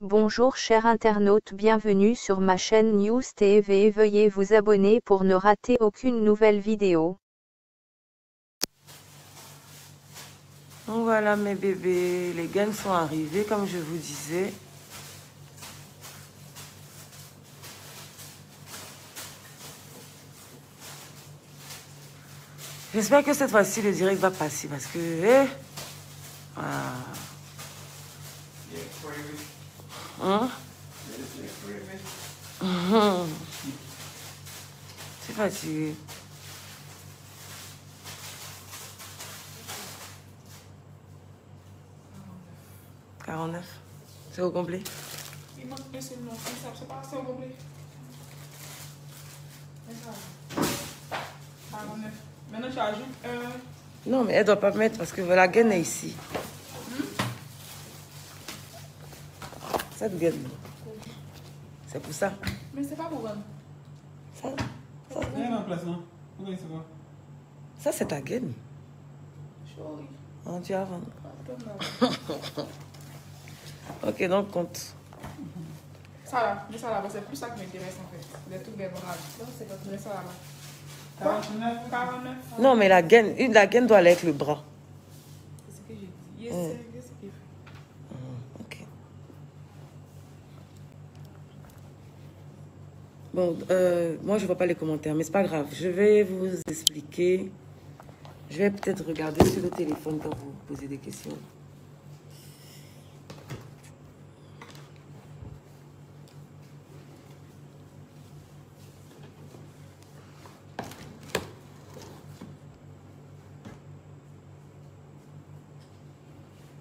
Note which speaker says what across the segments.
Speaker 1: Bonjour chers internautes, bienvenue sur ma chaîne News TV. Veuillez vous abonner pour ne rater aucune nouvelle vidéo.
Speaker 2: Donc voilà mes bébés, les gaines sont arrivées comme je vous disais. J'espère que cette fois-ci le direct va passer parce que... C'est fatigué. « 49. C'est au complet?
Speaker 3: Il manque un seul nom. C'est pas assez au complet. 49. Maintenant, tu ajoutes
Speaker 2: Non, mais elle ne doit pas mettre parce que la gaine est ici. Cette gaine. C'est pour ça.
Speaker 3: Mais c'est pas pour elle.
Speaker 2: Ça, c'est ta gaine.
Speaker 3: Chérie.
Speaker 2: Oh, tu as vendu. Ok, donc compte.
Speaker 3: Ça là, mais ça là, c'est plus ça qui m'intéresse en fait. Les trucs des bras. Non, c'est pas tout ça là-bas. 49. 49.
Speaker 2: Non, mais la gaine doit aller avec le bras.
Speaker 3: C'est ce que j'ai dit. Yes, c'est ce qu'il fait.
Speaker 2: Ok. Bon, moi je vois pas les commentaires, mais c'est pas grave. Je vais vous expliquer. Je vais peut-être regarder sur le téléphone pour vous poser des questions.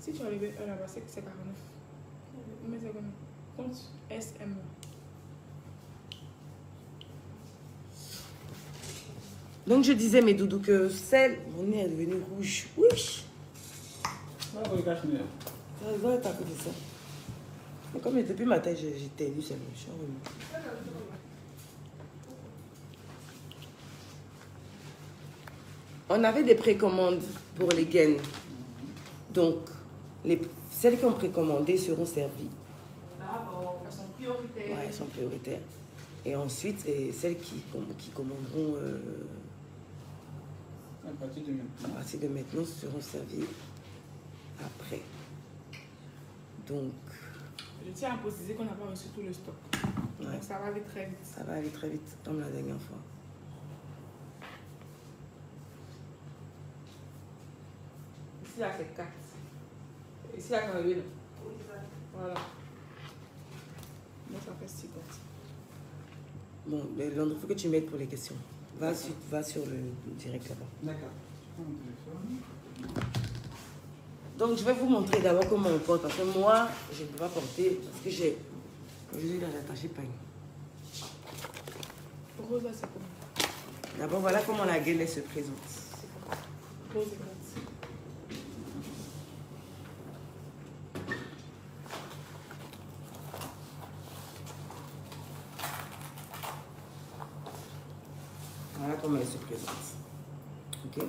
Speaker 3: Si tu as levé un là-bas, c'est que c'est 49. Mais c'est comme compte SM.
Speaker 2: Donc je disais, mes doudous, que celle... Mon nez est devenu rouge. Oui. Ça va être à cause de ça. Mais comme depuis matin, j'étais élue, c'est méchant. On avait des précommandes pour les gaines. Donc, celles qui ont précommandé seront servies.
Speaker 3: D'abord, elles sont prioritaires.
Speaker 2: Ouais, elles sont prioritaires. Et ensuite, celles qui commanderont à partir de maintenant seront servies après. Donc,
Speaker 3: je tiens à préciser qu'on n'a pas reçu tout le stock.
Speaker 2: Ouais.
Speaker 3: Donc ça va aller très vite.
Speaker 2: Ça va aller très vite, comme la dernière fois.
Speaker 3: Ici, là, c'est 4. Ici, là, c'est 8. Voilà. Donc, ça fait 6 cartes.
Speaker 2: Bon, il faut que tu m'aides pour les questions. Va sur le direct là-bas.
Speaker 4: D'accord.
Speaker 2: Donc, je vais vous montrer d'abord comment on porte. Parce que moi, je ne peux pas porter parce que j'ai la attachée pain.
Speaker 3: Rose, là, c'est comment?
Speaker 2: D'abord, voilà comment la gaine elle se présente.
Speaker 3: Rose, c'est gratis.
Speaker 2: Voilà comment elle se présente. Ok?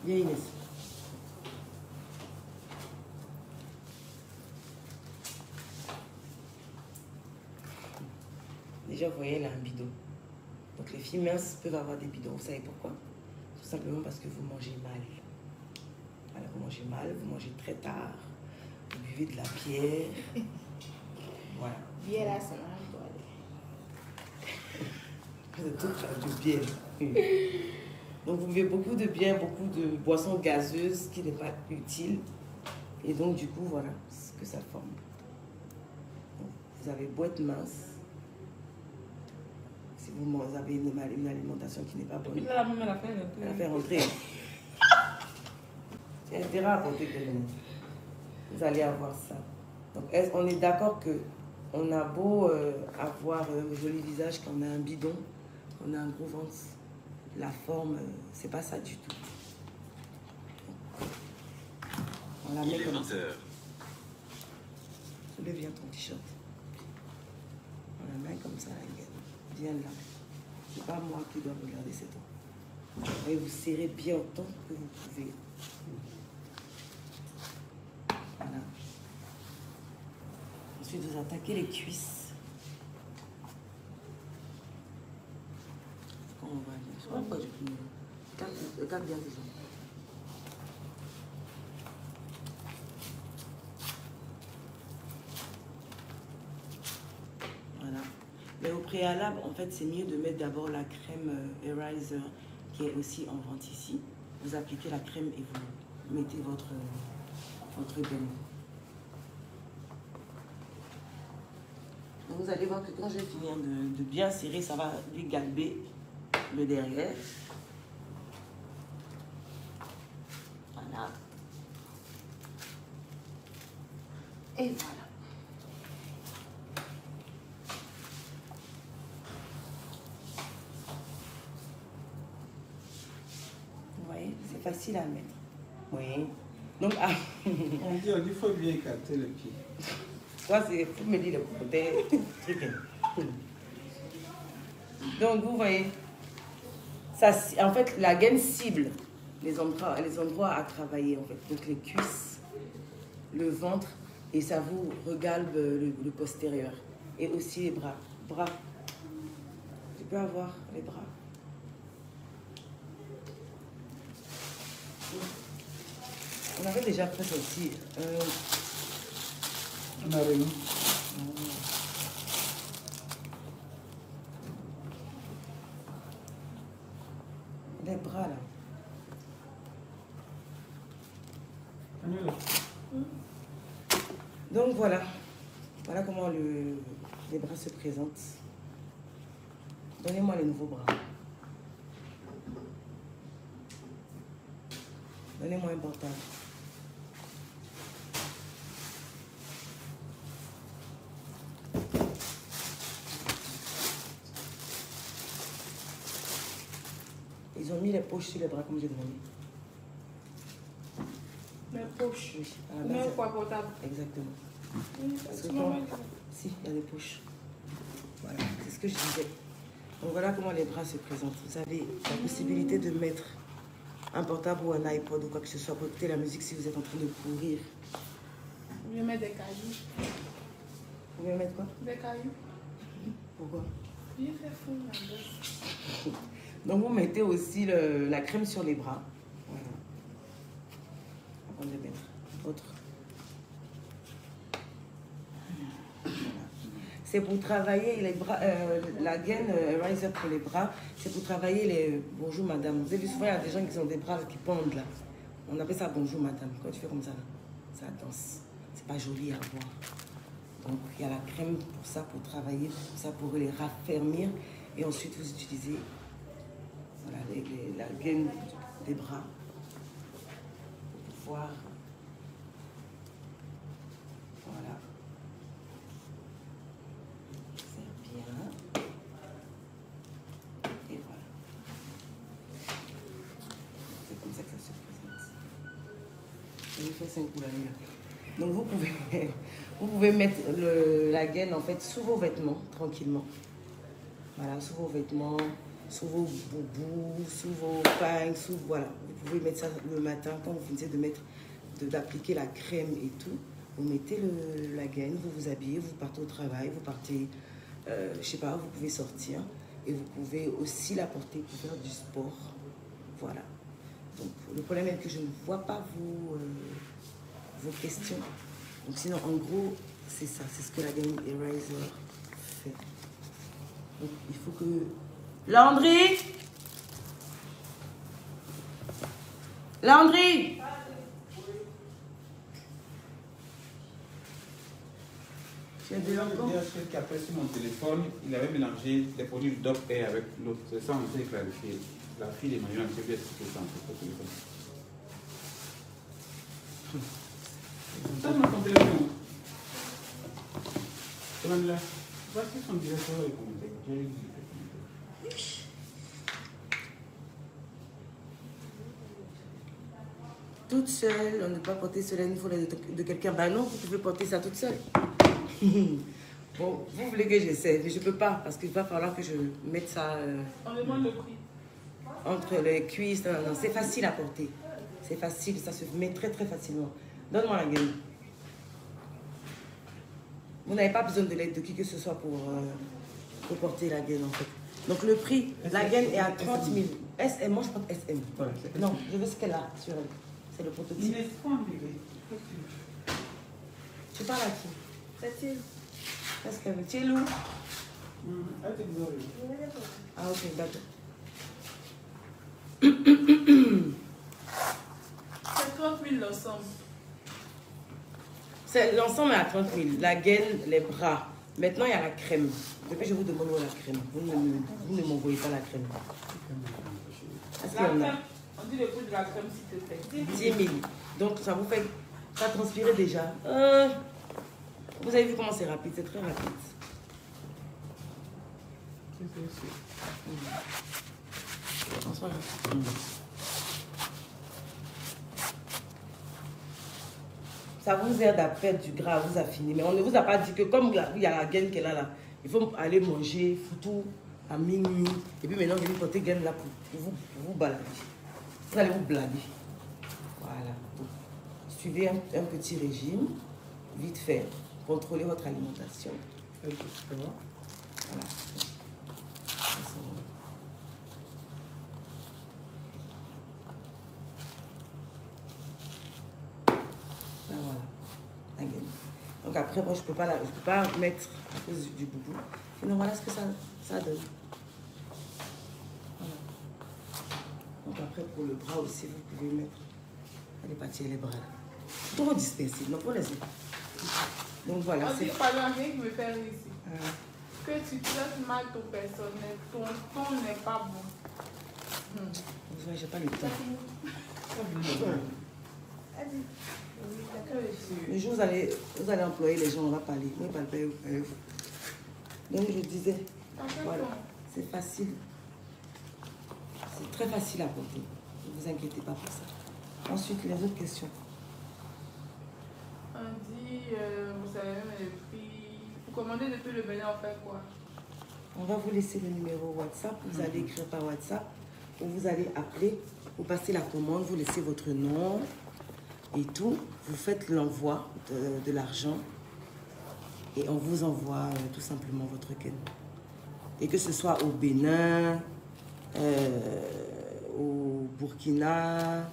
Speaker 2: Viens Inès. Déjà, vous voyez, elle a un bidon. Donc, les filles minces peuvent avoir des bidons. Vous savez pourquoi? Tout simplement parce que vous mangez mal. Voilà, vous mangez mal, vous mangez très tard. Vous buvez de la bière. Voilà.
Speaker 3: Bière, là, c'est un
Speaker 2: Vous êtes toutes de bière. Donc, vous buvez beaucoup de bière, beaucoup de boissons gazeuses qui n'est pas utile. Et donc, du coup, voilà ce que ça forme. Donc, vous avez beau être mince. Si vous avez une alimentation qui n'est pas bonne,
Speaker 3: Là, la même, elle a fait
Speaker 2: elle a fait rentrer. C'est intérêt à porter que vous allez avoir ça. Donc, on est d'accord que on a beau avoir un joli visage, quand on a un bidon, on a un gros ventre, la forme, c'est pas ça du tout. On la met comme ça. Soulève bien ton t-shirt. On la met comme ça, la gueule. Bien là. C'est pas moi qui dois regarder cet temps. Et vous serrez bien autant que vous pouvez. Voilà. Ensuite, vous attaquez les cuisses. Comment on va aller? Je sais pas pourquoi j'ai pris. Regarde bien déjà. Voilà. Mais au préalable, en fait, c'est mieux de mettre d'abord la crème Eraser qui est aussi en vente ici. Vous appliquez la crème et vous mettez votre gaine. Donc vous allez voir que quand je vais finir de bien serrer, ça va lui galber le derrière. Voilà. Et voilà. Vous voyez, c'est facile à mettre. Oui. Donc, ah.
Speaker 4: On dit qu'il faut bien écarter le pied.
Speaker 2: Moi, c'est pour me dire le côté. Donc, vous voyez, ça, en fait, la gaine cible les endroits à travailler, en fait. Donc, les cuisses, le ventre, et ça vous regalbe le postérieur. Et aussi les bras. Tu peux avoir les bras. On avait déjà fait ça aussi.
Speaker 4: On a raison.
Speaker 2: Les bras là. Donc voilà. Voilà comment les bras se présentent. Donnez-moi les nouveaux bras. Donnez-moi un portable. Ils ont mis les poches sur les bras comme j'ai demandé.
Speaker 3: Les poches.
Speaker 2: Oui, à la
Speaker 3: Mais
Speaker 2: base.
Speaker 3: quoi portable?
Speaker 2: Exactement. Parce que
Speaker 3: Tu
Speaker 2: quand...
Speaker 3: m'as dit.
Speaker 2: Si, il y a des poches. Voilà, c'est ce que je disais. Donc voilà comment les bras se présentent. Vous avez la possibilité de mettre un portable ou un iPod ou quoi que ce soit pour écouter la musique si vous êtes en train de courir.
Speaker 3: Je vais mettre des cailloux.
Speaker 2: Vous pouvez mettre quoi?
Speaker 3: Des cailloux.
Speaker 2: Pourquoi?
Speaker 3: Bien fait fou la bosse.
Speaker 2: Donc vous mettez aussi la crème sur les bras. Voilà. Avant de mettre votre. Voilà. C'est pour travailler les bras, la gaine Riser pour les bras. C'est pour travailler les bonjour madame. Vous avez vu souvent il y a des gens qui ont des bras qui pendent là. On appelle ça bonjour madame. Quand tu fais comme ça là, ça danse. C'est pas joli à voir. Donc il y a la crème pour ça, pour travailler, pour ça, pour les raffermir. Et ensuite vous utilisez voilà, la gaine des bras pour pouvoir. Voilà. C'est bien. Et voilà. C'est comme ça que ça se présente. Je vais faire 5 couleurs là. Donc vous pouvez mettre la gaine en fait sous vos vêtements tranquillement. Voilà, sous vos vêtements, sous vos boubous, sous vos pagnes, voilà. Vous pouvez mettre ça le matin quand vous finissez d'appliquer la crème et tout. Vous mettez la gaine, vous vous habillez, vous partez au travail, vous partez, je sais pas, vous pouvez sortir et vous pouvez aussi la porter pour faire du sport. Voilà. Donc le problème est que je ne vois pas vos questions. Donc sinon, en gros, c'est ça, c'est ce que la gaine Eraser fait. Donc il faut que... Landry! Landry! Tu as des enfants?
Speaker 4: Qui après sur mon téléphone, il avait mélangé les produits du Doc Air avec l'autre. C'est ça, on s'est clarifié. La fille d'Emmanuel, c'est bien expliqué ça en téléphone. Donne-moi ton téléphone. Demande-la. Voici son directeur et commentaire. J'ai eu des commentaires.
Speaker 2: Toute seule, on ne peut pas porter cela, il faut l'aide de quelqu'un. Ben non, vous pouvez porter ça toute seule. Bon, vous voulez que j'essaie, mais je ne peux pas parce qu'il va falloir que je mette ça
Speaker 3: On demande le prix.
Speaker 2: entre les cuisses. Non, non, c'est facile à porter. C'est facile, ça se met très très facilement. Donne-moi la gaine. Vous n'avez pas besoin de l'aide de qui que ce soit pour porter la gaine en fait. Donc le prix, la gaine est à 30 000. SM, moi je porte SM.
Speaker 4: Voilà,
Speaker 2: Non, je veux ce qu'elle a sur elle. C'est le prototype. Tu parles à qui?
Speaker 5: Facile.
Speaker 2: Qu'est-ce qu'elle veut? Tu es loup? Ah ok, d'accord.
Speaker 3: C'est 30 000 l'ensemble.
Speaker 2: L'ensemble est à 30 000. La gaine, les bras. Maintenant, il y a la crème. Depuis, je vous demande où est la crème. Vous ne m'envoyez pas la crème. Est-ce qu'il y en a?
Speaker 3: On dit le prix de la crème, s'il te plaît.
Speaker 2: 10 000. Donc, ça vous fait... Ça transpire déjà. Vous avez vu comment c'est rapide? C'est très rapide. Bonsoir. Ça vous aide à perdre du gras, à vous affiner. Mais on ne vous a pas dit que comme il y a la gaine qu'elle a là, il faut aller manger foutou à minuit. Et puis maintenant, vous allez porter gaine là pour vous balader. Vous allez vous blaguer. Voilà. Donc, suivez un petit régime, vite fait. Contrôlez votre alimentation. Voilà. Voilà, la gaine. Donc après, moi, je peux pas mettre à cause du boubou. Sinon, voilà ce que ça donne. Voilà. Donc après, pour le bras aussi, vous pouvez mettre. Allez, partir les bras là. Trop dispersé, donc on laisse. Donc voilà.
Speaker 3: On dit, pardon, rien qui me fait rire ici.
Speaker 2: Ah.
Speaker 3: Que tu traites mal ton personnel, ton ton n'est pas bon.
Speaker 2: J'ai pas le temps. Le jour où vous allez employer les gens, on va parler. Moi, je ne parle pas. Donc, je disais, voilà, c'est facile. C'est très facile à porter. Ne vous inquiétez pas pour ça. Ensuite, les autres questions.
Speaker 3: On dit, vous savez même le prix. Vous commandez depuis le Bénin, on fait quoi?
Speaker 2: On va vous laisser le numéro WhatsApp. Vous allez écrire par WhatsApp ou vous allez appeler. Vous passez la commande, vous laissez votre nom et tout. Vous faites l'envoi de l'argent et on vous envoie tout simplement votre gaine. Et que ce soit au Bénin, au Burkina,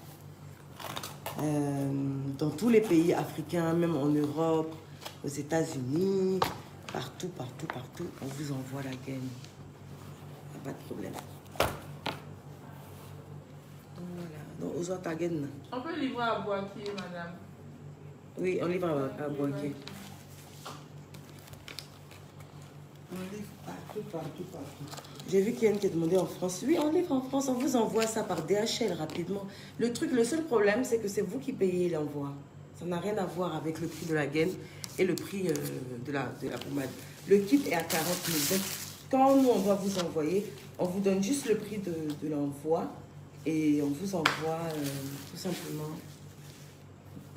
Speaker 2: dans tous les pays africains, même en Europe, aux États-Unis, partout, on vous envoie la gaine. Il n'y a pas de problème. Donc voilà. Donc, aux autres, ta gaine.
Speaker 3: On peut livrer à Boaké, madame.
Speaker 2: Oui, on livre à Boaké.
Speaker 5: On livre partout.
Speaker 2: J'ai vu qu'il y a une qui a demandé en France. Oui, on livre en France, on vous envoie ça par DHL rapidement. Le seul problème, c'est que c'est vous qui payez l'envoi. Ça n'a rien à voir avec le prix de la gaine et le prix de la pommade. Le kit est à 40 000. Donc, quand nous, on va vous envoyer, on vous donne juste le prix de l'envoi et on vous envoie tout simplement,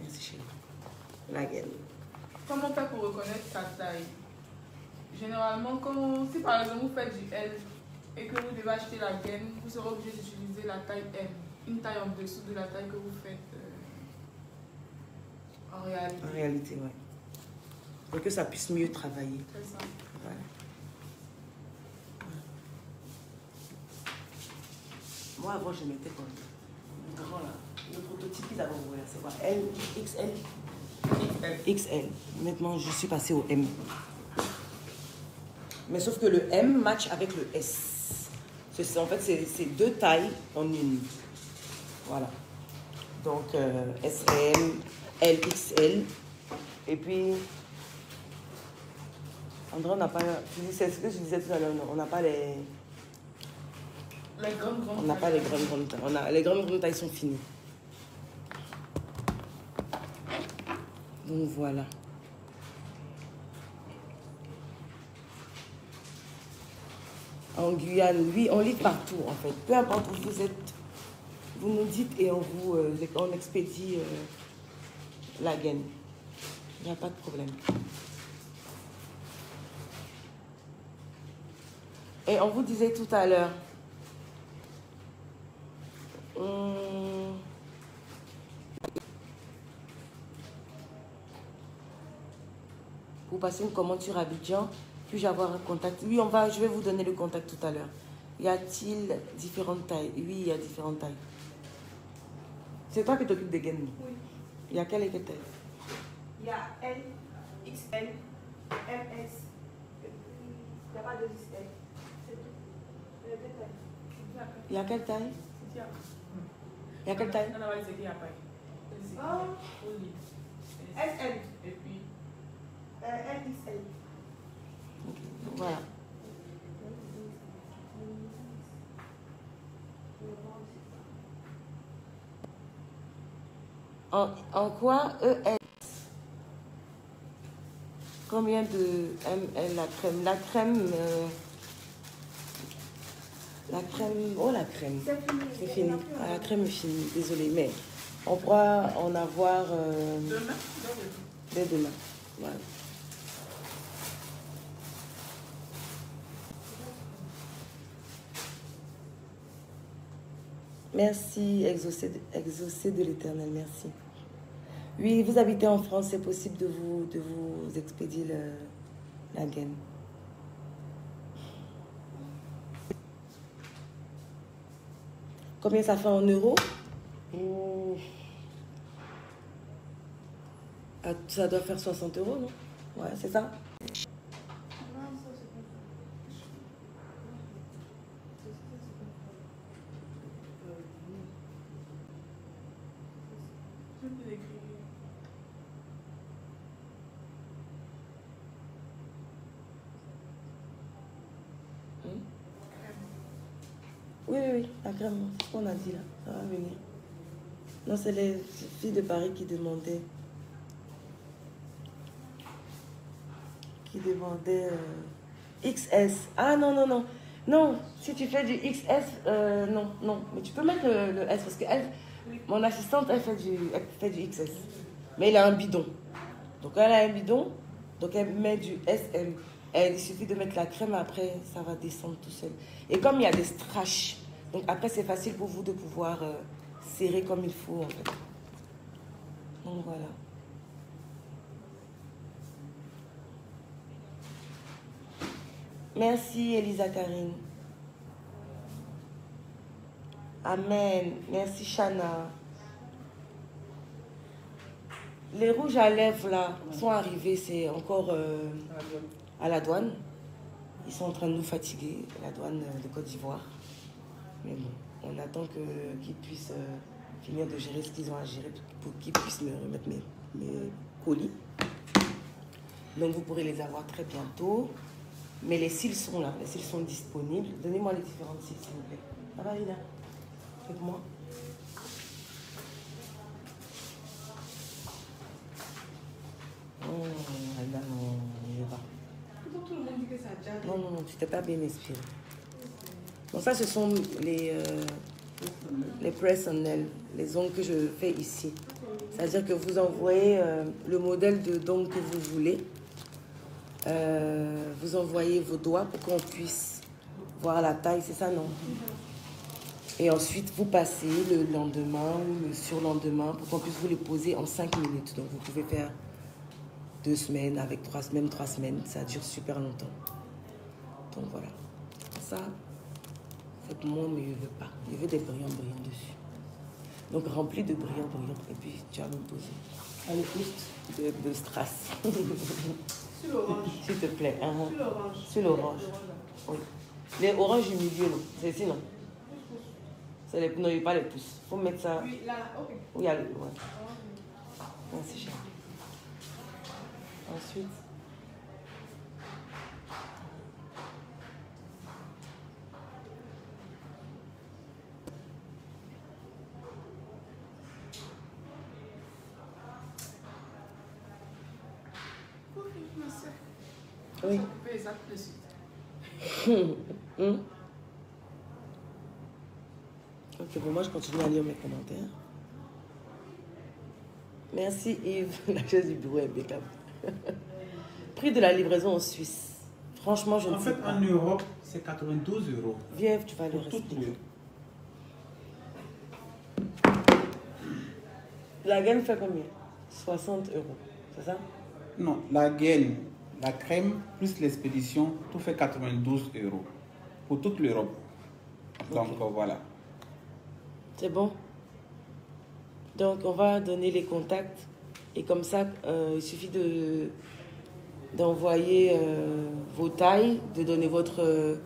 Speaker 2: merci chérie, la gaine.
Speaker 3: Comment on fait pour reconnaître sa taille? Généralement, si par exemple vous faites du L et que vous devez acheter la gaine, vous serez obligé d'utiliser la taille M, une taille en dessous de la taille que vous faites en réalité.
Speaker 2: En réalité, oui. Pour que ça puisse mieux travailler.
Speaker 3: C'est ça.
Speaker 2: Voilà. Moi, avant, je mettais quoi? Grand là. Le prototype qu'ils avaient envoyé, c'est quoi? L, XL? XL. Maintenant, je suis passée au M. Mais sauf que le M match avec le S. En fait, c'est deux tailles en une. Voilà. Donc, SM, LXL. Et puis, André, on n'a pas... C'est ce que je disais tout à l'heure, on n'a pas les...
Speaker 3: Les grandes
Speaker 2: On n'a pas les grandes tailles. Les grandes tailles sont finies. Donc, voilà. En Guyane, oui, on livre partout en fait. Peu importe où vous êtes, vous nous dites et on expédie la gaine. Il n'y a pas de problème. Et on vous disait tout à l'heure, pour passer une commande sur Abidjan. Puis-je avoir un contact? Oui, je vais vous donner le contact tout à l'heure. Y a-t-il différentes tailles? Oui, il y a différentes tailles. C'est toi qui t'occupes des gaines?
Speaker 3: Oui.
Speaker 2: Il y a quelle et quelle taille?
Speaker 3: Il y a L, XL, MS. Il n'y a pas de XL. C'est tout. Il y a deux tailles.
Speaker 2: Il y a quelle taille?
Speaker 3: C'est ça.
Speaker 2: Il y a quelle taille?
Speaker 3: Non, non, c'est qu'il y a pas. SL. Et puis LXL.
Speaker 2: Ok, voilà. En quoi ES? Combien de ml la crème? La crème, oh la crème, c'est fini. Ah, la crème est finie, désolée, mais on pourra en avoir
Speaker 3: Demain.
Speaker 2: dès demain. Voilà. Merci, exaucé de l'Éternel, merci. Oui, vous habitez en France, c'est possible de vous expédier la gaine. Combien ça fait en euros? Ah, ça doit faire 60 euros, non? Ouais, c'est ça? Oui, la crème, c'est ce qu'on a dit là, ça va venir. Non, c'est les filles de Paris qui demandaient XS. Ah non, non, non. Non, si tu fais du XS, non, non. Mais tu peux mettre le S parce que mon assistante, elle fait du XS. Mais elle a un bidon. Donc elle a un bidon, donc elle met du SM. Il suffit de mettre la crème, après ça va descendre tout seul. Et comme il y a des straches, donc après c'est facile pour vous de pouvoir serrer comme il faut en fait. Donc voilà. Merci Elisa Karine. Amen. Merci Shana. Les rouges à lèvres là sont arrivés, c'est encore à la douane. Ils sont en train de nous fatiguer, la douane de Côte d'Ivoire. Mais bon, on attend qu'ils puissent finir de gérer ce qu'ils ont à gérer pour qu'ils puissent me remettre mes colis. Donc vous pourrez les avoir très bientôt. Mais les cils sont là, les cils sont disponibles. Donnez-moi les différentes cils s'il vous plaît. Ça va Ina? Faites-moi. Là, non, il va.
Speaker 3: Tout le monde dit que ça a déjà.
Speaker 2: Non, non, non, tu t'es pas bien inspiré. Bon, ça, ce sont les press on nail, les ongles que je fais ici. C'est-à-dire que vous envoyez le modèle d'ongles que vous voulez. Vous envoyez vos doigts pour qu'on puisse voir la taille, c'est ça, non? Et ensuite, vous passez le lendemain ou le surlendemain pour qu'on puisse vous les poser en 5 minutes. Donc, vous pouvez faire 2 semaines, avec 3 semaines, 3 semaines. Ça dure super longtemps. Donc, voilà. Ça, cette monde ne veut pas. Il veut des brillants dessus. Donc, rempli de brillants. Et puis, tu vas me poser un pouce de strass.
Speaker 3: Sur l'orange.
Speaker 2: S'il te plaît.
Speaker 3: Sur l'orange.
Speaker 2: Sur l'orange. Oui. Les oranges du milieu, non. C'est ici, non. C'est les, non, il n'y a pas les pouces. Il faut mettre ça.
Speaker 3: Oui, là, ok.
Speaker 2: Où il y a le. Ouais. Merci, cher. Ensuite. Oui. Ok, bon, moi je continue à lire mes commentaires. Merci Yves, la chaise du bureau est impeccable. Prix de la livraison en Suisse. Franchement, je ne sais pas.
Speaker 4: En fait, en Europe, c'est 92 €.
Speaker 2: Viens, tu vas le expliquer. La gaine fait combien? 60 €, c'est ça?
Speaker 4: Non, la gaine La crème plus l'expédition, tout fait 92 € pour toute l'Europe. Donc voilà.
Speaker 2: C'est bon. Donc on va donner les contacts et comme ça, il suffit d'envoyer vos tailles, de donner votre,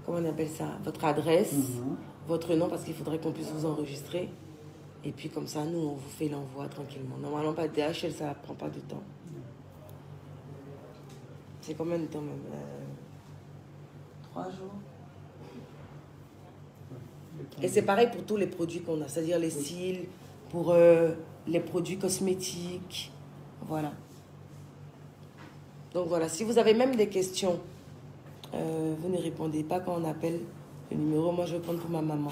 Speaker 2: comment on appelle ça, votre adresse, votre nom parce qu'il faudrait qu'on puisse vous enregistrer. Et puis comme ça, nous, on vous fait l'envoi tranquillement. Normalement, pas de DHL, ça prend pas de temps. C'est combien de temps même 3 jours. Et c'est pareil pour tous les produits qu'on a, c'est-à-dire les cils, pour les produits cosmétiques. Voilà. Donc voilà, si vous avez même des questions, vous ne répondez pas quand on appelle le numéro. Moi, je vais prendre pour ma maman.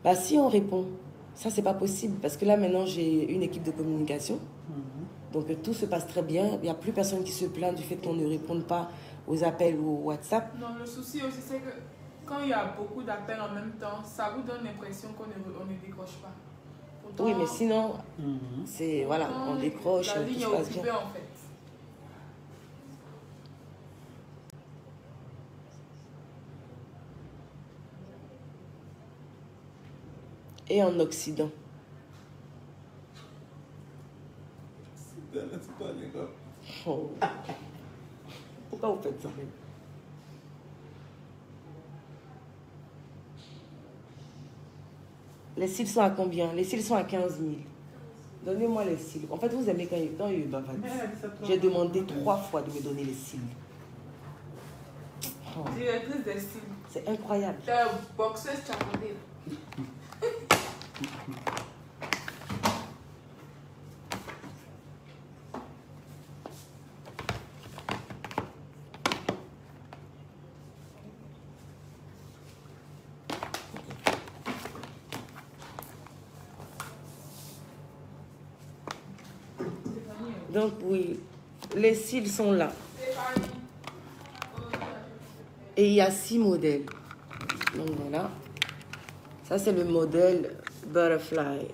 Speaker 2: Bah, si on répond, ça, c'est pas possible. Parce que là, maintenant, j'ai une équipe de communication. Donc, tout se passe très bien. Il n'y a plus personne qui se plaint du fait qu'on ne réponde pas aux appels ou au WhatsApp.
Speaker 3: Non, le souci aussi, c'est que quand il y a beaucoup d'appels en même temps, ça vous donne l'impression qu'on ne décroche pas. Pourtant,
Speaker 2: Oui, mais sinon, c'est voilà, on décroche,
Speaker 3: la ligne
Speaker 2: tout
Speaker 3: est
Speaker 2: se passe
Speaker 3: occupée
Speaker 2: bien.
Speaker 3: en fait.
Speaker 2: Et en Occident. Oh. Pourquoi vous faites ça? Les cils sont à combien? Les cils sont à 15 000. Donnez-moi les cils. En fait, vous aimez quand il y a bavard. J'ai demandé 3 fois de me donner les cils. Oh.
Speaker 3: Directrice des cils.
Speaker 2: C'est incroyable.
Speaker 3: La boxeuse charbonnée.
Speaker 2: Donc oui, les cils sont là. Et il y a 6 modèles. Donc voilà. Ça c'est le modèle Butterfly.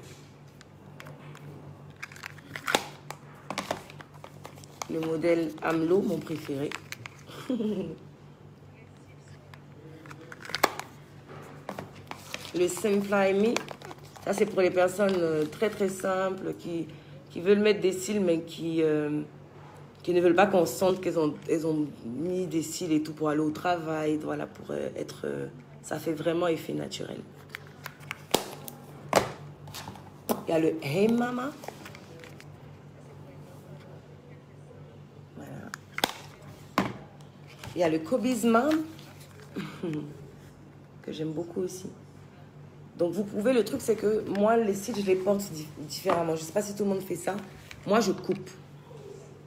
Speaker 2: Le modèle Amlo, mon préféré. Le Simply Me. Ça c'est pour les personnes très très simples qui veulent mettre des cils mais qui ne veulent pas qu'on sente qu'elles ont mis des cils et tout pour aller au travail, voilà, pour être... ça fait vraiment effet naturel. Il y a le Hey Mama. Voilà. Il y a le Kobe's Mom, que j'aime beaucoup aussi. Donc vous pouvez, le truc c'est que moi les cils je les porte différemment. Je ne sais pas si tout le monde fait ça. Moi je coupe.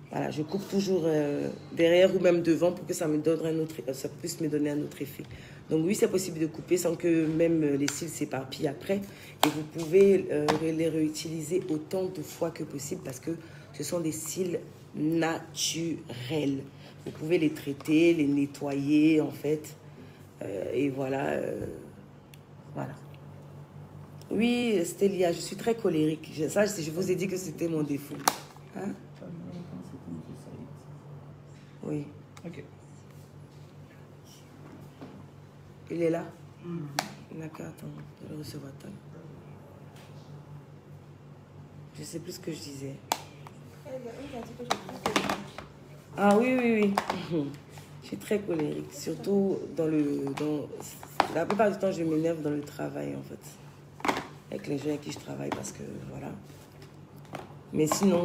Speaker 2: Voilà, je coupe toujours derrière ou même devant pour que ça me donne un autre, ça puisse me donner un autre effet. Donc oui, c'est possible de couper sans que même les cils s'éparpillent après. Et vous pouvez les réutiliser autant de fois que possible parce que ce sont des cils naturels. Vous pouvez les traiter, les nettoyer en fait. Et voilà. Voilà. Oui, Stélia, je suis très colérique. Ça, je vous ai dit que c'était mon défaut. Hein? Oui.
Speaker 4: Ok.
Speaker 2: Il est là? D'accord, attends, je vais le recevoir. Je sais plus ce que je disais. Ah oui, oui, oui. Je suis très colérique, surtout la plupart du temps, je m'énerve dans le travail, en fait. Avec les gens avec qui je travaille, parce que, voilà. Mais sinon,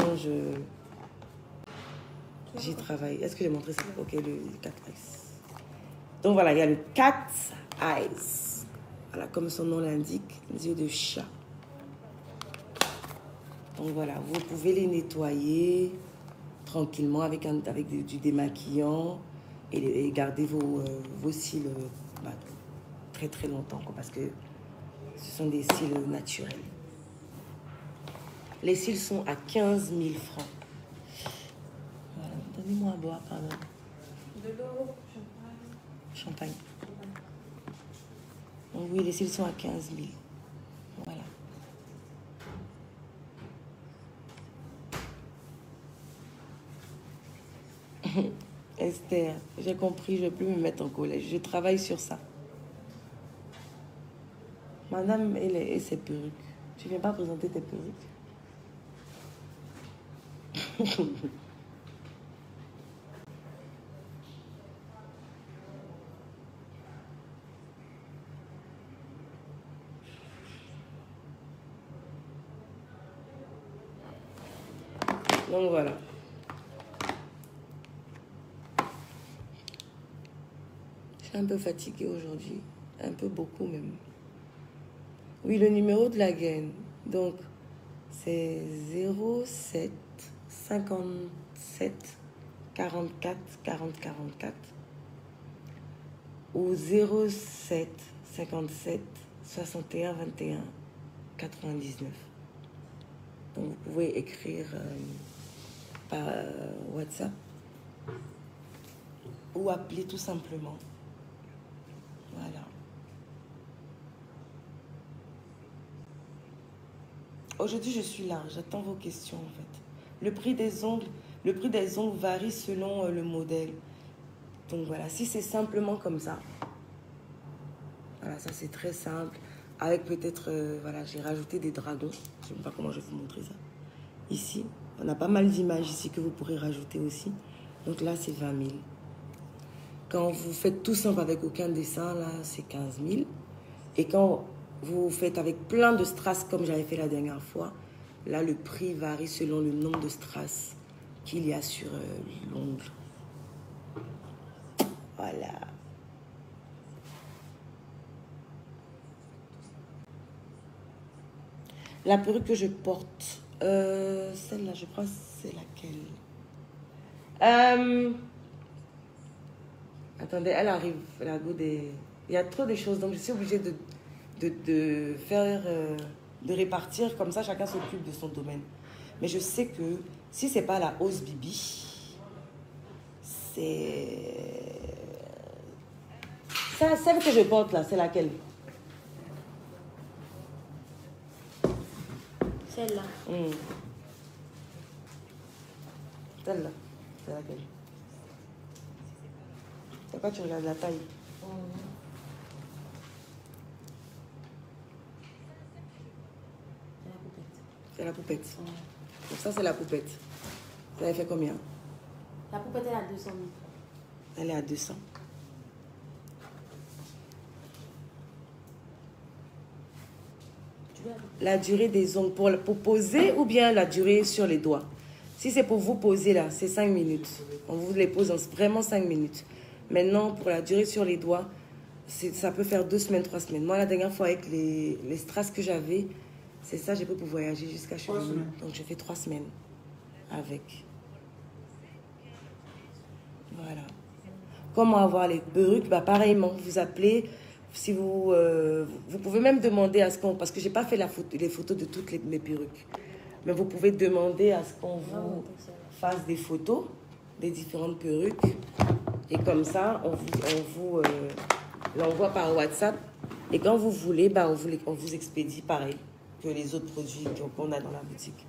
Speaker 2: j'y travaille. Est-ce que j'ai montré ça? Ok, le cat eyes. Donc voilà, il y a le cat eyes. Voilà, comme son nom l'indique, les yeux de chat. Donc voilà, vous pouvez les nettoyer tranquillement avec du démaquillant et garder vos cils très très longtemps, quoi, parce que ce sont des cils naturels. Les cils sont à 15 000 francs. Voilà, donnez-moi à boire quand même.
Speaker 3: De l'eau,
Speaker 2: Champagne. Donc oui, les cils sont à 15 000. Voilà. Esther, j'ai compris, je ne vais plus me mettre en colère. Je travaille sur ça. Madame et ses perruques. Tu ne viens pas présenter tes perruques? Donc voilà. Je suis un peu fatiguée aujourd'hui. Un peu beaucoup même. Oui, le numéro de la gaine. Donc, c'est 07 57 44 40 44 ou 07 57 61 21 99. Donc, vous pouvez écrire par WhatsApp ou appeler tout simplement. Voilà. Aujourd'hui, je suis là. J'attends vos questions, en fait. Le prix des ongles varie selon le modèle. Donc, voilà. Si c'est simplement comme ça. Voilà, ça, c'est très simple. Avec peut-être, voilà, j'ai rajouté des dragons. Je ne sais pas comment je vais vous montrer ça. Ici, on a pas mal d'images ici que vous pourrez rajouter aussi. Donc là, c'est 20 000. Quand vous faites tout simple avec aucun dessin, là, c'est 15 000. Et quand vous faites avec plein de strass, comme j'avais fait la dernière fois, là, le prix varie selon le nombre de strass qu'il y a sur l'ongle. Voilà. La perruque que je porte, celle-là, je crois, c'est laquelle? Attendez, elle arrive, la go des... Il y a trop de choses, donc je suis obligée de faire, de répartir, comme ça chacun s'occupe de son domaine. Mais je sais que si c'est pas la hausse Bibi, c'est... Celle que je porte là, c'est laquelle?
Speaker 6: Celle-là.
Speaker 2: Celle-là, c'est laquelle? C'est quoi, tu regardes la taille? C'est la poupette. Donc ça, c'est la poupette. Ça avait fait combien?
Speaker 6: La poupette, elle est à 200 000.
Speaker 2: Elle est à 200. La durée des ongles pour poser ou bien la durée sur les doigts? Si c'est pour vous poser là, c'est 5 minutes. On vous les pose en vraiment 5 minutes. Maintenant, pour la durée sur les doigts, ça peut faire 2 semaines, 3 semaines. Moi, la dernière fois, avec les strass que j'avais, c'est ça, j'ai pu voyager jusqu'à chez nous. Donc, je fais 3 semaines avec. Voilà. Comment avoir les perruques? Bah, pareillement, vous appelez. Si vous pouvez même demander à ce qu'on... Parce que je n'ai pas fait les photos de toutes mes perruques. Mais vous pouvez demander à ce qu'on vous fasse des photos des différentes perruques. Et comme ça, on vous l'envoie par WhatsApp. Et quand vous voulez, bah, on vous expédie pareil que les autres produits qu'on a dans la boutique.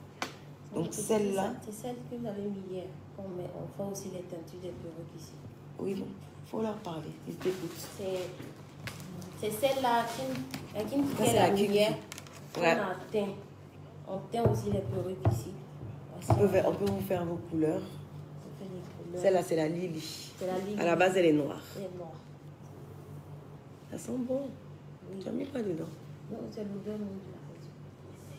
Speaker 2: Donc celle-là...
Speaker 6: C'est celle que vous avez mis hier. On fait aussi les teintures des perruques ici.
Speaker 2: Oui, bon, il faut leur parler. Ils t'écoutent.
Speaker 6: C'est celle-là qui me fait la lumière. On teint aussi les perruques ici.
Speaker 2: On peut vous faire vos couleurs. Celle-là, c'est la Lily. À la base, elle est noire.
Speaker 6: Elle est noire.
Speaker 2: Ça sent bon.
Speaker 6: Oui.
Speaker 2: Tu as mis quoi dedans?
Speaker 6: Non, c'est l'odeur de la peinture.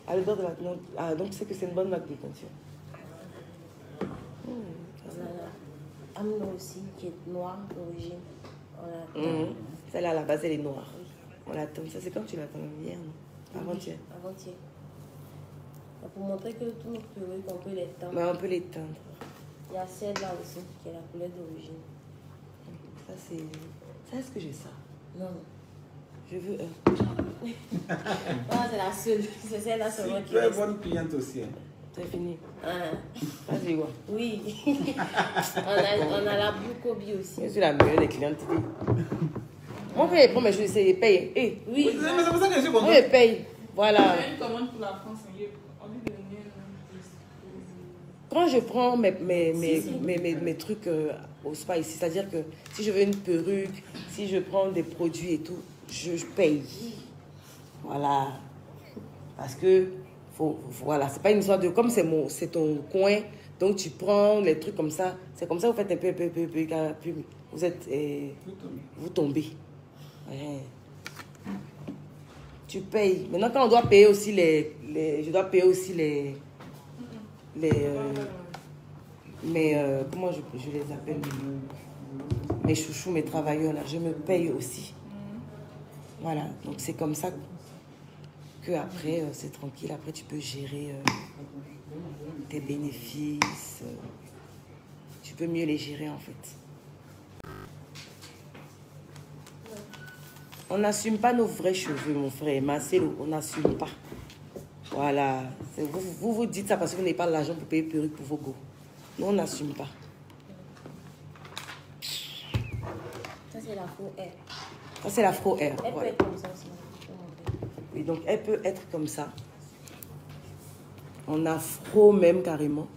Speaker 2: Ah, l'odeur de la peinture. Ah, donc c'est que c'est une bonne marque de peinture.
Speaker 6: On a Amno aussi, qui est noire d'origine.
Speaker 2: Celle-là, à la base, elle est noire. On l'attend. Ça, c'est comme tu l'attends hier, non? Avant-hier.
Speaker 6: Avant-hier. Pour montrer que tous nos perruques, on peut les teindre.
Speaker 2: Mais on peut les teindre.
Speaker 6: Il y a celle-là aussi, qui est la couleur d'origine.
Speaker 2: Ça, c'est... Ça, est-ce que j'ai ça?
Speaker 6: Non.
Speaker 2: Je veux
Speaker 6: Ah, c'est la seule. C'est celle-là seulement qui
Speaker 4: Tu es
Speaker 6: reste.
Speaker 4: bonne cliente aussi. Hein.
Speaker 2: C'est fini.
Speaker 6: Ah.
Speaker 2: Vas-y, quoi.
Speaker 6: Oui. on a la Boukobi aussi.
Speaker 2: Je suis la meilleure des clientes. Moi, quand je prends mes choses, c'est paye. Hey.
Speaker 6: Oui.
Speaker 4: Mais c'est pour ça que je suis content.
Speaker 2: Moi, je paye. Voilà.
Speaker 3: J'ai une commande pour la France. On lui donne
Speaker 2: Quand je prends mes trucs au spa ici, c'est-à-dire que si je veux une perruque, si je prends des produits et tout, je paye. Voilà. Parce que, voilà, c'est pas une histoire de... Comme c'est ton coin, donc tu prends les trucs comme ça. C'est comme ça que vous faites un peu vous êtes... vous tombez. Ouais. Tu payes. Maintenant, quand on doit payer aussi je dois payer aussi comment je les appelle, mes chouchous, mes travailleurs là, je me paye aussi. Voilà, donc c'est comme ça que après c'est tranquille, après tu peux gérer tes bénéfices, tu peux mieux les gérer en fait. On n'assume pas nos vrais cheveux, mon frère, Marcelo, on n'assume pas. Voilà, vous dites ça parce que vous n'avez pas l'argent pour payer perruque pour vos go. Nous, on n'assume pas.
Speaker 6: Ça, c'est la faux air.
Speaker 2: Ça, c'est la faux air.
Speaker 6: Elle peut être comme ça aussi.
Speaker 2: Oui, donc elle peut être comme ça. En afro même carrément.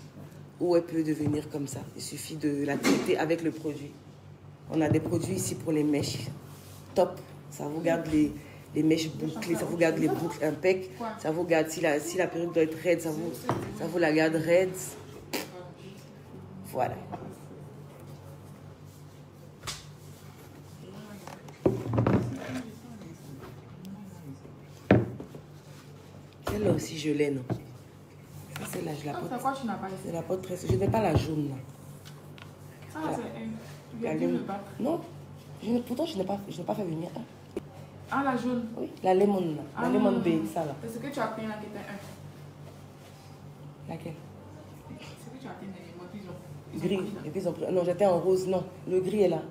Speaker 2: Ou elle peut devenir comme ça. Il suffit de la traiter avec le produit. On a des produits ici pour les mèches. Top. Ça vous garde les mèches bouclées, ça vous garde les boucles impec. Ça vous garde, si la perruque doit être raide, ça vous la garde raide. Voilà. Celle-là aussi, je l'ai, non? Ça, celle-là, je la porte.
Speaker 3: C'est quoi tu n'as pas ici?
Speaker 2: Je la porte très... Je n'ai pas la jaune, là.
Speaker 3: Ça, c'est un. Tu viens de le battre.
Speaker 2: Non. Pourtant, je n'ai pas fait venir un.
Speaker 3: Ah, la jaune.
Speaker 2: Oui, la lemon, là. La lemon B, ça, là.
Speaker 3: C'est ce que tu as pris là qui était un.
Speaker 2: Laquelle?
Speaker 3: C'est ce que tu as pris dans les mois, puis
Speaker 2: Gris. Et puis ils ont pris... Non, j'étais en rose, non. Le gris est là.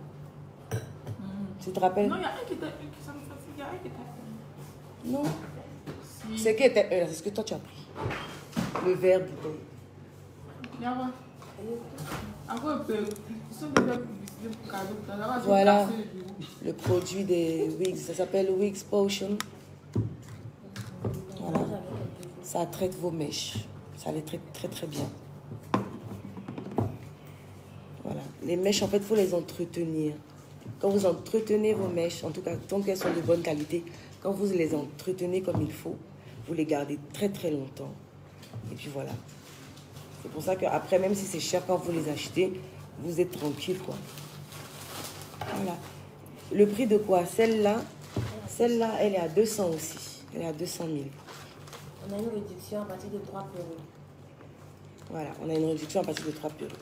Speaker 2: Tu te rappelles?
Speaker 3: Non, il y a un qui était... Ça me fait... Il y a un qui était...
Speaker 2: Non.
Speaker 3: Si.
Speaker 2: C'est qui était là, c'est ce que toi tu as pris. Le vert bouton.
Speaker 3: Viens voir. Encore un peu. Ils sont déjà publicités pour cadeau.
Speaker 2: Voilà. Le produit des wigs, ça s'appelle Wigs Potion. Voilà. Ça traite vos mèches. Ça les traite très très bien. Voilà. Les mèches, en fait, il faut les entretenir. Quand vous entretenez vos mèches, en tout cas, tant qu'elles sont de bonne qualité, quand vous les entretenez comme il faut, vous les gardez très très longtemps. Et puis voilà. C'est pour ça qu'après, même si c'est cher, quand vous les achetez, vous êtes tranquille, quoi. Voilà. Le prix de quoi? Celle-là, elle est à 200 aussi. Elle est à 200 000.
Speaker 6: On a une réduction à partir de 3 perruques.
Speaker 2: Voilà, on a une réduction à partir de 3 perruques.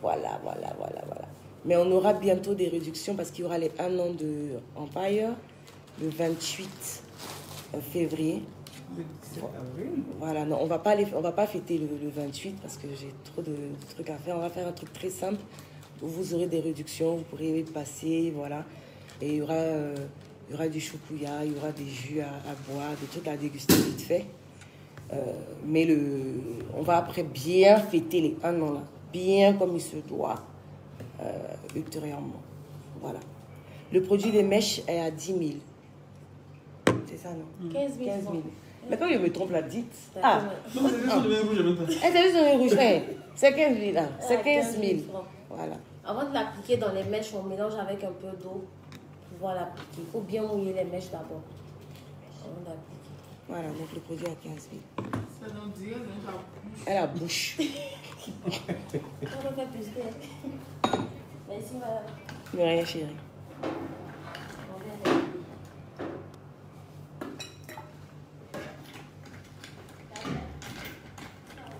Speaker 2: Voilà. Mais on aura bientôt des réductions parce qu'il y aura les 1 an de Empire, le 28 février.
Speaker 4: Le 17 avril.
Speaker 2: Voilà, non, on va pas fêter le 28 parce que j'ai trop de trucs à faire. On va faire un truc très simple où vous aurez des réductions, vous pourrez passer, voilà. Et il y aura du choukouya, il y aura des jus à boire, des trucs à déguster vite fait. Mais on va après bien fêter les 1 an là, bien comme il se doit, ultérieurement. Voilà. Le produit des mèches est à 10 000. C'est ça, non?
Speaker 6: 15 000.
Speaker 2: 15 000. Mais quand je me trompe, la dites.
Speaker 6: Ah.
Speaker 4: Non, c'est juste sur le vin rouge, même pas.
Speaker 2: C'est juste sur le rouge. C'est 15 000 là. C'est 15 000. Voilà.
Speaker 6: Avant de l'appliquer dans les mèches, on mélange avec un peu d'eau pour pouvoir l'appliquer. Il faut bien mouiller les mèches d'abord avant d'appliquer.
Speaker 2: Voilà, donc le produit à 15 000.
Speaker 3: Ça donne dire,
Speaker 2: Elle a la bouche.
Speaker 6: On va faire plus de... Merci, madame.
Speaker 2: Mais rien, chérie.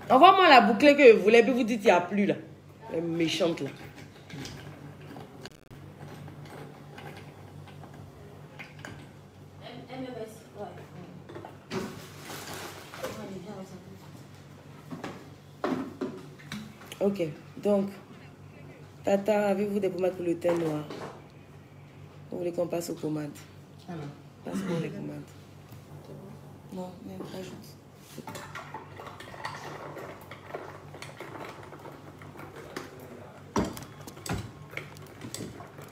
Speaker 2: Envoie-moi la boucle que vous voulez, puis vous dites qu'il n'y a plus là. Elle est méchante là. Ok, donc, Tata, avez-vous des pommades pour le teint noir? Vous voulez qu'on passe aux pommades?
Speaker 5: Alors,
Speaker 2: Passe pour les pommades. Non, mais rajoute.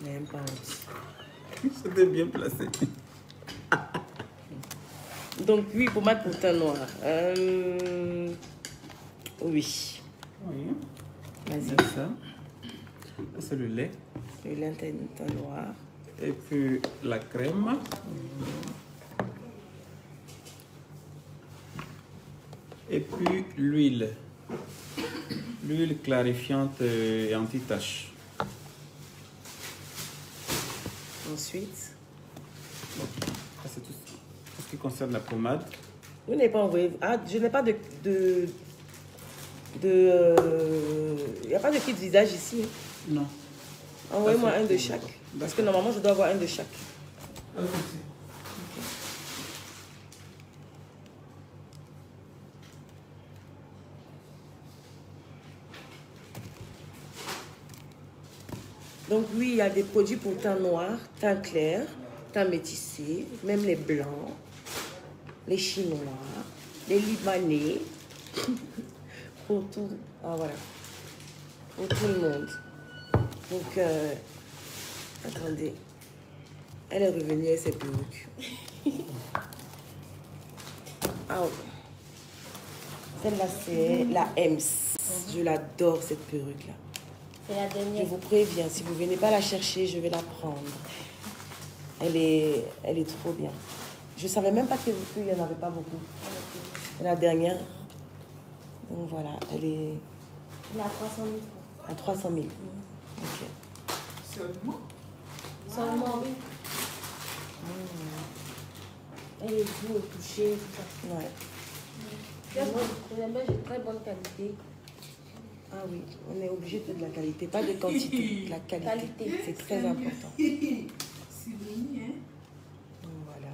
Speaker 2: Même pas honte.
Speaker 4: C'était bien placé.
Speaker 2: Donc, oui, pommade pour teint noir. Oui.
Speaker 4: Oui.
Speaker 2: Vas-y.
Speaker 4: C'est ça. Ça, c'est le lait.
Speaker 2: Le lait teint noir.
Speaker 4: Et puis la crème. Et puis l'huile. L'huile clarifiante et anti-tache.
Speaker 2: Ensuite,
Speaker 4: Ça, c'est tout ce qui concerne la pommade.
Speaker 2: vous n'avez pas envoyé. Ah, je n'ai pas de. Il n'y a pas de kit visage ici.
Speaker 4: Non.
Speaker 2: Envoyez-moi
Speaker 4: Ah,
Speaker 2: un de
Speaker 4: c'est-
Speaker 2: chaque. Parce que normalement, je dois avoir un de chaque. Donc oui, il y a des produits pour teint noir, teint clair, teint métissé, même les blancs, les chinois, les libanais, pour tout, ah, voilà, pour tout le monde. Donc, attendez, elle est revenue avec ses perruques. Ah ouais. Celle-là, c'est la Ems. Je l'adore, cette perruque-là.
Speaker 6: C'est la
Speaker 2: Je
Speaker 6: dernière.
Speaker 2: vous préviens, si vous ne venez pas la chercher, je vais la prendre. Elle est trop bien. Je ne savais même pas qu'il n'y en avait pas beaucoup. C'est la dernière. Donc voilà, elle est
Speaker 6: Il a 300 000 francs.
Speaker 2: à 300 000. Ok.
Speaker 3: Seulement.
Speaker 6: Seulement, oui. Elle est douce au toucher, tout ça.
Speaker 2: Ouais.
Speaker 6: Les mèches de très bonne qualité.
Speaker 2: Ah oui, on est obligé de la qualité, pas de quantité. La qualité,
Speaker 6: Qualité.
Speaker 2: c'est très important.
Speaker 3: C'est venu, hein.
Speaker 2: Donc voilà.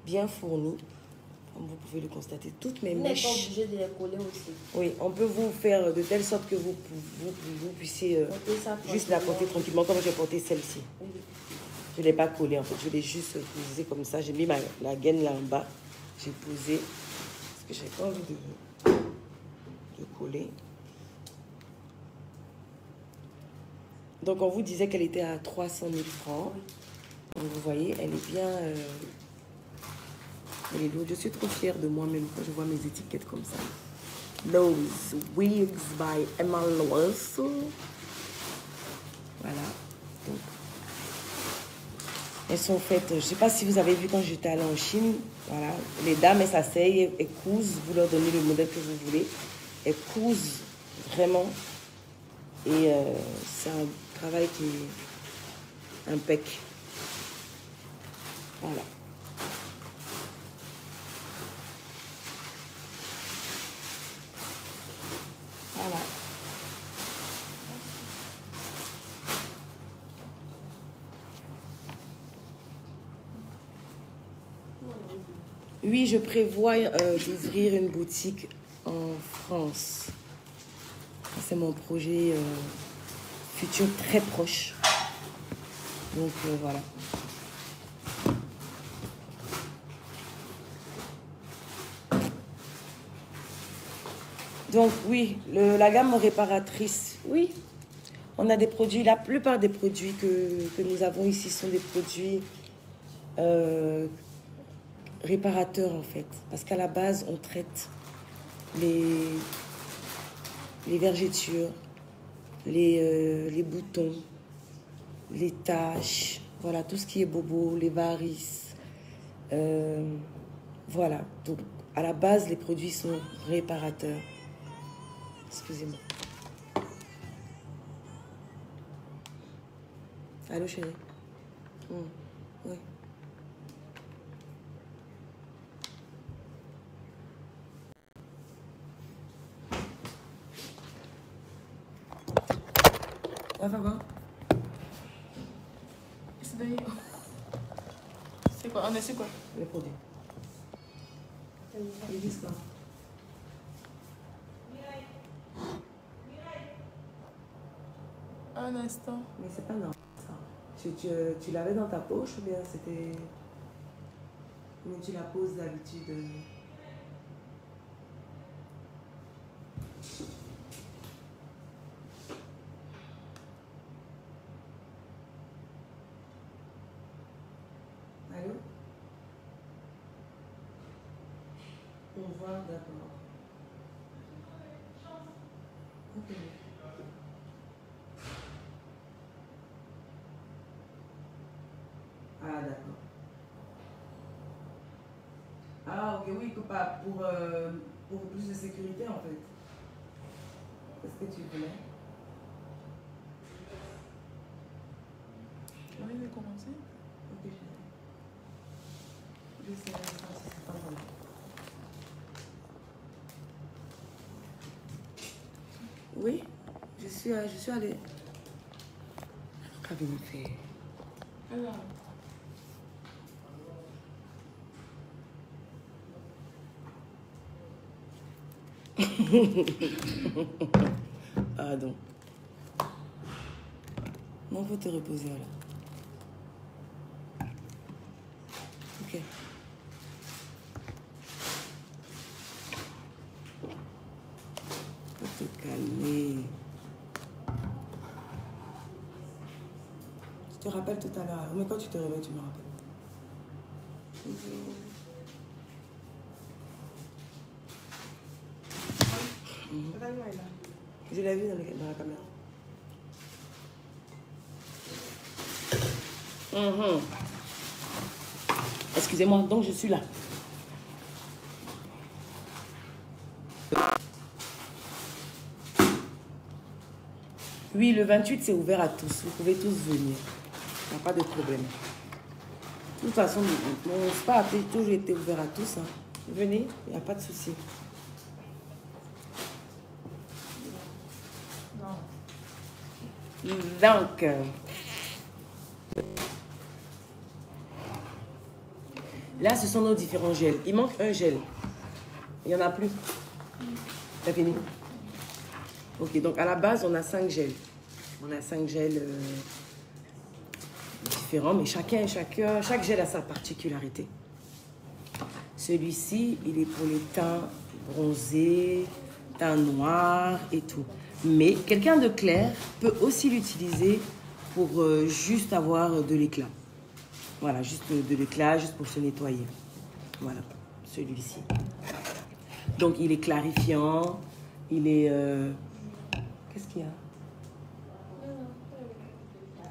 Speaker 2: Bien fourni. Comme vous pouvez le constater, toutes mes
Speaker 6: Vous n'êtes pas
Speaker 2: mèches.
Speaker 6: obligé de les coller aussi.
Speaker 2: Oui, on peut vous faire de telle sorte que vous puissiez
Speaker 6: Portez ça
Speaker 2: juste la
Speaker 6: tranquillement.
Speaker 2: porter tranquillement, comme j'ai porté celle-ci.
Speaker 6: Oui.
Speaker 2: Je ne l'ai pas collée en fait, je l'ai juste posée comme ça. J'ai mis la gaine là en bas, j'ai posé, parce que j'avais pas envie de coller. Donc on vous disait qu'elle était à 300 000 francs. Donc vous voyez, elle est bien... elle est lourde. Je suis trop fière de moi-même quand je vois mes étiquettes comme ça. Those Wigs by Emma Lois. Voilà. Donc, elles sont faites, je ne sais pas si vous avez vu quand j'étais allée en Chine, voilà, les dames, elles s'asseyent, elles cousent, vous leur donnez le modèle que vous voulez, elles cousent vraiment, et c'est un travail qui est impec. Voilà. Voilà. Oui, je prévois d'ouvrir une boutique en France. C'est mon projet futur très proche. Donc voilà. Donc oui, la gamme réparatrice, oui. On a des produits, la plupart des produits que nous avons ici sont des produits réparateurs en fait. Parce qu'à la base, on traite les vergetures, les boutons, les taches, voilà, tout ce qui est bobo, les varices. Voilà, donc à la base, les produits sont réparateurs. Excusez-moi. Allô, chérie? Oui. Ça va quoi?
Speaker 3: C'est quoi? On est sur quoi?
Speaker 2: Les produits. Ils disent quoi?
Speaker 3: Un instant.
Speaker 2: Mais c'est pas normal ça. Tu l'avais dans ta poche ou bien c'était... Mais tu la poses d'habitude. Allô? On voit d'abord. Ah, d'accord. Ah, ok, oui, pas pour plus de sécurité en fait. Qu'est-ce que tu voulais?
Speaker 3: Vous voulez commencer?
Speaker 2: Ok, je sais. Oui, je suis allée. Qu'avez-vous fait?
Speaker 3: Alors.
Speaker 2: Pardon. Non, faut te reposer là. Ok. Faut te calmer. Je te rappelle tout à l'heure. Mais quand tu te réveilles, tu me rappelles. Je l'ai vu dans la caméra. Excusez-moi, donc je suis là. Oui, le 28, c'est ouvert à tous. Vous pouvez tous venir. Il n'y a pas de problème. De toute façon, mon spa a toujours été ouvert à tous. Hein. Venez, il n'y a pas de souci. Donc, là, ce sont nos différents gels. Il manque un gel. Il n'y en a plus. C'est fini. Ok, donc à la base, on a 5 gels. On a 5 gels différents, mais chaque gel a sa particularité. Celui-ci, il est pour les teints bronzés, teints noirs et tout. Mais quelqu'un de clair peut aussi l'utiliser pour juste avoir de l'éclat. Voilà, juste de l'éclat, juste pour se nettoyer. Voilà, celui-ci. Donc, il est clarifiant, il est... Qu'est-ce qu'il y a?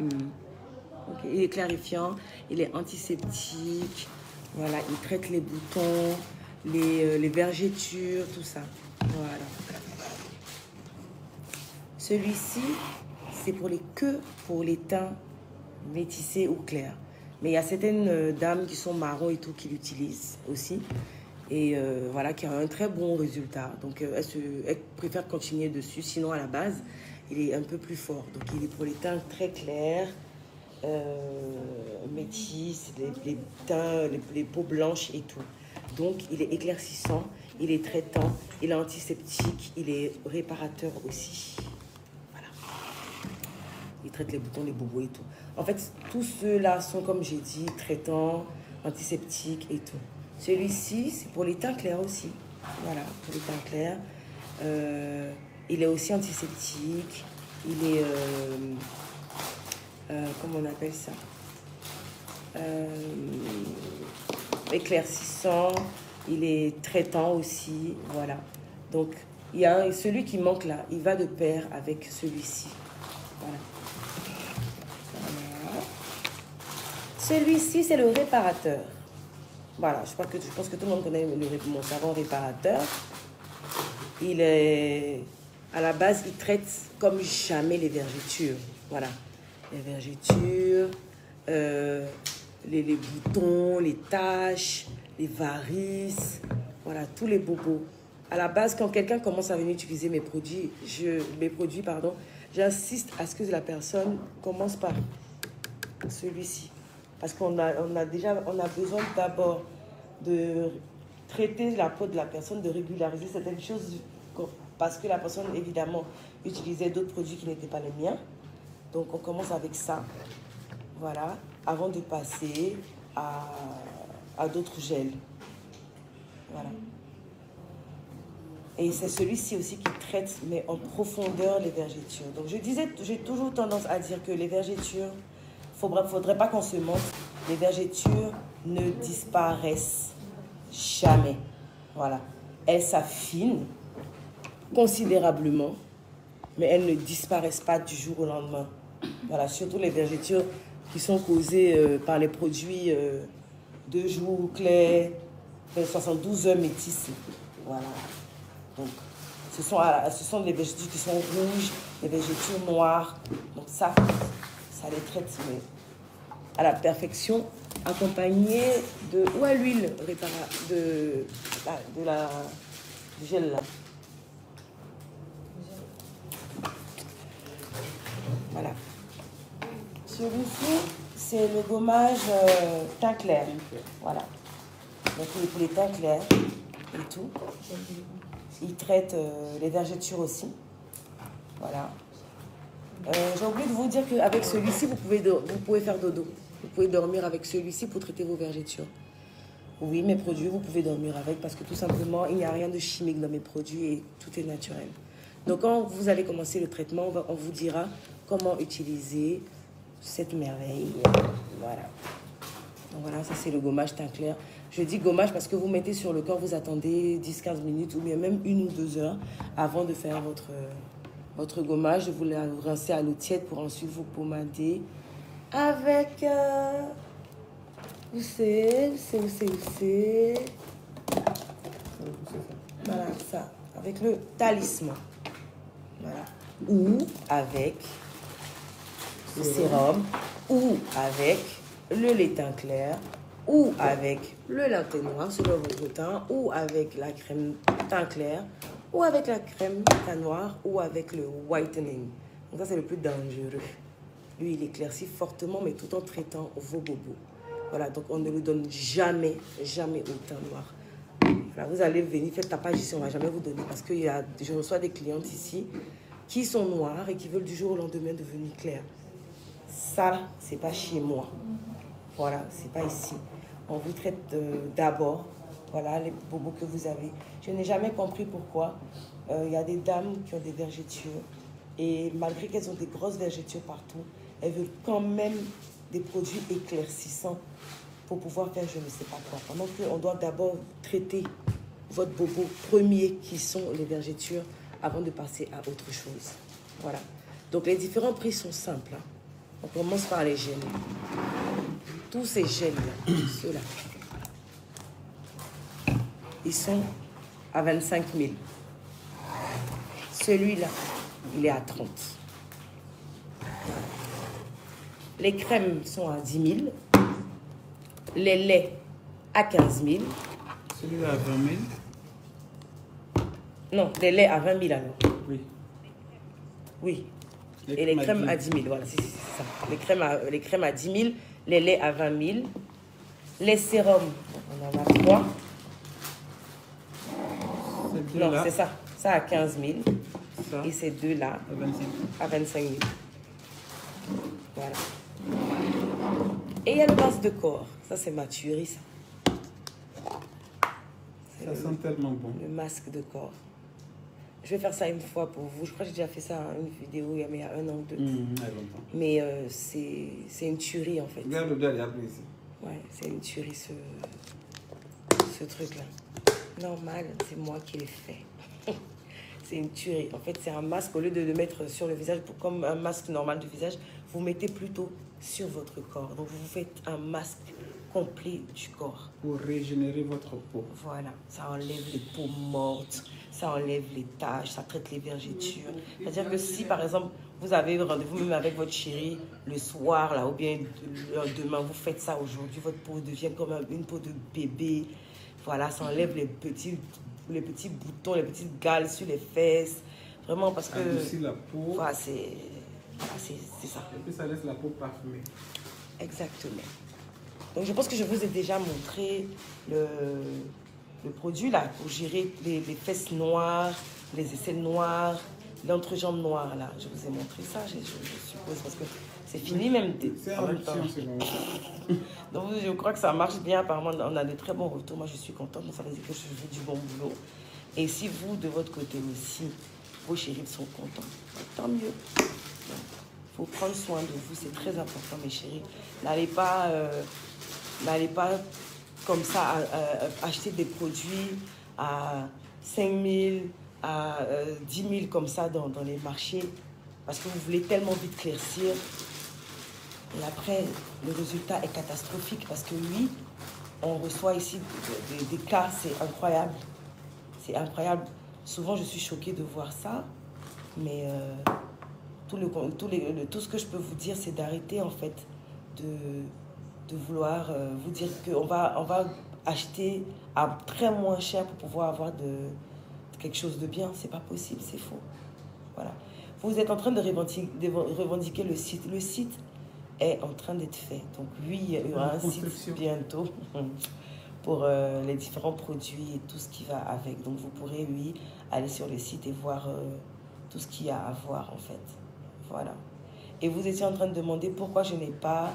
Speaker 2: Okay. Il est clarifiant, il est antiseptique, voilà, il traite les boutons, les vergetures, tout ça. Voilà. Celui-ci, c'est pour les teints métissés ou clairs. Mais il y a certaines dames qui sont marrons et tout qui l'utilisent aussi. Et voilà, qui a un très bon résultat. Donc, elle préfère continuer dessus. Sinon, à la base, il est un peu plus fort. Donc, il est pour les teints très clairs, métis, les teints, les peaux blanches et tout. Donc, il est éclaircissant, il est traitant, il est antiseptique, il est réparateur aussi. Voilà. Il traite les boutons, les bobos et tout. En fait, tous ceux-là sont, comme j'ai dit, traitants, antiseptiques et tout. Celui-ci, c'est pour les teints clairs aussi. Voilà, pour les teints clairs. Il est aussi antiseptique. Il est... comment on appelle ça, éclaircissant, il est traitant aussi, voilà. Donc, il y a celui qui manque là, il va de pair avec celui-ci. Voilà. Voilà. Celui-ci, c'est le réparateur. Voilà, je pense que tout le monde connaît mon savon réparateur. Il est... À la base, il traite comme jamais les vergetures. Voilà. Les vergetures, les boutons, les taches, les varices, voilà, tous les bobos. À la base, quand quelqu'un commence à venir utiliser mes produits, j'insiste à ce que la personne commence par celui-ci. Parce qu'on a besoin d'abord de traiter la peau de la personne, de régulariser certaines choses, parce que la personne, évidemment, utilisait d'autres produits qui n'étaient pas les miens. Donc, on commence avec ça, voilà, avant de passer à d'autres gels. Voilà. Et c'est celui-ci aussi qui traite, mais en profondeur, les vergetures. Donc, j'ai toujours tendance à dire que les vergetures, faudrait pas qu'on se mente, les vergetures ne disparaissent jamais. Voilà. Elles s'affinent considérablement, mais elles ne disparaissent pas du jour au lendemain. Voilà, surtout les vergetures qui sont causées par les produits 2 jours clairs, 72 heures métissées. Voilà. Donc, ce sont des vergetures qui sont rouges, des vergetures noires. Donc ça les traite mais à la perfection, accompagné de... Où est l'huile du gel là? Voilà. Celui-ci, c'est le gommage teint clair. Voilà. Donc pour les teints clairs et tout. Il traite les vergetures aussi. Voilà. J'ai oublié de vous dire qu'avec celui-ci, vous pouvez faire dodo. Vous pouvez dormir avec celui-ci pour traiter vos vergetures. Oui, mes produits, vous pouvez dormir avec parce que tout simplement, il n'y a rien de chimique dans mes produits et tout est naturel. Donc, quand vous allez commencer le traitement, on vous dira comment utiliser cette merveille. Voilà. Donc voilà, ça c'est le gommage teint clair. Je dis gommage parce que vous mettez sur le corps, vous attendez 10-15 minutes ou bien même 1 ou 2 heures avant de faire votre gommage. Vous la rincez à l'eau tiède pour ensuite vous pommader avec... Où c'est. Voilà, ça. Avec le talisman. Voilà. Ou avec le sérum, ou avec le lait teint clair, ou avec le latte noir selon votre teint, ou avec la crème teint clair, ou avec la crème teint noir, ou avec le whitening. Donc ça, c'est le plus dangereux. Lui, il éclaircit fortement, mais tout en traitant vos bobos. Voilà, donc on ne le donne jamais, jamais au teint noir. Voilà, vous allez venir, faites tapage ici, on ne va jamais vous donner parce que je reçois des clientes ici qui sont noires et qui veulent du jour au lendemain devenir claires. Ça, c'est pas chez moi. Voilà, c'est pas ici. On vous traite d'abord, voilà, les bobos que vous avez. Je n'ai jamais compris pourquoi il y a des dames qui ont des vergetures et malgré qu'elles ont des grosses vergetures partout, elles veulent quand même des produits éclaircissants pour pouvoir faire je ne sais pas quoi. Pendant qu'on doit d'abord traiter votre bobo premier qui sont les vergetures avant de passer à autre chose. Voilà. Donc les différents prix sont simples. Hein. On commence par les gels. Tous ces gels-là, ceux-là, ils sont à 25 000. Celui-là, il est à 30. Les crèmes sont à 10 000. Les laits à 15 000.
Speaker 4: Celui-là à 20 000.
Speaker 2: Non, les laits à 20 000 alors.
Speaker 4: Oui.
Speaker 2: Oui. Et les crèmes à 10 000, voilà, c'est ça. Les crèmes à 10 000, les laits à 20 000. Les sérums, on en a 3. Non, c'est ça. Ça à 15 000. Ça. Et ces deux-là à 25 000. Voilà. Et il y a le masque de corps. Ça, c'est ma tuerie, ça.
Speaker 4: Ça sent tellement bon.
Speaker 2: Le masque de corps. Je vais faire ça une fois pour vous. Je crois que j'ai déjà fait ça une vidéo il y a 1 an ou 2. Mais c'est une tuerie, en fait.
Speaker 4: Regarde l'odeur, il y a plus ici.
Speaker 2: Ouais, c'est une tuerie, ce truc-là. Normal, c'est moi qui l'ai fait. C'est une tuerie. En fait, c'est un masque. Au lieu de le mettre sur le visage, comme un masque normal du visage, vous mettez plutôt sur votre corps. Donc, vous faites un masque complet du corps.
Speaker 4: Pour régénérer votre peau.
Speaker 2: Voilà. Ça enlève les peaux mortes. Ça enlève les taches. Ça traite les vergetures. C'est-à-dire que si, par exemple, vous avez rendez-vous même avec votre chérie le soir, là, ou bien demain, vous faites ça aujourd'hui, votre peau devient comme une peau de bébé. Voilà, ça enlève les petits boutons, les petites gales sur les fesses. Vraiment, parce que...
Speaker 4: Adoucir la peau.
Speaker 2: Voilà, c'est ça.
Speaker 4: Et puis ça laisse la peau parfumée.
Speaker 2: Exactement. Donc, je pense que je vous ai déjà montré le produit, là, pour gérer les fesses noires, les aisselles noires, l'entrejambe noire, là. Je vous ai montré ça, je suppose, parce que c'est fini même.
Speaker 4: C'est en même temps.
Speaker 2: Donc, je crois que ça marche bien. Apparemment, on a de très bons retours. Moi, je suis contente. Ça veut dire que je fais du bon boulot. Et si vous, de votre côté aussi, vos chéris sont contents, tant mieux. Il faut prendre soin de vous. C'est très important, mes chéris. N'allez pas comme ça acheter des produits à 5 000, à 10 000 comme ça dans les marchés parce que vous voulez tellement vite éclaircir. Et après, le résultat est catastrophique parce que oui, on reçoit ici des cas, c'est incroyable. C'est incroyable. Souvent, je suis choquée de voir ça. Mais tout ce que je peux vous dire, c'est d'arrêter en fait de vouloir vous dire qu'on va acheter à très moins cher pour pouvoir avoir quelque chose de bien. C'est pas possible, c'est faux. Voilà. Vous êtes en train de revendiquer le site. Le site est en train d'être fait. Donc oui, il y aura un site bientôt pour les différents produits et tout ce qui va avec. Donc vous pourrez, oui, aller sur le site et voir tout ce qu'il y a à voir en fait. Voilà. Et vous étiez en train de demander pourquoi je n'ai pas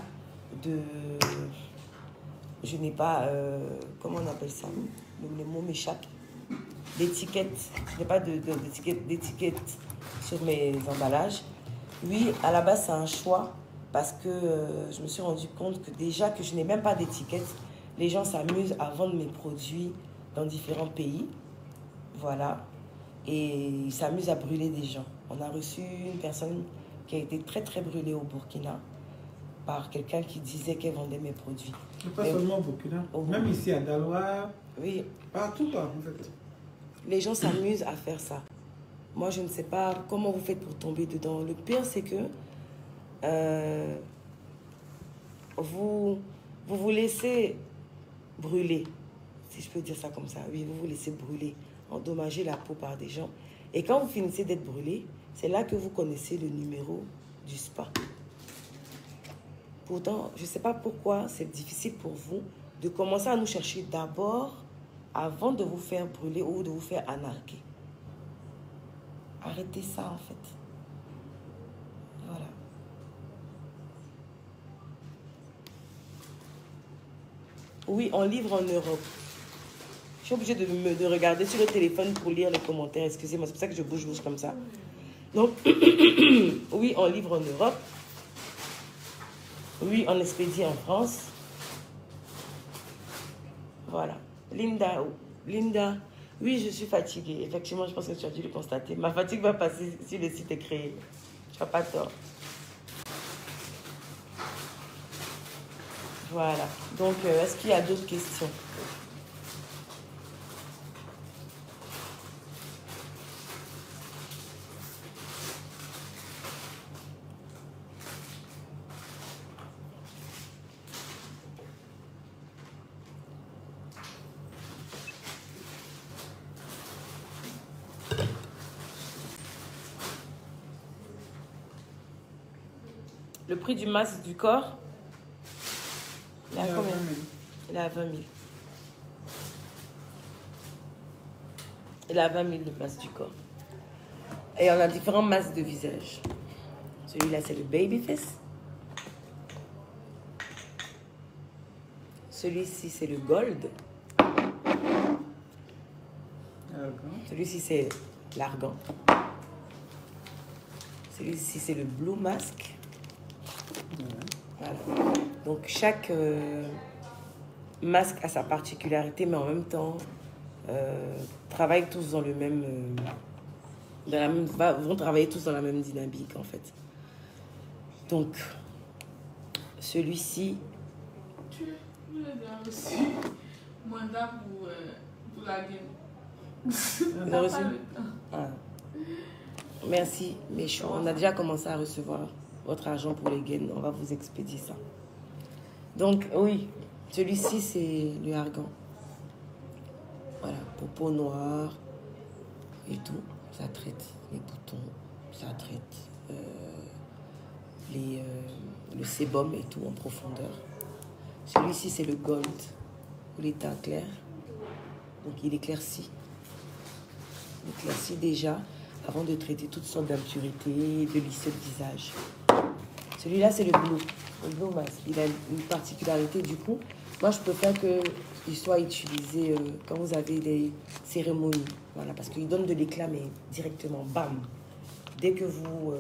Speaker 2: comment on appelle ça? Le mot m'échappe. D'étiquette. Je n'ai pas d'étiquette sur mes emballages. Oui, à la base, c'est un choix parce que je me suis rendu compte que déjà que je n'ai même pas d'étiquette, les gens s'amusent à vendre mes produits dans différents pays. Voilà. Et ils s'amusent à brûler des gens. On a reçu une personne qui a été très très brûlée au Burkina par quelqu'un qui disait qu'elle vendait mes produits.
Speaker 5: Pas seulement au Burkina, même ici à Daloa,
Speaker 2: oui.
Speaker 5: Partout quoi, en fait. Les
Speaker 2: gens s'amusent à faire ça. Moi, je ne sais pas comment vous faites pour tomber dedans. Le pire, c'est que vous laissez brûler, si je peux dire ça comme ça. Oui, vous vous laissez brûler, endommager la peau par des gens. Et quand vous finissez d'être brûlé, c'est là que vous connaissez le numéro du spa. Pourtant, je ne sais pas pourquoi c'est difficile pour vous de commencer à nous chercher d'abord avant de vous faire brûler ou de vous faire anarquer. Arrêtez ça, en fait. Voilà. Oui, on livre en Europe. Je suis obligée de regarder sur le téléphone pour lire les commentaires. Excusez-moi, c'est pour ça que je bouge comme ça. Donc, oui, on livre en Europe. Oui, on expédie en France. Voilà. Linda, oui, je suis fatiguée. Effectivement, je pense que tu as dû le constater. Ma fatigue va passer si le site est créé. Tu n'as pas tort. Voilà. Donc, est-ce qu'il y a d'autres questions? Le prix du masque du corps, il est à combien? Il est à 20 000. Il est à 20 000 le masque du corps. Et on a différents masques de visage. Celui-là, c'est le baby face. Celui-ci, c'est le gold. Celui-ci, c'est l'argan. Celui-ci, c'est le blue mask. Voilà. Donc chaque masque a sa particularité, mais en même temps travaillent tous dans le même, vont travailler tous dans la même dynamique en fait. Donc celui-ci.
Speaker 3: Tu as reçu mandat pour la game.
Speaker 2: T'as reçu? Ah. Merci, mais on a déjà commencé à recevoir votre argent pour les gains. On va vous expédier ça. Donc, oui, celui-ci, c'est le argan. Voilà, pour peau noire et tout. Ça traite les boutons, ça traite le sébum et tout en profondeur. Celui-ci, c'est le gold pour les teints clairs. Donc, il éclaircit. Il éclaircit déjà avant de traiter toutes sortes d'impurités, de lisser le visage. Celui-là, c'est le blue mask. Il a une particularité du coup. Moi, je préfère qu'il soit utilisé quand vous avez des cérémonies. Voilà, parce qu'il donne de l'éclat, mais directement, bam. Dès que vous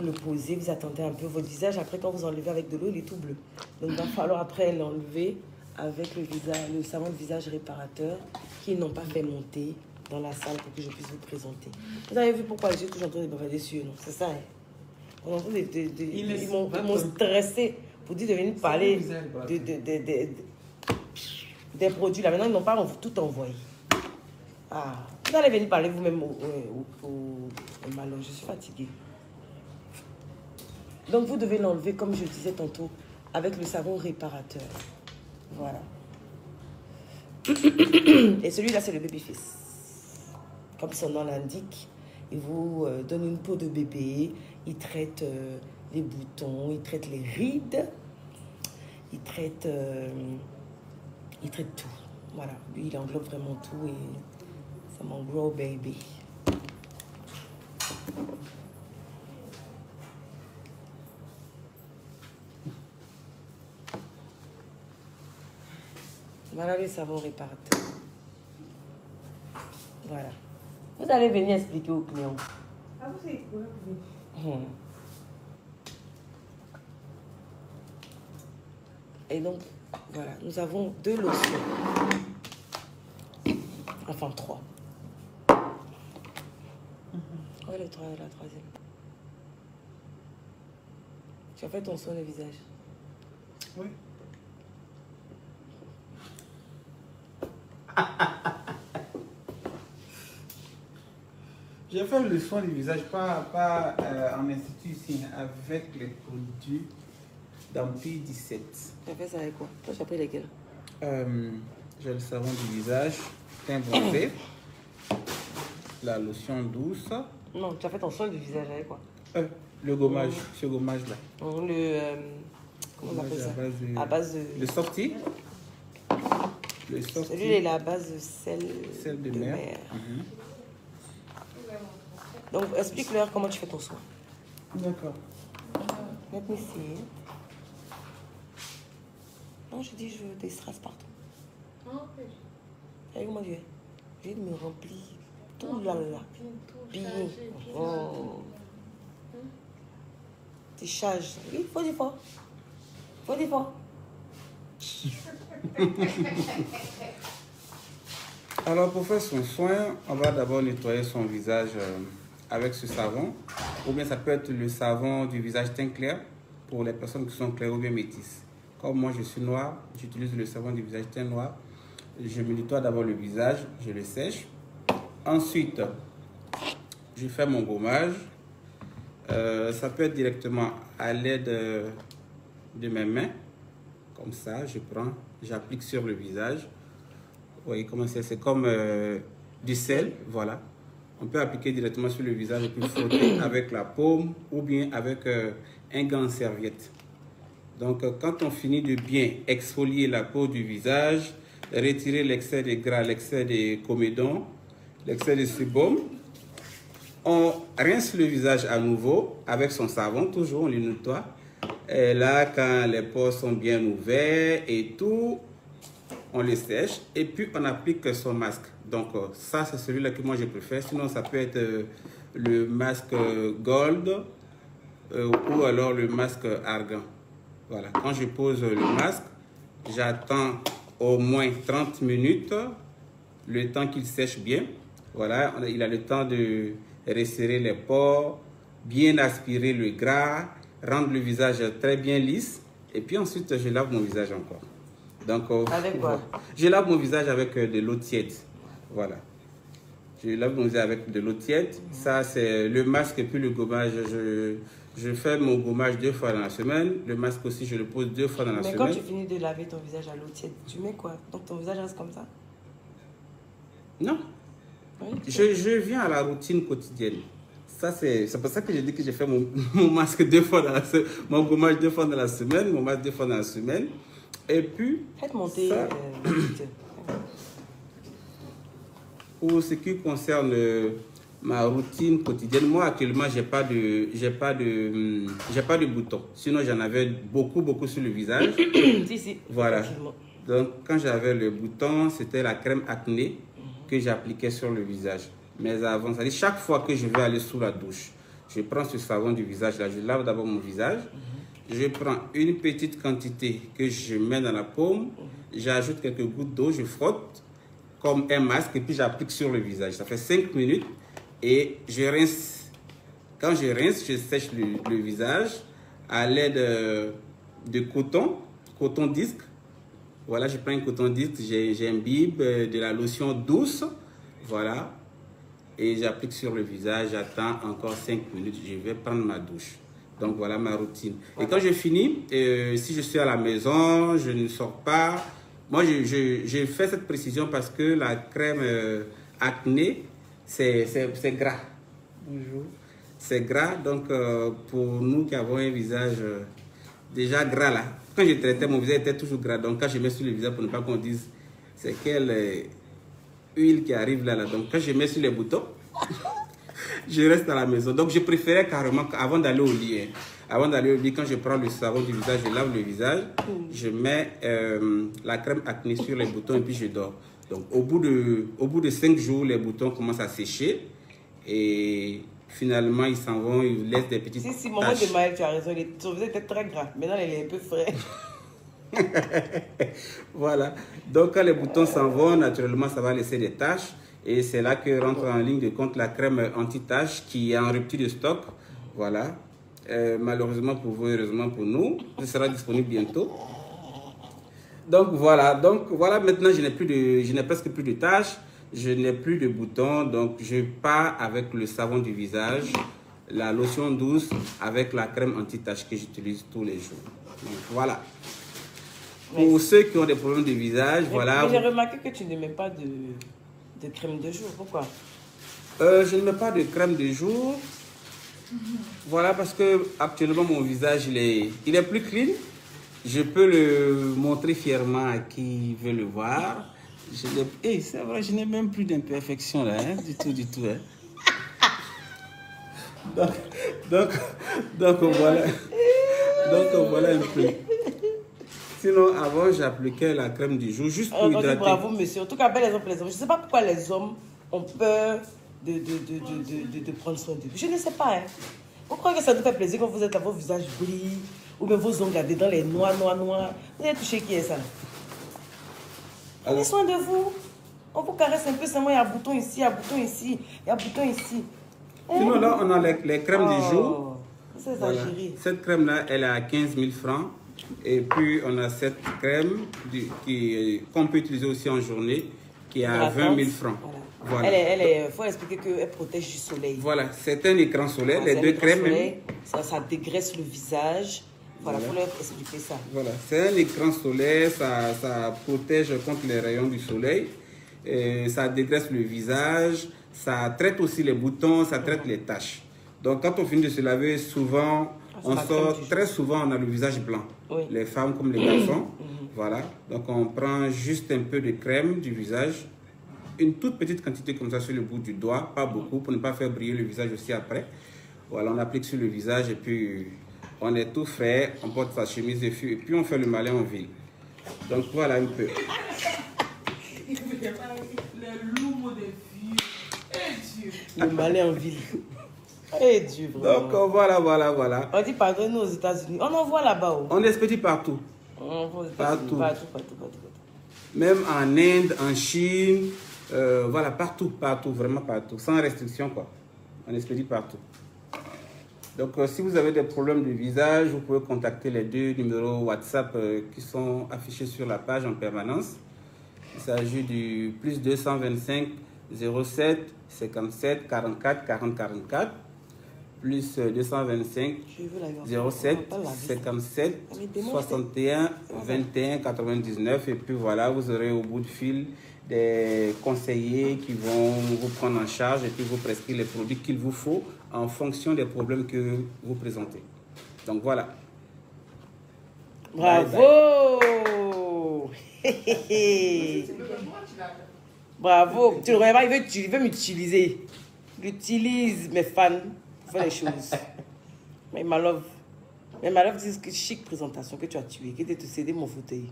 Speaker 2: le posez, vous attendez un peu votre visage. Après, quand vous enlevez avec de l'eau, il est tout bleu. Donc, il va falloir après l'enlever avec le savon de visage réparateur qu'ils n'ont pas fait monter dans la salle pour que je puisse vous présenter. Vous avez vu pourquoi je suis toujours en train de bavarder sur eux, non? C'est ça, hein? Ils m'ont stressé pour dire de venir parler des produits. Là, maintenant, ils n'ont pas tout envoyé. Ah, vous allez venir parler vous-même au malon. Je suis fatiguée. Donc, vous devez l'enlever, comme je disais tantôt, avec le savon réparateur. Voilà. Et celui-là, c'est le Babyface. Comme son nom l'indique, il vous donne une peau de bébé. Il traite les boutons, il traite les rides. Il traite tout. Voilà. Lui, il englobe vraiment tout et c'est mon gros baby. Voilà le savon réparateur. Voilà. Vous allez venir expliquer aux clients.
Speaker 3: Ah, vous savez quoi?
Speaker 2: Et donc, voilà, nous avons 2 lotions. Enfin, 3. Où est la troisième? Tu as fait ton soin de visage?
Speaker 5: Oui. J'ai fait le soin du visage, pas en institut ici, avec les produits d'Empire 17.
Speaker 2: Tu as fait ça avec quoi? Toi, tu as pris lesquels?
Speaker 5: J'ai le savon du visage, teint bronzé, la lotion douce.
Speaker 2: Non, tu as fait ton soin du visage avec quoi?
Speaker 5: Le gommage, ce gommage-là.
Speaker 2: Comment on appelle ça?
Speaker 5: À base de... Le sorti.
Speaker 2: Celui-là est à base de sel
Speaker 5: de mer.
Speaker 2: Donc, explique-leur comment tu fais ton soin.
Speaker 5: D'accord.
Speaker 2: Let me see. Non, je dis, je veux des strass partout. Avec moi, je me remplir tout là. Bien. Oh. Tu charges. Oui, faut des fois.
Speaker 5: Alors, pour faire son soin, on va d'abord nettoyer son visage avec ce savon. Ou bien ça peut être le savon du visage teint clair pour les personnes qui sont claires ou bien métisses. Comme moi, je suis noir, j'utilise le savon du visage teint noir. Je me nettoie d'abord le visage, je le sèche. Ensuite, je fais mon gommage. Ça peut être directement à l'aide de mes mains. Comme ça, je prends, j'applique sur le visage. Vous voyez comment c'est comme du sel, voilà. On peut appliquer directement sur le visage et puis frotter avec la paume ou bien avec un gant en serviette. Donc, quand on finit de bien exfolier la peau du visage, retirer l'excès de gras, l'excès de comédon, l'excès de sébum, on rince le visage à nouveau avec son savon, toujours on le nettoie. Et là, quand les pores sont bien ouverts et tout, on les sèche et puis on applique son masque. Donc ça, c'est celui-là que moi je préfère. Sinon, ça peut être le masque gold ou alors le masque argan. Voilà, quand je pose le masque, j'attends au moins 30 minutes, le temps qu'il sèche bien. Voilà, il a le temps de resserrer les pores, bien aspirer le gras, rendre le visage très bien lisse. Et puis ensuite, je lave mon visage encore. Donc,
Speaker 2: avec quoi?
Speaker 5: Je lave mon visage avec de l'eau tiède. Voilà. Je lave mon visage avec de l'eau tiède. Ça, c'est le masque et puis le gommage. Je fais mon gommage 2 fois dans la semaine. Le masque aussi, je le pose 2 fois dans la semaine.
Speaker 2: Mais quand tu finis de laver ton visage à l'eau tiède, tu mets quoi? Donc ton visage reste comme ça?
Speaker 5: Non. Oui, je viens à la routine quotidienne. Ça, c'est pour ça que j'ai dit que j'ai fait mon masque 2 fois dans la semaine, mon gommage 2 fois dans la semaine, mon masque 2 fois dans la semaine. Et puis,
Speaker 2: faites monter
Speaker 5: ça, pour ce qui concerne ma routine quotidienne, moi actuellement, j'ai pas de boutons. Sinon, j'en avais beaucoup sur le visage.
Speaker 2: Si,
Speaker 5: voilà. Donc, quand j'avais le bouton, c'était la crème acné que j'appliquais sur le visage. Mais avant, c'est-à-dire chaque fois que je vais aller sous la douche, je prends ce savon du visage là, je lave d'abord mon visage. Je prends une petite quantité que je mets dans la paume, j'ajoute quelques gouttes d'eau, je frotte. comme un masque et puis j'applique sur le visage. Ça fait 5 minutes et je rince. Quand je rince, je sèche le visage à l'aide de coton disque. Voilà, je prends un coton disque, j'imbibe de la lotion douce. Voilà. Et j'applique sur le visage, j'attends encore 5 minutes, je vais prendre ma douche. Donc voilà ma routine. Et quand je finis, si je suis à la maison, je ne sors pas. Moi, j'ai fait cette précision parce que la crème acné, c'est gras. Bonjour. C'est gras, donc pour nous qui avons un visage déjà gras là, quand je traitais, mon visage était toujours gras. Donc quand je mets sur le visage, pour ne pas qu'on dise c'est quelle huile qui arrive là. Donc quand je mets sur les boutons, je reste à la maison. Donc je préférais carrément, avant d'aller au lit, avant d'aller au lit, quand je prends le savon du visage, je lave le visage, je mets la crème acné sur les boutons et puis je dors. Donc au bout de 5 jours, les boutons commencent à sécher et finalement ils s'en vont, ils laissent des petites taches.
Speaker 2: Si, maman de Maël, tu as raison, son visage était très gras. Maintenant, il est un peu frais.
Speaker 5: Voilà. Donc quand les boutons s'en vont, naturellement, ça va laisser des taches. Et c'est là que rentre en ligne de compte la crème anti-tache qui est en rupture de stock. Voilà. Malheureusement pour vous, heureusement pour nous, ce sera disponible bientôt. Donc voilà, maintenant je n'ai presque plus de taches, je n'ai plus de boutons, donc je pars avec le savon du visage, la lotion douce avec la crème anti-tache que j'utilise tous les jours. Donc, voilà. Pour ceux qui ont des problèmes de visage, voilà.
Speaker 2: Mais j'ai remarqué que tu ne mets pas de crème de jour, pourquoi?
Speaker 5: Je ne mets pas de crème de jour. Voilà, parce que actuellement mon visage il est plus clean. Je peux le montrer fièrement à qui veut le voir. C'est vrai, je n'ai même plus d'imperfection là, hein, du tout. Hein. Donc voilà. Donc voilà un peu. Sinon, avant, j'appliquais la crème du jour juste pour hydrater.
Speaker 2: Bravo, monsieur. En tout cas, bel exemple, les hommes. Je ne sais pas pourquoi les hommes ont peur de prendre soin d'eux. Je ne sais pas. Hein. Vous croyez que ça nous fait plaisir quand vous êtes là, vos visages brillent, ou bien vos ongles dans les noirs. Vous avez touché qui est ça? Prenez soin de vous. On vous caresse un peu seulement, il y a un bouton ici, il y a un bouton ici, il y a un bouton ici.
Speaker 5: Sinon, là, on a les crèmes du jour.
Speaker 2: C'est exagéré.
Speaker 5: Voilà. Cette crème-là, elle est à 15 000 francs. Et puis, on a cette crème qu'on peut utiliser aussi en journée, qui est à 20 000 francs.
Speaker 2: Voilà. Faut expliquer qu'elle protège du soleil.
Speaker 5: Voilà, c'est un écran solaire, les deux crèmes.
Speaker 2: Ça dégraisse le visage. Voilà, il faut leur expliquer ça.
Speaker 5: Voilà, c'est un écran solaire, ça protège contre les rayons du soleil. Et ça dégraisse le visage, ça traite aussi les boutons, ça traite les taches. Donc, quand on finit de se laver, souvent, très souvent, on a le visage blanc. Oui. Les femmes comme les garçons. Voilà. Donc, on prend juste un peu de crème du visage. Une toute petite quantité comme ça sur le bout du doigt. Pas beaucoup pour ne pas faire briller le visage aussi après. Voilà, on applique sur le visage et puis on est tout frais. On porte sa chemise de fût et puis on fait le malin en ville. Donc, voilà un peu.
Speaker 2: Le malin en ville. Eh Dieu,
Speaker 5: vraiment. Donc voilà.
Speaker 2: On dit pardon, nous aux États-Unis. On envoie là-bas.
Speaker 5: On expédie partout.
Speaker 2: Partout.
Speaker 5: Même en Inde, en Chine, voilà, partout, vraiment partout. Sans restriction, quoi. On expédie partout. Donc, si vous avez des problèmes de visage, vous pouvez contacter les 2 numéros WhatsApp qui sont affichés sur la page en permanence. Il s'agit du plus 225 07 57 44 40 44. Plus 225 07 57 61 21 99. Et puis voilà, vous aurez au bout de fil des conseillers qui vont vous prendre en charge et puis vous prescrire les produits qu'il vous faut en fonction des problèmes que vous présentez. Donc voilà.
Speaker 2: Bravo! Bye bye. Bravo! Tu le remarques, il veut m'utiliser. Il utilise mes fans pour faire les choses. Mais ma love dit que chic présentation que tu as tué, que tu as cédé mon fauteuil.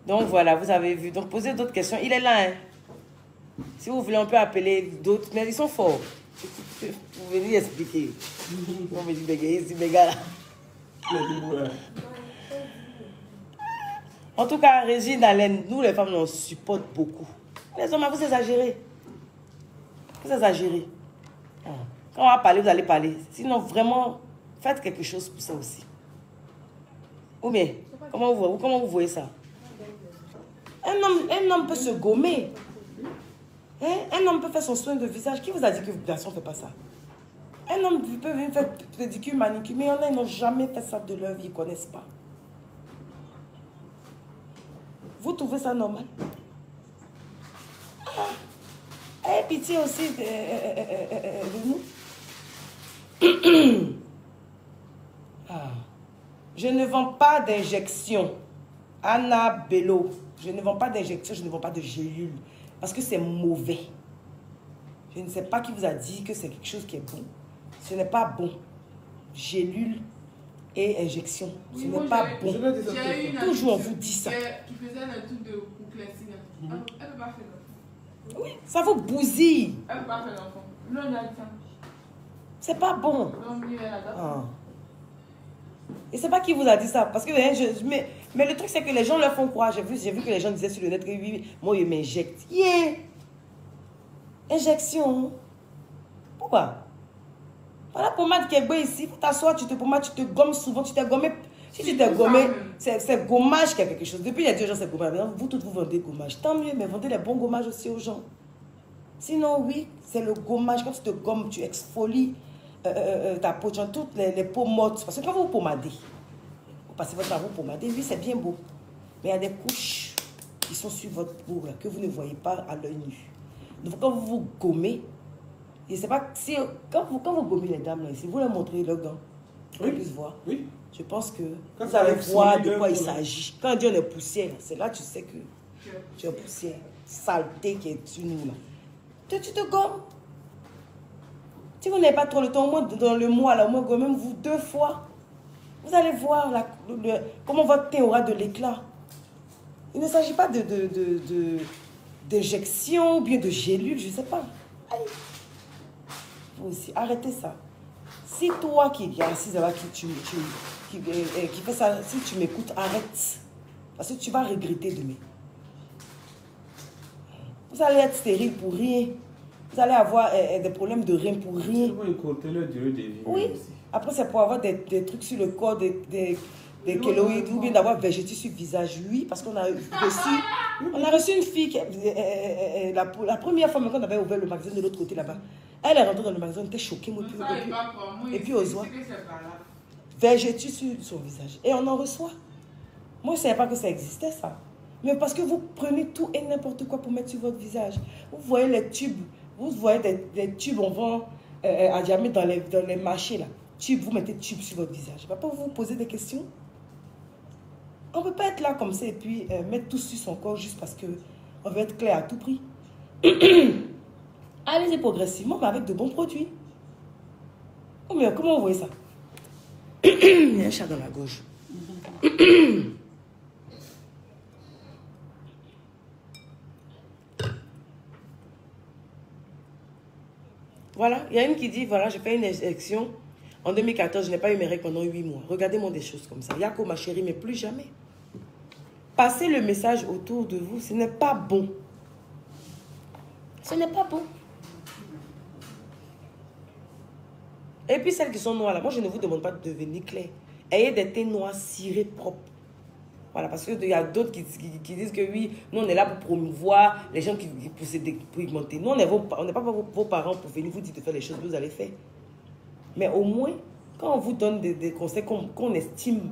Speaker 2: Donc voilà, vous avez vu. Donc posez d'autres questions. Il est là. Hein. Si vous voulez, on peut appeler d'autres. Mais ils sont forts. Vous venez expliquer. On me dit, bégayer, c'est béga là. En tout cas, Régine Allen, nous les femmes, on supporte beaucoup. Les hommes, vous exagérez. Vous exagérez. Quand on va parler, vous allez parler. Sinon, vraiment, faites quelque chose pour ça aussi. Ou bien, comment vous voyez ça? Un homme peut se gommer. Hein? Un homme peut faire son soin de visage. Qui vous a dit que les garçons ne font pas ça? Un homme peut venir faire pédicure, manicure, mais il y en a, ils n'ont jamais fait ça de leur vie, ils ne connaissent pas. Vous trouvez ça normal? Ayez pitié aussi de nous. Je ne vends pas d'injection. Anna Bello. Je ne vends pas d'injection, je ne vends pas de gélule. Parce que c'est mauvais. Je ne sais pas qui vous a dit que c'est quelque chose qui est bon. Ce n'est pas bon. Gélule et injection. Ce n'est pas bon. Toujours on vous dit ça.
Speaker 3: Qui faisait le truc de Pouclessi. Elle ne peut pas faire l'enfant.
Speaker 2: Oui, ça vous bousille.
Speaker 3: Elle ne peut pas faire l'enfant. L'on a dit ça.
Speaker 2: C'est pas bon.
Speaker 3: Ah.
Speaker 2: Et c'est pas qui vous a dit ça. Parce que, mais le truc, c'est que les gens leur font croire. J'ai vu que les gens disaient sur le net que oui, moi, je m'injecte. Yeah! Injection. Pourquoi? Voilà, pommade qui est bonne ici. Pour t'asseoir, tu te pommades, tu te gommes souvent. Tu t'es gommé. Si tu t'es gommé, c'est gommage qui a quelque chose. Depuis il y a 2 jours, c'est gommage. Vous toutes, vous vendez gommage. Tant mieux, mais vendez les bons gommages aussi aux gens. Sinon, oui, c'est le gommage. Quand tu te gommes, tu exfolies ta peau. Tu as toutes les peaux mortes. Parce que quand vous pommadez, vous passez votre temps à vous pommader, oui, c'est bien beau. Mais il y a des couches qui sont sur votre peau là, que vous ne voyez pas à l'œil nu. Donc, quand vous vous gommez, je ne sais pas si quand vous gommez les dames là ici, vous leur montrez leurs gants pour qu'ils puissent voir.
Speaker 4: Oui.
Speaker 2: Je pense que
Speaker 4: quand
Speaker 2: vous allez voir de quoi il s'agit. Quand on dit on est poussière, c'est là que tu sais que tu es poussière. Saleté qui est sur nous là. Tu te gommes. Si vous n'avez pas trop le temps, au moins dans le mois, là, au moins même vous 2 fois, vous allez voir comment votre teint aura de l'éclat. Il ne s'agit pas d'injection ou bien de gélule, je ne sais pas. Allez. Vous aussi, arrêtez ça. Si toi qui es assise là, qui fait ça, si tu m'écoutes, arrête. Parce que tu vas regretter demain. Vous allez être stérile pour rien. Vous allez avoir des problèmes de reins pour rien. Oui. Après, c'est pour avoir des trucs sur le corps, des kéloïdes, ou bien d'avoir végété sur le visage. Oui, parce qu'on a reçu une fille, la première fois qu'on avait ouvert le magasin de l'autre côté là-bas. Elle est rentrée dans le magasin, elle était choquée. Et puis aux oies. Végétu sur son visage. Et on en reçoit. Moi, je ne savais pas que ça existait, ça. Mais parce que vous prenez tout et n'importe quoi pour mettre sur votre visage. Vous voyez les tubes. Vous voyez des tubes, on vend à Djamé dans les marchés, là. Tubes, vous mettez tubes sur votre visage. Je ne vais pas vous poser des questions. On ne peut pas être là comme ça et puis mettre tout sur son corps juste parce qu'on veut être clair à tout prix. Allez-y progressivement, mais avec de bons produits. Oh, mais comment vous voyez ça? Il y a un chat dans la gorge. Voilà, il y a une qui dit, voilà, j'ai fait une injection. En 2014, je n'ai pas eu mes règles pendant 8 mois. Regardez-moi des choses comme ça. Yako, ma chérie, mais plus jamais. Passez le message autour de vous. Ce n'est pas bon. Ce n'est pas bon. Et puis celles qui sont noires là, moi je ne vous demande pas de devenir clair. Ayez des teints noirs cirés propres. Voilà, parce qu'il y a d'autres qui disent que oui, nous on est là pour promouvoir les gens qui possèdent des pigmentés. Nous on n'est pas vos parents pour venir vous dire de faire les choses que vous allez faire. Mais au moins, quand on vous donne des conseils qu'on estime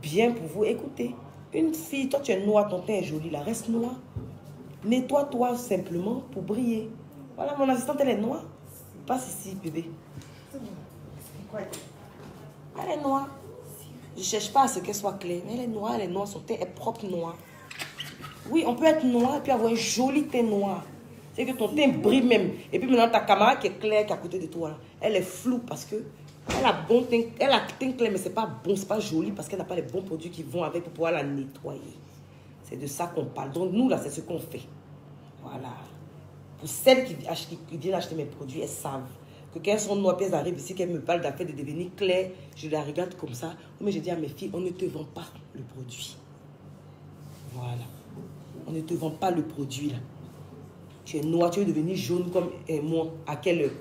Speaker 2: bien pour vous, écoutez, une fille, toi tu es noire, ton teint est joli, là, reste noir. Nettoie-toi simplement pour briller. Voilà, mon assistante elle est noire. Passe ici, bébé. Elle est noire. Je ne cherche pas à ce qu'elle soit claire. Mais elle est noire, son teint est propre noir. Oui, on peut être noir et puis avoir un joli teint noir. C'est que ton teint brille même. Et puis maintenant, ta caméra qui est claire, qui est à côté de toi, là, elle est floue parce que elle a bon teint, elle a teint clair, mais c'est pas bon, c'est pas joli parce qu'elle n'a pas les bons produits qui vont avec pour pouvoir la nettoyer. C'est de ça qu'on parle. Donc nous, là, c'est ce qu'on fait. Voilà. Pour celles qui viennent acheter mes produits, elles savent Que quand elles sont noires, puis elles arrivent ici, qu'elles me parlent d'affaires de devenir claires, je la regarde comme ça. Mais je dis à mes filles, on ne te vend pas le produit. Voilà. On ne te vend pas le produit là. Tu es noir, tu es devenu jaune comme moi. À quelle heure?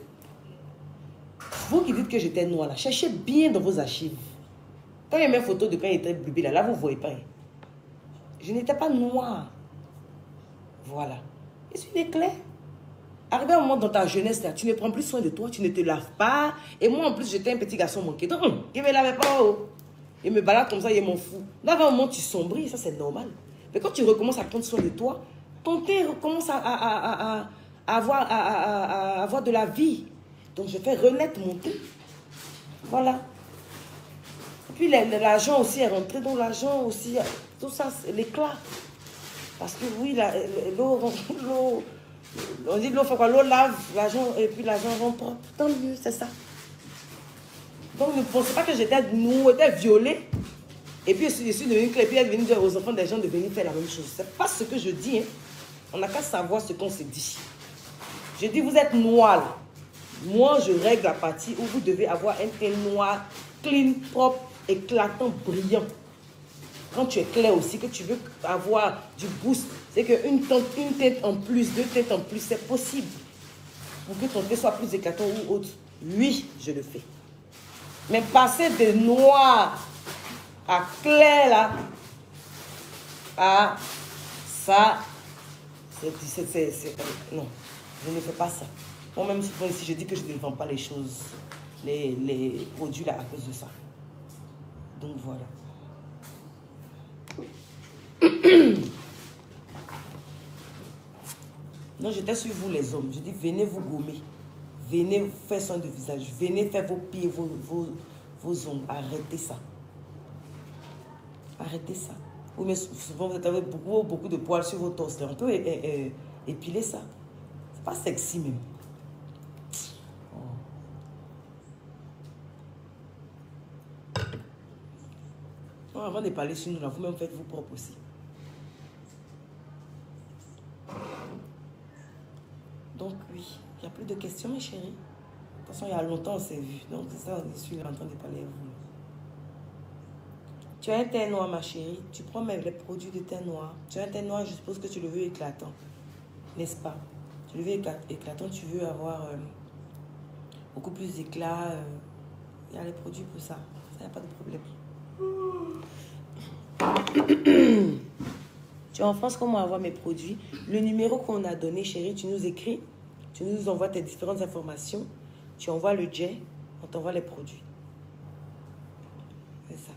Speaker 2: Vous qui dites que j'étais noire là, cherchez bien dans vos archives. Quand il y a mes photos de quand il était bébé là, vous ne voyez pas. Je n'étais pas noire. Voilà. Je suis éclair. Arrivé à un moment dans ta jeunesse là, tu ne prends plus soin de toi, tu ne te laves pas. Et moi en plus, j'étais un petit garçon manqué. Donc, il ne me lavait pas. Oh. Il me balade comme ça, il m'en fout. Là, à un moment, tu sombris, ça c'est normal. Mais quand tu recommences à prendre soin de toi, ton teint recommence à avoir de la vie. Donc, je fais renaître mon teint. Voilà. Et puis, l'argent aussi est rentré. Donc, l'argent aussi, tout ça, c'est l'éclat. Parce que oui, l'eau, on dit l'eau fait quoi? L'eau lave l'argent et puis l'argent rend propre. Tant mieux, c'est ça. Donc, ne pensez pas que j'étais violée. Et puis, je suis devenue claire. Et puis, elle est venue dire aux enfants des gens de venir faire la même chose. C'est pas ce que je dis. Hein. On n'a qu'à savoir ce qu'on s'est dit. Je dis, vous êtes noir là. Moi, je règle la partie où vous devez avoir un teint noir, clean, propre, éclatant, brillant. Quand tu es clair aussi, que tu veux avoir du boost, c'est qu'une tête en plus, 2 têtes en plus, c'est possible. Pour que ton teint soit plus éclatant ou autre. Oui, je le fais. Mais passer de noir à clair là, à ça, non, je ne fais pas ça. Moi-même, souvent ici, je dis que je ne vends pas les choses, les produits là à cause de ça. Donc voilà. Non, j'étais sur vous les hommes. Je dis, venez vous gommer. Venez faire soin de visage. Venez faire vos pieds, vos ongles. Arrêtez ça. Arrêtez ça. Oui, mais souvent, vous avez beaucoup de poils sur vos torses. On peut épiler ça. C'est pas sexy même. Oh. Avant de parler sur nous, vous-même faites vous propre aussi. Donc oui, il n'y a plus de questions, mes chéris. De toute façon, il y a longtemps, on s'est vu. Donc c'est ça, je suis en train de parler à vous. Tu as un teint noir, ma chérie. Tu prends même les produits de teint noir. Tu as un teint noir, je suppose que tu le veux éclatant. N'est-ce pas? Tu le veux éclatant, tu veux avoir beaucoup plus d'éclat. Il y a les produits pour ça. Ça, il n'y a pas de problème. Tu es en France, comment avoir mes produits? Le numéro qu'on a donné, chérie, tu nous écris, tu nous envoies tes différentes informations, tu envoies le jet, on t'envoie les produits. C'est ça.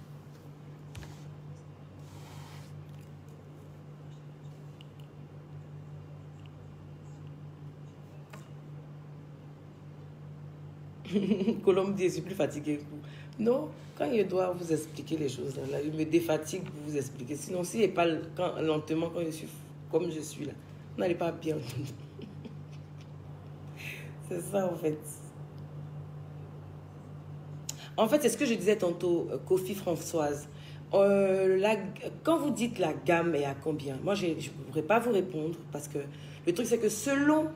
Speaker 2: Colombe dit, je suis plus fatiguée. Non, quand je dois vous expliquer les choses, là, je me défatigue pour vous expliquer. Sinon, si je parle lentement, quand je suis comme je suis là, vous n'allez pas bien. C'est ça, en fait. En fait, c'est ce que je disais tantôt, Kofi Françoise. Quand vous dites la gamme est à combien? Moi, je ne pourrais pas vous répondre parce que le truc, c'est que selon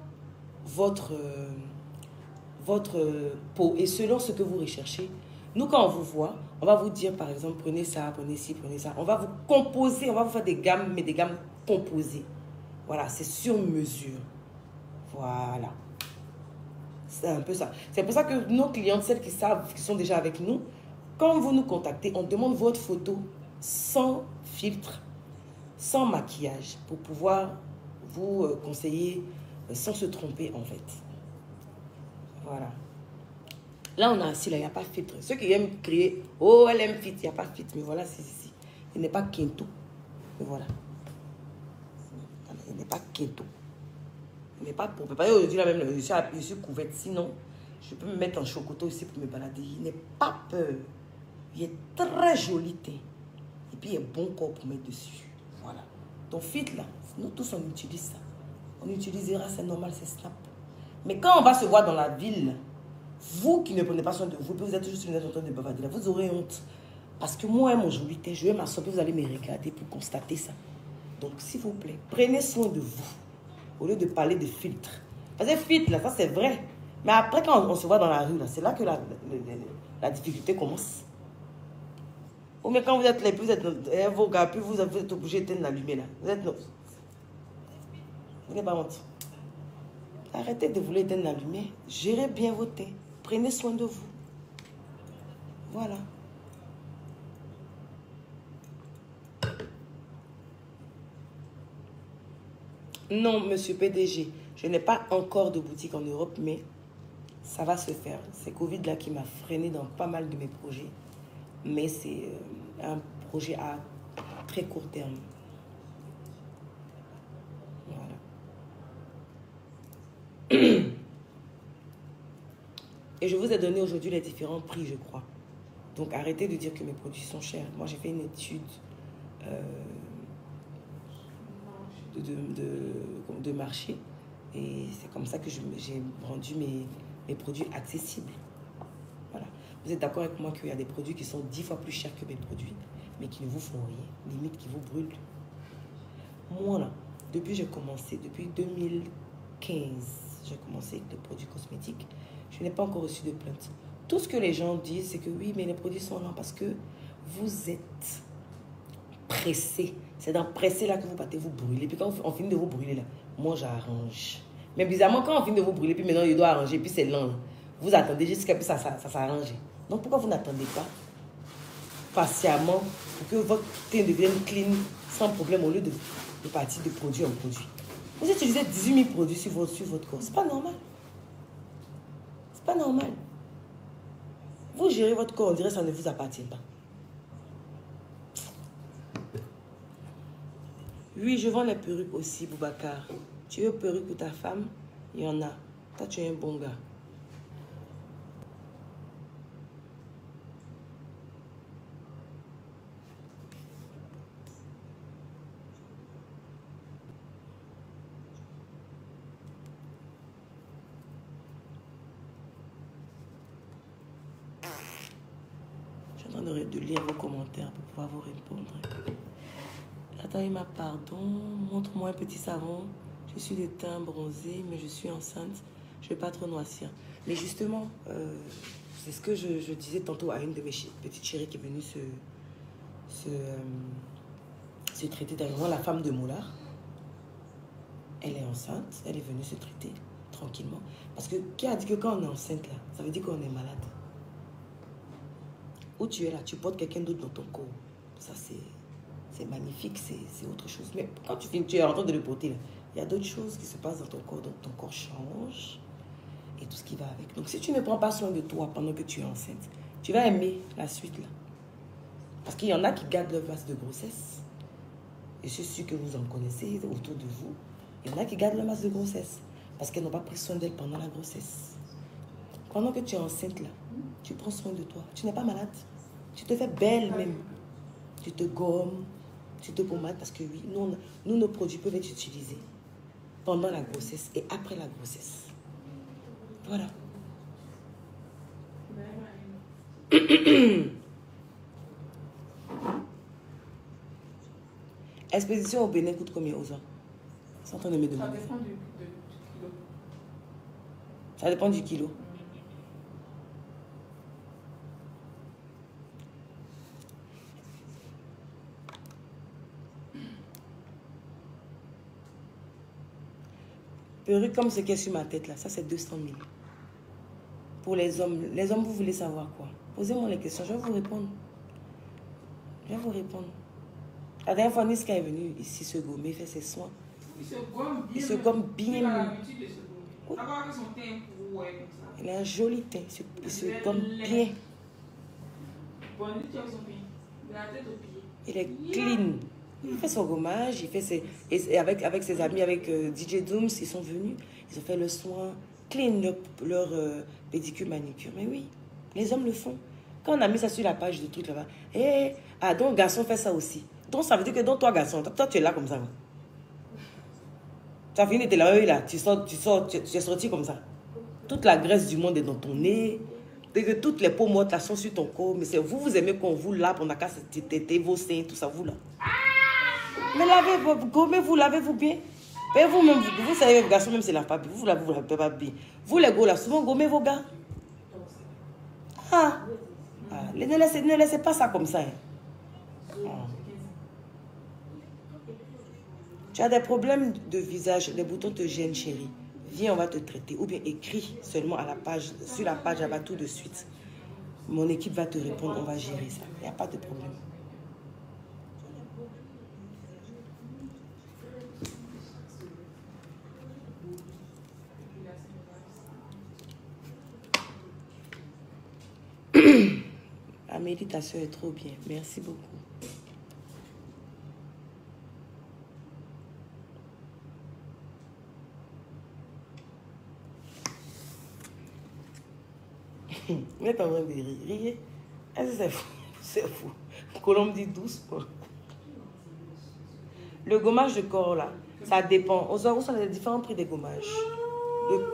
Speaker 2: votre peau et selon ce que vous recherchez, nous, quand on vous voit, on va vous dire, par exemple, prenez ça, prenez ci, prenez ça. On va vous composer, on va vous faire des gammes, mais des gammes composées. Voilà, c'est sur mesure. Voilà. C'est un peu ça. C'est pour ça que nos clientes, celles qui savent, qui sont déjà avec nous, quand vous nous contactez, on demande votre photo sans filtre, sans maquillage, pour pouvoir vous conseiller sans se tromper, en fait. Voilà. Là, on a assis, là, il n'y a pas de filtre. Ceux qui aiment crier, oh, elle aime fit, il n'y a pas de filtre. Mais voilà, c'est ici. Il n'est pas Kento. Mais voilà. Il n'est pas Kento. Il n'est pas pour préparer aujourd'hui, là même, je suis couverte. Sinon, je peux me mettre en chocoto ici pour me balader. Il n'est pas peur. Il est très joli teint. Et puis, il est bon corps pour mettre dessus. Voilà. Ton fit, là, nous tous, on utilise ça. On utilisera, c'est normal, c'est snap. Mais quand on va se voir dans la ville, vous qui ne prenez pas soin de vous, vous êtes juste en train de bavader là, vous aurez honte. Parce que moi, mon joli teint, je vais m'asseoir, vous allez me regarder pour constater ça. Donc, s'il vous plaît, prenez soin de vous. Au lieu de parler de filtre. Parce que filtre, là, ça c'est vrai. Mais après, quand on se voit dans la rue, c'est là que la difficulté commence. Ou mais quand vous êtes les plus, vous êtes vos gars, puis vous êtes obligé d'éteindre la lumière là. Vous êtes non. Vous n'avez pas honte. Arrêtez de vouloir éteindre la lumière. Gérez bien vos thés. Prenez soin de vous. Voilà. Non, monsieur PDG, je n'ai pas encore de boutique en Europe, mais ça va se faire. C'est Covid là qui m'a freiné dans pas mal de mes projets. Mais c'est un projet à très court terme. Voilà. Et je vous ai donné aujourd'hui les différents prix, je crois. Donc arrêtez de dire que mes produits sont chers. Moi, j'ai fait une étude de marché. Et c'est comme ça que j'ai rendu mes produits accessibles. Voilà. Vous êtes d'accord avec moi qu'il y a des produits qui sont 10 fois plus chers que mes produits, mais qui ne vous font rien, limite qui vous brûlent. Moi, là, depuis j'ai commencé, depuis 2015, j'ai commencé avec les produits cosmétiques. Je n'ai pas encore reçu de plainte. Tout ce que les gens disent, c'est que oui, mais les produits sont lents parce que vous êtes pressé. C'est dans pressé là que vous partez vous brûler. Puis quand on finit de vous brûler là, moi j'arrange. Mais bizarrement, quand on finit de vous brûler, puis maintenant il doit arranger, puis c'est lent. Vous attendez jusqu'à ce que ça s'arrange. Donc pourquoi vous n'attendez pas patiemment pour que votre teint devienne clean sans problème au lieu de partir de produit en produit? Vous utilisez 18 000 produits sur votre corps. C'est pas normal. C'est pas normal. Vous gérez votre corps, on dirait que ça ne vous appartient pas. Oui, je vends les perruques aussi, Boubacar. Tu veux perruque pour ta femme? Il y en a. Toi, tu es un bon gars. Je suis en train de lire vos commentaires pour pouvoir vous répondre. Attendez ma pardon, montre-moi un petit savon. Je suis de teint bronzé, mais je suis enceinte. Je ne vais pas trop noircir. Mais justement, c'est ce que je disais tantôt à une de mes petites chéries qui est venue se traiter dernièrement, la femme de Moulard. Elle est enceinte, elle est venue se traiter tranquillement. Parce que qui a dit que quand on est enceinte, là, ça veut dire qu'on est malade. Où tu es là, tu portes quelqu'un d'autre dans ton corps. Ça, c'est magnifique, c'est autre chose. Mais quand tu es en train de le porter, là, il y a d'autres choses qui se passent dans ton corps, donc ton corps change et tout ce qui va avec. Donc si tu ne prends pas soin de toi pendant que tu es enceinte, tu vas aimer la suite là. Parce qu'il y en a qui gardent leur masse de grossesse. Et je suis sûr que vous en connaissez autour de vous. Il y en a qui gardent leur masse de grossesse parce qu'elles n'ont pas pris soin d'elles pendant la grossesse. Pendant que tu es enceinte là, tu prends soin de toi. Tu n'es pas malade. Tu te fais belle même. Tu te gommes. Tu te pommades parce que oui, nous, nos produits peuvent être utilisés pendant la grossesse et après la grossesse. Voilà. Expédition au Bénin coûte combien aux gens? Ils sont en train de me demander.
Speaker 3: Ça dépend du kilo.
Speaker 2: Ça dépend du kilo. Perruque comme ce qui est sur ma tête là, ça c'est 200 000. Pour les hommes, vous voulez savoir quoi? Posez-moi les questions, je vais vous répondre. Je vais vous répondre. La dernière fois, Niska est venu ici se gommer, il fait ses soins.
Speaker 3: Il se gomme bien.
Speaker 2: Il se gomme bien.
Speaker 3: Il a l'habitude de se gommer.
Speaker 2: Oui.
Speaker 3: Avoir avec son teint pour comme ça.
Speaker 2: Il a un joli teint, il se gomme bien.
Speaker 3: Bon, lui, tu as son teint. De la tête aux pieds.
Speaker 2: Il est clean. Il fait son gommage, il fait et avec ses amis, avec DJ Dooms, ils sont venus, ils ont fait le soin, clean leur pédicure, manicure. Mais oui, les hommes le font. Quand on a mis ça sur la page de truc là-bas, donc garçon fait ça aussi. Donc ça veut dire que donc toi garçon, toi tu es là comme ça. Tu as fini de là, là, tu es sorti comme ça. Toute la graisse du monde est dans ton nez. Et que toutes les peaux mortes là sont sur ton corps. Mais c'est vous aimez qu'on vous lave, on a qu'à téter vos seins, tout ça, vous là. Mais lavez-vous, gommez-vous, lavez-vous bien. Mais vous-même, vous savez, les garçons, même, c'est la pas. Vous, là, vous ne lavez pas bien. Vous, les gars, là, souvent, gommez vos gars. Ah. Ne laissez pas ça comme ça. Hein. Ah. Tu as des problèmes de visage, les boutons te gênent, chérie. Viens, on va te traiter. Ou bien écris seulement à la page, sur la page, là-bas tout de suite. Mon équipe va te répondre, on va gérer ça. Il n'y a pas de problème. Amélie, ta soeur est trop bien. Merci beaucoup. Vous êtes en train de rire. Riez. C'est fou. C'est fou. Colombe dit doucement. Le gommage de corps, là, ça dépend. Aux Oraux, on a différents prix des gommages.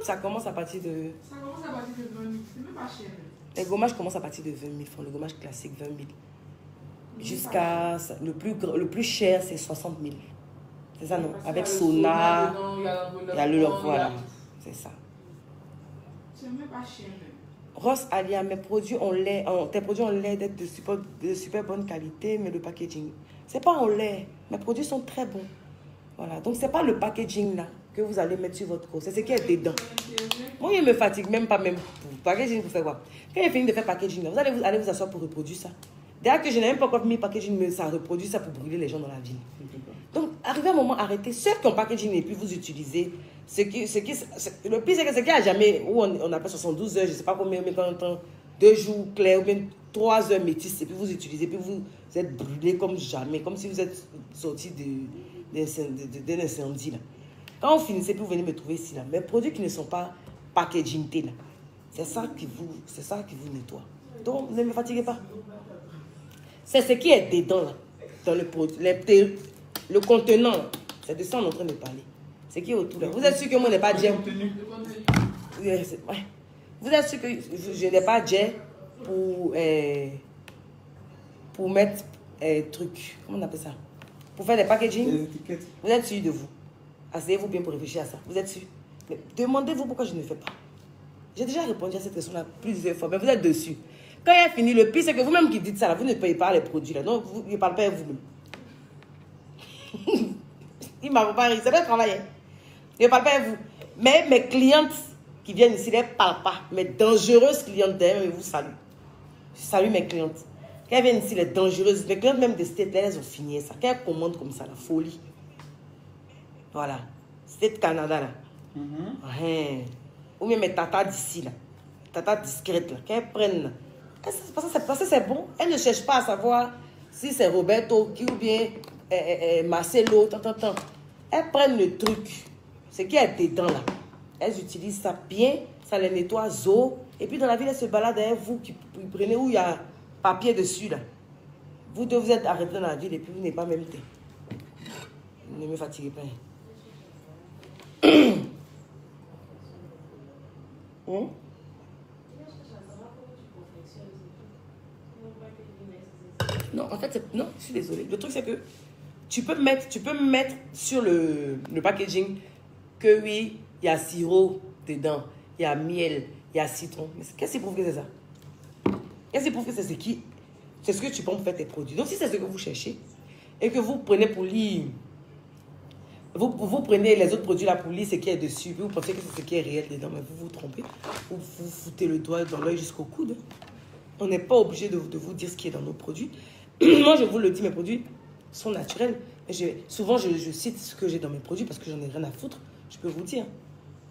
Speaker 2: Ça commence à partir de...
Speaker 3: Ça commence à partir de 20 000. C'est même pas cher.
Speaker 2: Les gommages commencent à partir de 20 000 francs. Le gommage classique, 20 000. Jusqu'à... Le plus cher, c'est 60 000. C'est ça, non? Avec sauna. Il y a le voilà. C'est ça.
Speaker 3: C'est même pas cher.
Speaker 2: Ross Alia, tes produits ont l'air d'être de super bonne qualité, mais le packaging, c'est pas en lait. Mes produits sont très bons. Voilà, donc c'est pas le packaging là que vous allez mettre sur votre corps, c'est ce qui est dedans. Moi, il me fatigue même pas, même pour packaging, pour faire quoi? Quand il finit de faire packaging, là, vous allez vous asseoir pour reproduire ça. D'ailleurs que je n'ai même pas encore mis packaging, mais ça reproduit ça pour brûler les gens dans la ville. Donc, arrivé à un moment, arrêtez. Ceux qui ont packaging et puis vous utilisez, le pire, c'est que ce qui a jamais, où on appelle 72 heures, je ne sais pas combien, mais quand on entend 2 jours clairs ou bien 3 heures métis, et puis vous utilisez, puis vous êtes brûlé comme jamais, comme si vous êtes sorti d'un incendie. Là. Quand vous finissez, puis vous venez me trouver ici, là, mes produits qui ne sont pas packagingés, là, c'est ça qui vous nettoie. Donc, ne me fatiguez pas. C'est ce qui est dedans, là, dans le produit, le contenant, c'est de ça qu'on est en train de parler. C'est qui est autour là. Vous êtes sûr que moi, je n'ai pas de jet? Ouais. Vous êtes sûr que je n'ai pas de jet pour mettre truc, comment on appelle ça? Pour faire des packaging?
Speaker 5: Les étiquettes.
Speaker 2: Vous êtes sûr de vous? Asseyez-vous bien pour réfléchir à ça. Vous êtes sûr? Mais demandez-vous pourquoi je ne le fais pas. J'ai déjà répondu à cette question-là plusieurs fois, mais vous êtes dessus. Quand il a fini, le pire, c'est que vous-même qui dites ça, là, vous ne payez pas les produits. Là. Donc, vous ne parlez pas à vous-même. Il m'a pas ri, c'est vrai travail. Je ne parle pas à vous. Mais mes clientes qui viennent ici, elles ne parlent pas. Mes dangereuses clientes d'ailleurs, je vous salue. Je salue mes clientes. Quand elles viennent ici, les dangereuses, mes clientes même de State, elles ont fini ça. Quand elles commandent comme ça, la folie. Voilà. State Canada, là. Ou même mes tatas d'ici, là. Tatas discrètes, là. Quand elles prennent, là. Parce que c'est bon. Elles ne cherchent pas à savoir si c'est Roberto qui ou bien Marcelo, Elles prennent le truc, ce qui est dedans là. Elles utilisent ça bien, ça les nettoie zo. Et puis dans la ville, elles se baladent derrière vous qui prenez où il y a papier dessus là. Vous deux, vous êtes arrêtés dans la ville et puis vous n'êtes pas même thé. Ne me fatiguez pas. Non, en fait, non, je suis désolée. Le truc, c'est que tu peux mettre sur le packaging que oui, il y a sirop dedans, il y a miel, il y a citron. Mais qu'est-ce qui prouve que c'est ça? Qu'est-ce qui prouve que c'est ce que tu prends pour faire tes produits? Donc, si c'est ce que vous cherchez et que vous prenez pour lire, vous prenez les autres produits là pour lire ce qui est dessus, vous pensez que c'est ce qui est réel dedans, mais vous vous trompez. Vous foutez le doigt dans l'œil jusqu'au coude. On n'est pas obligé de vous dire ce qui est dans nos produits. Moi, je vous le dis, mes produits sont naturels. Souvent, je cite ce que j'ai dans mes produits parce que j'en ai rien à foutre. Je peux vous dire.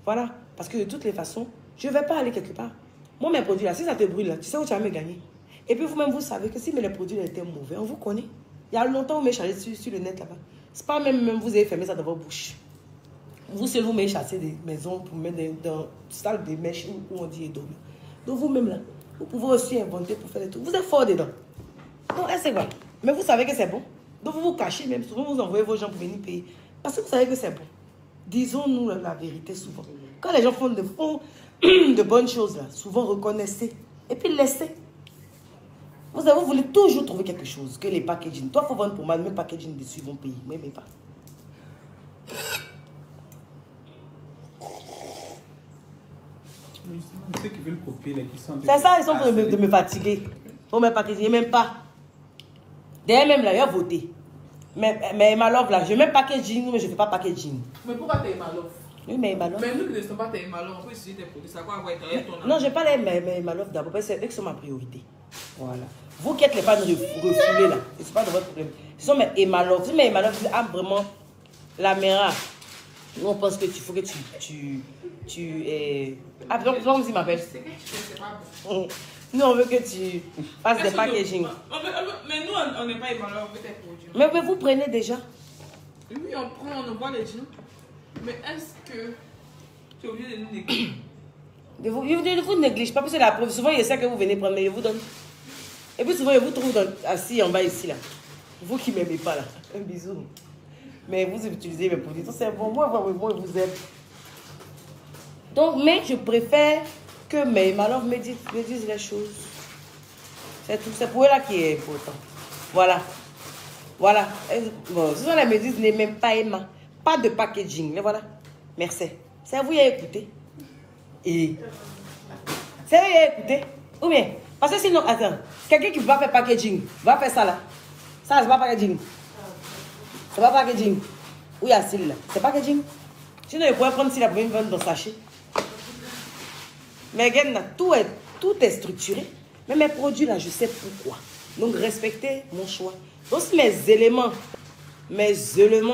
Speaker 2: Voilà. Parce que de toutes les façons, je ne vais pas aller quelque part. Moi, mes produits là, si ça te brûle là, tu sais où tu vas me gagner. Et puis vous-même, vous savez que si les produits étaient mauvais, on vous connaît. Il y a longtemps, vous m'avez chargé sur le net là-bas. C'est pas même vous avez fermé ça dans vos bouches. Vous seul, vous m'avez chassé des maisons pour mettre dans salle des mèches où on dit et dormir. Donc vous-même là, vous pouvez aussi inventer pour faire des trucs. Vous êtes fort dedans. Non, c'est quoi? Mais vous savez que c'est bon. Donc vous vous cachez même. Souvent, vous envoyez vos gens pour venir payer. Parce que vous savez que c'est bon. Disons-nous la vérité souvent. Quand les gens font de bonnes choses, là, souvent reconnaissez. Et puis laissez. Vous voulez toujours trouver quelque chose. Que les packaging. Toi, il faut vendre pour moi. Mes packaging dessus vont payer. Moi, mais pas.
Speaker 4: Ceux qui veulent copier, les qui sont...
Speaker 7: C'est ça, ils sont en train de me fatiguer. Faut même packaging, même pas. D'ailleurs, même là, il a voté. Mais ma love là, je mets packaging, mais je ne fais pas packaging.
Speaker 3: Mais pourquoi t'as ma love?
Speaker 7: Oui, mais ma love.
Speaker 3: Mais nous qui ne sommes pas tes malheurs, on peut utiliser tes produits. Ça va avoir ton...
Speaker 7: Non, je n'ai pas les ma love d'abord, parce que c'est eux qui sont ma priorité. Voilà. Vous qui êtes les fans refoulés là, ce n'est pas de votre problème. Ce sont mes ma love. Si mes ma love, ah vraiment, la mère, nous on pense que tu faut que ah, comment vous m'appelle?
Speaker 3: C'est que tu fais, c'est pas bon.
Speaker 7: Nous, on veut que tu fasses des packaging.
Speaker 3: Mais nous, on n'est pas les malheurs, on veut tes produits.
Speaker 7: Mais vous prenez déjà?
Speaker 3: Oui, on prend, on envoie les gens. Mais est-ce que tu es obligé de nous négliger?
Speaker 7: Je vous néglige pas, parce que la preuve, souvent il y a ça que vous venez prendre, mais je vous donne. Et puis souvent, je vous trouve assis en bas ici, là. Vous qui ne m'aimez pas, là. Un bisou. Mais vous utilisez mes produits, c'est bon. Moi, je vous aime. Donc, mais je préfère que mes malheurs me disent les choses. C'est tout. C'est pour eux là qui est important. Voilà. Voilà. Bon, ce sont les me disent, ne même pas Emma. Pas de packaging. Mais voilà. Merci. C'est vous qui avez écouté. Et. C'est vous qui avez écouté. Ou bien. Parce que sinon, attends. Quelqu'un qui ne veut pas faire packaging, va faire ça là. Ça, c'est pas packaging. C'est pas packaging. Où il y a Syl là. C'est packaging. Sinon, il pourrait prendre Syl là pour une vendre dans le sachet. Mais regarde, tout est structuré. Mais mes produits là, je sais pourquoi. Donc, respectez mon choix. Donc, si mes éléments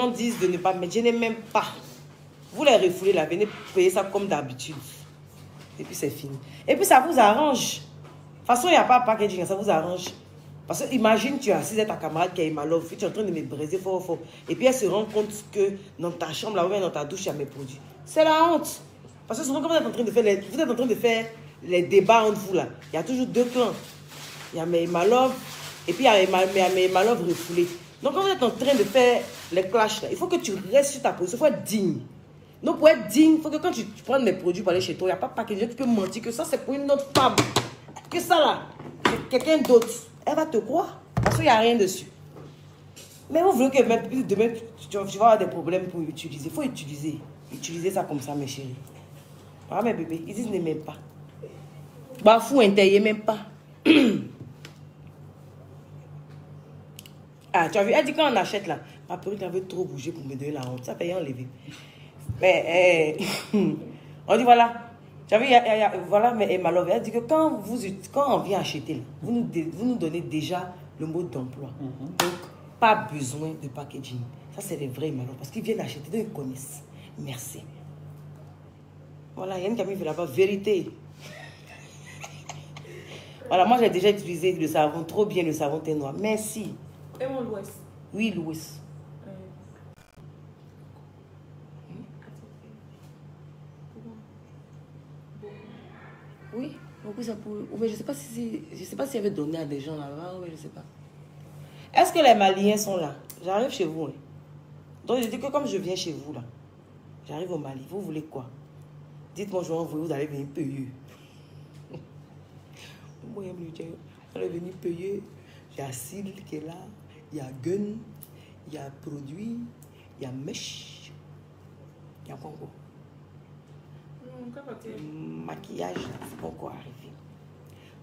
Speaker 7: disent de ne pas mettre, je n'ai même pas. Vous les refoulez là, venez payer ça comme d'habitude. Et puis, c'est fini. Et puis, ça vous arrange. De toute façon, il n'y a pas de packaging, ça vous arrange. Parce que imagine, tu es assise avec ta camarade qui a ma love, tu es en train de me briser fort. Et puis, elle se rend compte que dans ta chambre, là, ou bien dans ta douche, il y a mes produits. C'est la honte. Parce que souvent, quand vous êtes en train de faire les débats entre vous là, il y a toujours deux clans. Il y a mes malov et puis il y a mes malov refoulés. Donc quand vous êtes en train de faire les clashs là, il faut que tu restes sur ta position, il faut être digne. Donc pour être digne, il faut que quand tu prends mes produits pour aller chez toi, il n'y a pas de packaging, tu peux mentir que ça c'est pour une autre femme. Que ça là, c'est quelqu'un d'autre. Elle va te croire parce qu'il n'y a rien dessus. Mais vous voulez que même demain tu vas avoir des problèmes pour utiliser. Il faut utiliser. Utilisez ça comme ça mes chéris. Ah mes bébés, ils disent ne m'aiment pas. Bah fou intérieur même pas. Ah tu as vu, elle dit quand on achète là, ma perruque avait trop bougé pour me donner la honte. Ça fait enlever. Mais on dit voilà. Tu as vu, voilà, mais ma love, elle dit que quand on vient acheter là, vous nous donnez déjà le mode d'emploi. Donc pas besoin de packaging. Ça c'est les vrais malheurs parce qu'ils viennent acheter, donc ils connaissent. Merci. Voilà, il y a une Camille fait là-bas, vérité. Voilà, moi j'ai déjà utilisé le savon, trop bien le savon teint noir. Merci.
Speaker 3: Et mon Louis?
Speaker 7: Oui, Louis. Oui, donc ça pour... Mais je ne sais pas si elle avait donné à des gens là-bas, je ne sais pas. Est-ce que les Maliens sont là? J'arrive chez vous. Hein. Donc je dis que comme je viens chez vous là, j'arrive au Mali, vous voulez quoi? Dites-moi, je vais envoyer, vous allez venir payer. Moi, on est venu payer. Il y a Syl qui est là, il y a Gun, il y a Produit, il y a Mèche, il y a quoi encore? Maquillage, c'est pas encore arrivé.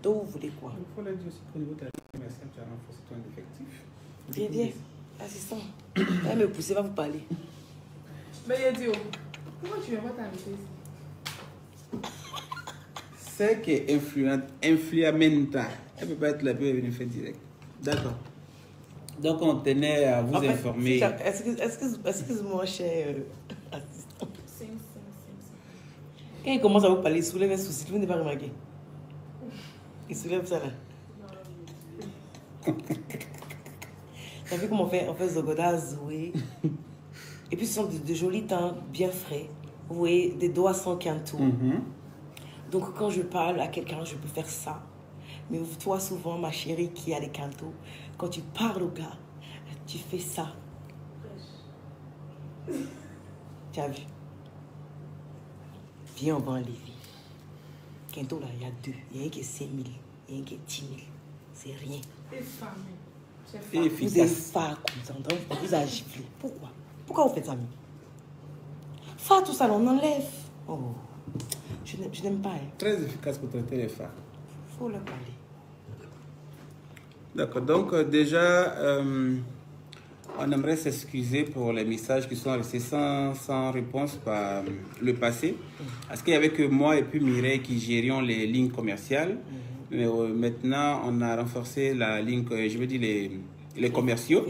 Speaker 7: Donc, vous voulez quoi?
Speaker 4: Il faut leur dire aussi qu'au niveau de la commerciale, tu as renforcé ton effectif.
Speaker 7: Viens, assistant. Elle me pousse, va vous parler.
Speaker 3: Mais il a dit, pourquoi tu viens pas t'inviter ici?
Speaker 4: C'est que influamenta. Elle ne peut pas être là, elle peut venir faire direct. D'accord. Donc on tenait à vous informer.
Speaker 7: Excuse-moi, cher assistant. Quand il commence à vous parler, il soulève un souci. Vous n'avez pas remarqué? Il soulève ça là. T'as vu comment on fait Zogoda, Zoé? Et puis ce sont de jolis teints bien frais. Vous voyez, des doigts sans canto. Donc quand je parle à quelqu'un, je peux faire ça. Mais toi, souvent, ma chérie qui a les cantos, quand tu parles au gars, tu fais ça. Tu as vu? Viens, on va enlever. Canto, là, il y a deux. Il y a un qui est 5 000, il y a un qui est 10 000. C'est rien.
Speaker 3: Et femme.
Speaker 7: Vous êtes phare comme ça, vous avez giflé. Pourquoi? Pourquoi vous faites ça? Phare, tout ça, on enlève. Oh. Je n'aime pas. Hein.
Speaker 5: Très efficace pour traiter les fards.
Speaker 7: Il faut leur parler.
Speaker 5: D'accord, donc déjà, on aimerait s'excuser pour les messages qui sont restés sans réponse par le passé. Parce qu'il n'y avait que moi et puis Mireille qui gérions les lignes commerciales. Mais maintenant, on a renforcé la ligne, je veux dire les commerciaux.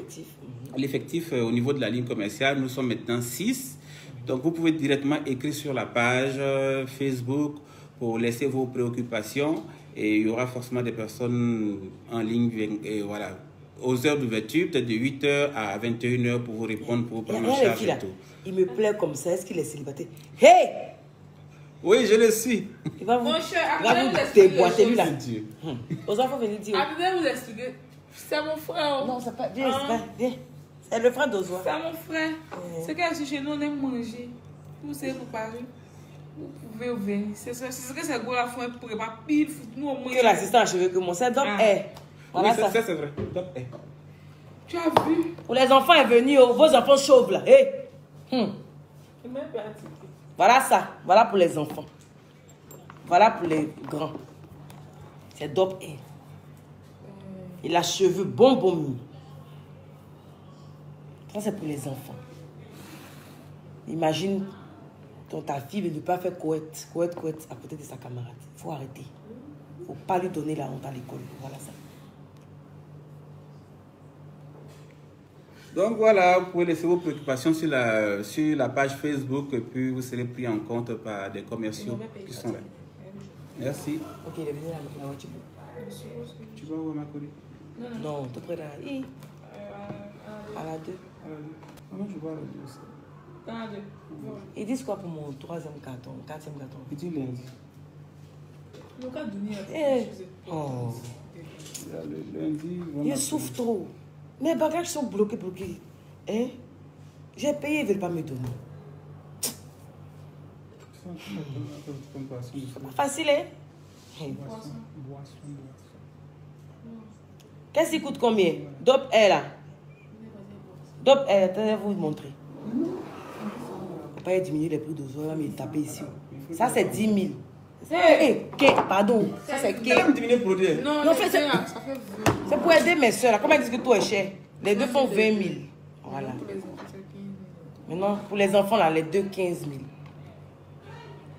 Speaker 5: L'effectif au niveau de la ligne commerciale, nous sommes maintenant 6. Donc, vous pouvez directement écrire sur la page Facebook pour laisser vos préoccupations. Et il y aura forcément des personnes en ligne, et voilà, aux heures d'ouverture, peut-être de 8h à 21h pour vous répondre, pour vous prendre en charge et tout.
Speaker 7: Il me plaît comme ça. Est-ce qu'il est célibataire? Hey!
Speaker 5: Oui, je le suis.
Speaker 7: Il va vous,
Speaker 3: Mon cher,
Speaker 7: il va vous déboîter, lui, là.
Speaker 5: Dieu.
Speaker 7: Aux enfants, venez dire.
Speaker 3: Après, vous expliquer. C'est mon frère.
Speaker 7: Non, c'est pas... Viens, viens. C'est le frère d'Ozoa.
Speaker 3: C'est mon frère. C'est qu'elle chez nous, on aime manger. Vous savez, pour parler. Vous pouvez venir. C'est ce que c'est gros la fin pour pas pile. Nous, au moins.
Speaker 7: Que l'assistant a cheveux que moi. C'est Dop Air. Voilà
Speaker 5: Oui,
Speaker 7: ça.
Speaker 5: ça c'est vrai. Top Air.
Speaker 3: Tu as vu?
Speaker 7: Pour les enfants est venu, vos enfants chauves là. Hey. Voilà ça. Voilà pour les enfants. Voilà pour les grands. C'est Dop Air. Il a cheveux bonbons. Ça c'est pour les enfants. Imagine ta fille ne pas faire couette à côté de sa camarade. Il faut arrêter. Il ne faut pas lui donner la honte à l'école. Voilà ça.
Speaker 5: Donc voilà, vous pouvez laisser vos préoccupations sur la page Facebook et puis vous serez pris en compte par des commerciaux qui sont là. Merci.
Speaker 7: Ok, il est venu là, voiture.
Speaker 5: Tu vas voir ma collègue?
Speaker 7: Non, tout près là. À la 2.
Speaker 5: Comment je vois le 2 aussi?
Speaker 7: Ils disent quoi pour mon 3e carton, 4e carton?
Speaker 5: Petit lundi.
Speaker 3: Le cas de
Speaker 7: Oh.
Speaker 5: Le lundi,
Speaker 7: Ils souffrent trop. Mes bagages sont bloqués. Hein? J'ai payé, ils ne veulent pas me donner. C'est pas facile, hein?
Speaker 5: Boisson.
Speaker 7: Qu'est-ce qui coûte combien? Dop Air là. Dop Air, attendez, vous montrer. Il ne faut pas diminuer les prix d'Ozoa, mais il taper ici. Ça, c'est 10 000. Pardon. Ça, c'est K.
Speaker 3: Non,
Speaker 7: Non,
Speaker 3: c'est
Speaker 7: pour aider mes soeurs. Comment ils disent que tout est cher? Les deux font 20 000. Voilà. Maintenant, pour les enfants, là, les deux, 15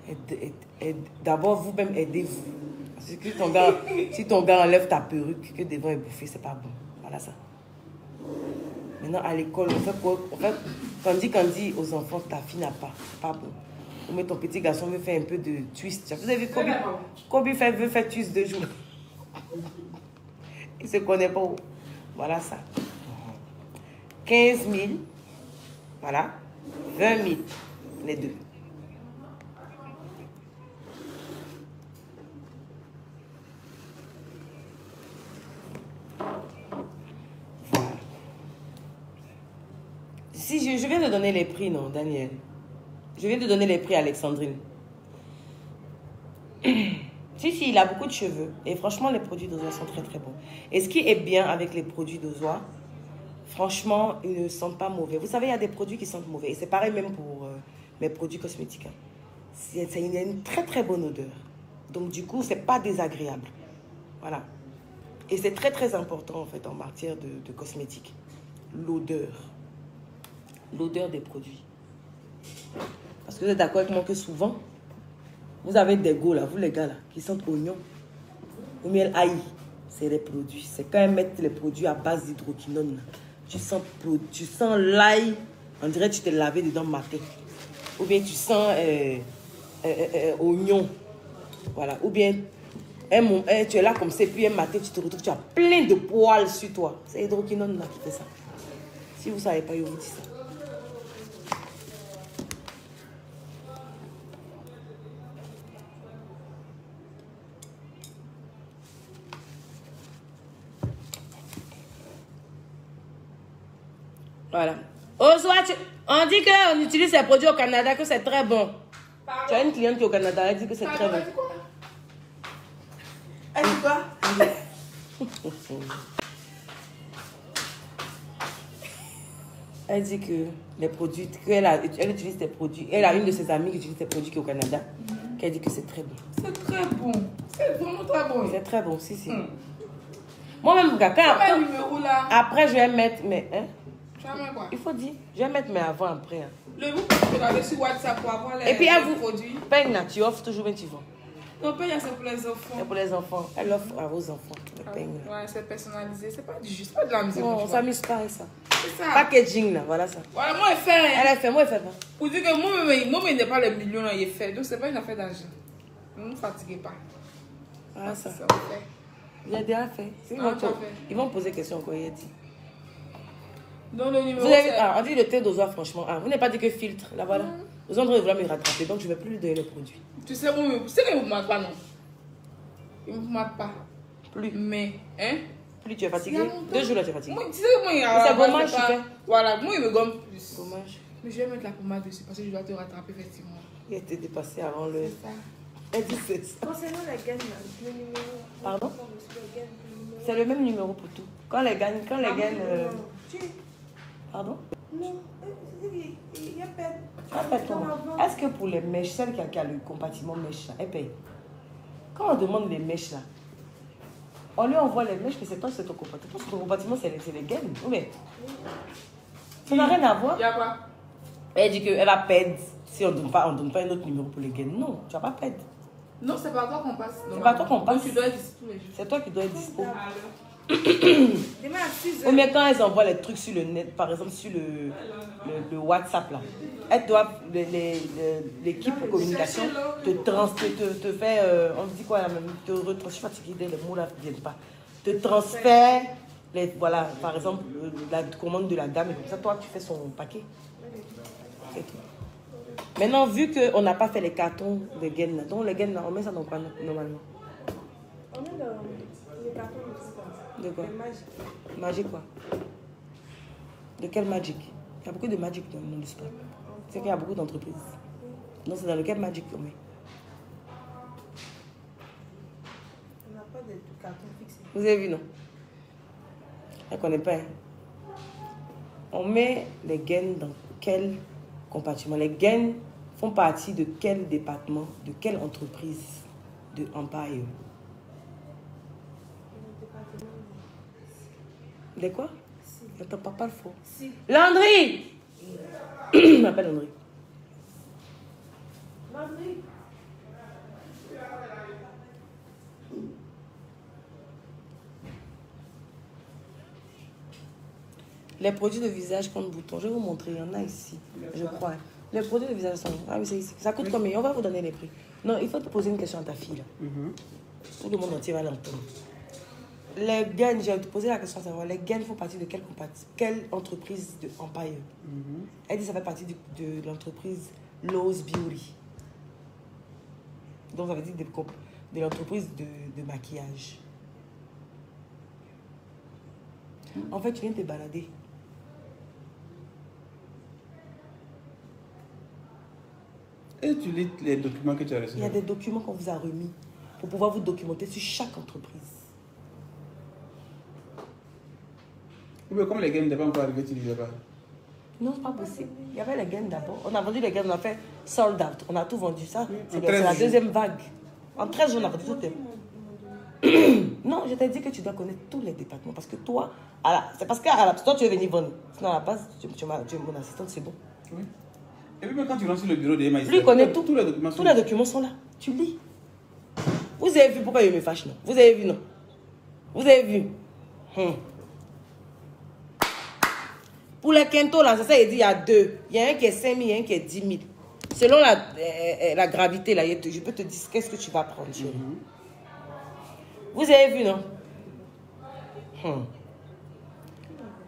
Speaker 7: 000. D'abord, vous-même, aidez-vous. Parce que si ton gars enlève ta perruque, que devant est bouffé, c'est pas bon. Voilà ça. Maintenant, à l'école, on fait quoi? Quand on dit aux enfants, ta fille n'a pas. C'est pas bon. Ou mais ton petit garçon veut faire un peu de twist. Vous avez vu Kobe veut faire twist 2 jours. Il ne se connaît pas. Voilà ça. 15 000. Voilà. 20 000. Les deux. Voilà. Si je viens de donner les prix, non, Daniel? Je viens de donner les prix à Alexandrine. Si, il a beaucoup de cheveux. Et franchement, les produits d'Ozoa sont très, très bons. Et ce qui est bien avec les produits d'Ozoa, franchement, ils ne sentent pas mauvais. Vous savez, il y a des produits qui sentent mauvais. Et c'est pareil même pour mes produits cosmétiques. Il y a une très, très bonne odeur. Donc, du coup, ce n'est pas désagréable. Voilà. Et c'est très, très important, en fait, en matière de cosmétiques. L'odeur. L'odeur des produits. Parce que vous êtes d'accord avec moi que souvent, vous avez des goûts là, vous les gars là, qui sentent oignon, ou miel ail. C'est les produits. C'est quand même mettre les produits à base d'hydroquinone. Tu sens l'ail, on dirait que tu t'es lavé dedans matin. Ou bien tu sens oignon. Voilà. Ou bien tu es là comme ça, puis un matin tu te retrouves, tu as plein de poils sur toi. C'est l'hydroquinone là qui fait ça. Si vous ne savez pas, je vous dis ça. Voilà. Ozoa, on dit qu'on utilise ces produits au Canada, que c'est très bon. Pardon? Tu as une cliente qui est au Canada, elle dit que c'est très bon.
Speaker 3: Elle dit quoi?
Speaker 7: Elle dit que les produits, elle utilise des produits. Elle a une de ses amies qui utilise des produits qui est au Canada, Qu'elle dit que c'est très bon.
Speaker 3: C'est très bon. C'est vraiment très bon.
Speaker 7: C'est très bon, si. Moi-même, quand
Speaker 3: numéro là.
Speaker 7: après, je vais mettre mes... Hein?
Speaker 3: Tu vas mettre quoi?
Speaker 7: Il faut dire, je vais mettre mes avant-après. Hein.
Speaker 3: Le vous pouvez regarder sur WhatsApp pour avoir les,
Speaker 7: et puis, elle
Speaker 3: les
Speaker 7: vous
Speaker 3: produits.
Speaker 7: Peigne là, tu offres toujours 20 vends.
Speaker 3: Non, peigne, c'est pour les enfants.
Speaker 7: C'est pour les enfants. Elle offre à vos enfants. Le peigne.
Speaker 3: Ouais, c'est personnalisé. C'est pas du jus, c'est pas de la musique.
Speaker 7: Non, on s'amuse pas avec ça.
Speaker 3: C'est ça.
Speaker 7: Packaging là, voilà ça.
Speaker 3: Voilà, moi, elle fait rien.
Speaker 7: Elle a fait, moi, elle fait pas.
Speaker 3: Pour dire que moi, il n'est pas les millions là, il est fait. Donc, c'est pas une affaire d'argent. Ne vous fatiguez pas.
Speaker 7: Ah, ça.
Speaker 3: Ça, on fait.
Speaker 7: Il a déjà fait. Ils vont poser question encore, il a dit.
Speaker 3: Donc, le numéro.
Speaker 7: Vous avez, on dit le thé d'ozoir, franchement. Vous n'avez pas dit que filtre, là voilà. Vous en train de vouloir me rattraper, donc je ne vais plus lui donner le produit.
Speaker 3: Tu sais, moi, c'est qu'il ne vous mate pas, non. Il ne vous mate pas.
Speaker 7: Plus.
Speaker 3: Mais, hein.
Speaker 7: Plus tu es fatigué. 2 jours là, tu es fatigué.
Speaker 3: Moi, tu sais, moi, il y a.
Speaker 7: C'est gommage, tu fais.
Speaker 3: Voilà, moi, il me gomme plus.
Speaker 7: Gommage.
Speaker 3: Mais je vais mettre la pommade dessus parce que je dois te rattraper, effectivement.
Speaker 7: Il a été dépassé avant le.
Speaker 3: C'est ça.
Speaker 7: Elle dit c'est ça.
Speaker 6: Concernant les gaines, le numéro.
Speaker 7: Pardon? C'est le même numéro pour tout. Quand les gaines. Pardon?
Speaker 6: Non, il y a pas.
Speaker 7: Est-ce que pour les mèches, celle qui a le compartiment mèche là, elle paye? Quand on demande les mèches là, on lui envoie les mèches, mais c'est toi, c'est ton compartiment. Ton compartiment, c'est les gaines. Oui. Ça n'a rien à voir.
Speaker 3: Il n'y a pas.
Speaker 7: Elle dit qu'elle va perdre si on ne donne pas un autre numéro pour les gaines. Non, tu vas pas perdre.
Speaker 3: Non, c'est pas toi qu'on passe.
Speaker 7: C'est pas toi qu'on passe.
Speaker 3: Donc, tu dois être dispo tous les jours.
Speaker 7: C'est toi qui dois être dispo.
Speaker 6: Demain à 6h.
Speaker 7: Ou bien quand elles envoient les trucs sur le net, par exemple sur le WhatsApp là, elles doivent, l'équipe de communication te fait, on dit quoi là même, je suis fatiguée, les mots là ne viennent pas, te transfère, voilà, par exemple, la commande de la dame, et comme ça, toi tu fais son paquet. C'est tout. Maintenant, vu qu'on n'a pas fait les cartons de gaines là, donc les gaines là, on met ça dans quoi normalement?
Speaker 6: On est dans les cartons de
Speaker 7: De quoi?
Speaker 6: magique.
Speaker 7: Magique quoi? De quel magique? Il y a beaucoup de magique dans le monde du sport. C'est qu'il y a beaucoup d'entreprises. Donc c'est dans lequel magique qu'on met.
Speaker 6: On n'a pas de cartons fixés.
Speaker 7: Vous avez vu, non? Elle ne connaît pas. Hein? On met les gaines dans quel compartiment? Les gaines font partie de quel département, de quelle entreprise de Empire? De quoi? Attends, papa le faux.
Speaker 6: Si.
Speaker 7: Landry! Je m'appelle Landry.
Speaker 6: Landry.
Speaker 7: Les produits de visage contre boutons, je vais vous montrer, il y en a ici, je crois. Les produits de visage sont... Ah oui, c'est ici. Ça coûte combien? On va vous donner les prix. Non, il faut te poser une question à ta fille. Là. Tout le monde entier va l'entendre. Les gaines, j'ai posé la question à savoir, les gaines font partie de quelle entreprise de Empire? Elle dit que ça fait partie de l'entreprise Lowe's Beauty. Donc ça veut dire de l'entreprise de maquillage. En fait, tu viens te balader.
Speaker 5: Et tu lis les documents que tu as reçus?
Speaker 7: Il y a des documents qu'on vous a remis pour pouvoir vous documenter sur chaque entreprise.
Speaker 5: Ou bien comme les games n'étaient pas encore arrivés, tu ne disais pas?
Speaker 7: Non, c'est pas possible. Il y avait les gaines d'abord. On a vendu les gaines, on a fait sold out. On a tout vendu. Ça, c'est la deuxième vague. En 13 jours, on a vendu tout. Non, je t'ai dit que tu dois connaître tous les départements. Parce que toi, c'est parce que toi, tu es venu vendre. Sinon, à la base, tu es mon assistante, c'est bon.
Speaker 5: Oui. Et puis, même quand tu rentres sur le bureau de Emma,
Speaker 7: lui, il connaît tout.
Speaker 5: Tous les documents
Speaker 7: tous les documents sont là. Tu lis. Vous avez vu pourquoi il me fâche, non? Vous avez vu, non? Vous avez vu? Pour les quintaux, là, c'est ça, il dit il y a deux. Il y a un qui est 5 000, il y a un qui est 10 000. Selon la gravité, là, je peux te dire qu'est-ce que tu vas prendre. Vous avez vu, non?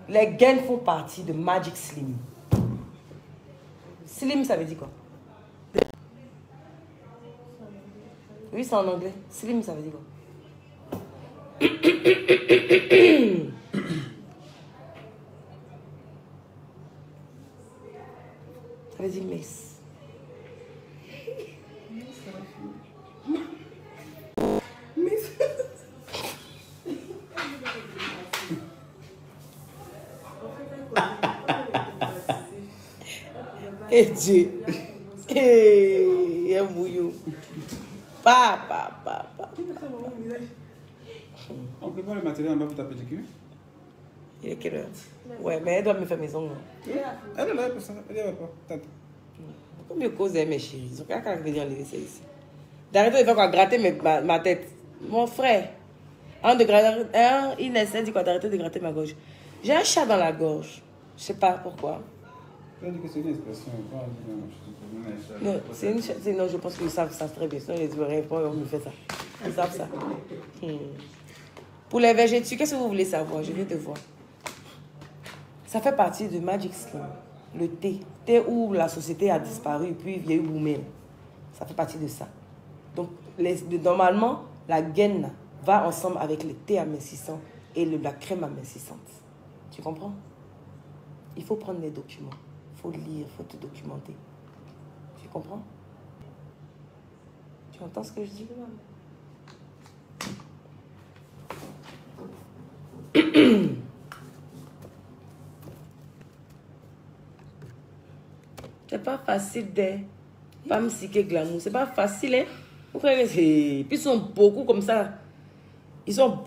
Speaker 7: Les gaines font partie de Magic Slim. Slim, ça veut dire quoi? Oui, c'est en anglais. Slim, ça veut dire quoi? Ça veut dire mince. Et Dieu. Hé, un bouillon. Pa.
Speaker 5: On prépare le matériel en bas pour ta pellicule.
Speaker 7: Il est quelle heure? Ouais, mais elle doit me faire maison.
Speaker 5: Elle est là pour ça. Elle est là pour ça.
Speaker 7: Pourquoi me causer mes chéris? Ils ont qu'à venir enlever ça ici. D'arrêter de faire quoi? Gratter ma tête. Mon frère. Il essaie de quoi? D'arrêter de gratter ma gorge. J'ai un chat dans la gorge. Je sais pas pourquoi.
Speaker 5: Tu as dit que c'est une expression.
Speaker 7: Non, c'est une chat. Non, je pense qu'ils savent ça très bien. Sinon, ils ne rien pas, on me fait ça. Ils savent ça. Pour les végétaux, qu'est-ce que vous voulez savoir? Je viens de voir. Ça fait partie de Magic Skin. Le thé. Thé où la société a disparu et puis il y a eu Boomer. Ça fait partie de ça. Donc, normalement, la gaine va ensemble avec le thé amincissant et la crème amincissante. Tu comprends? Il faut prendre les documents. Il faut lire, il faut te documenter. Tu comprends? Tu entends ce que je dis? C'est pas facile de femmes psyché glamour. C'est pas facile, hein? Vous connaissez? Puis ils sont beaucoup comme ça. Ils sont...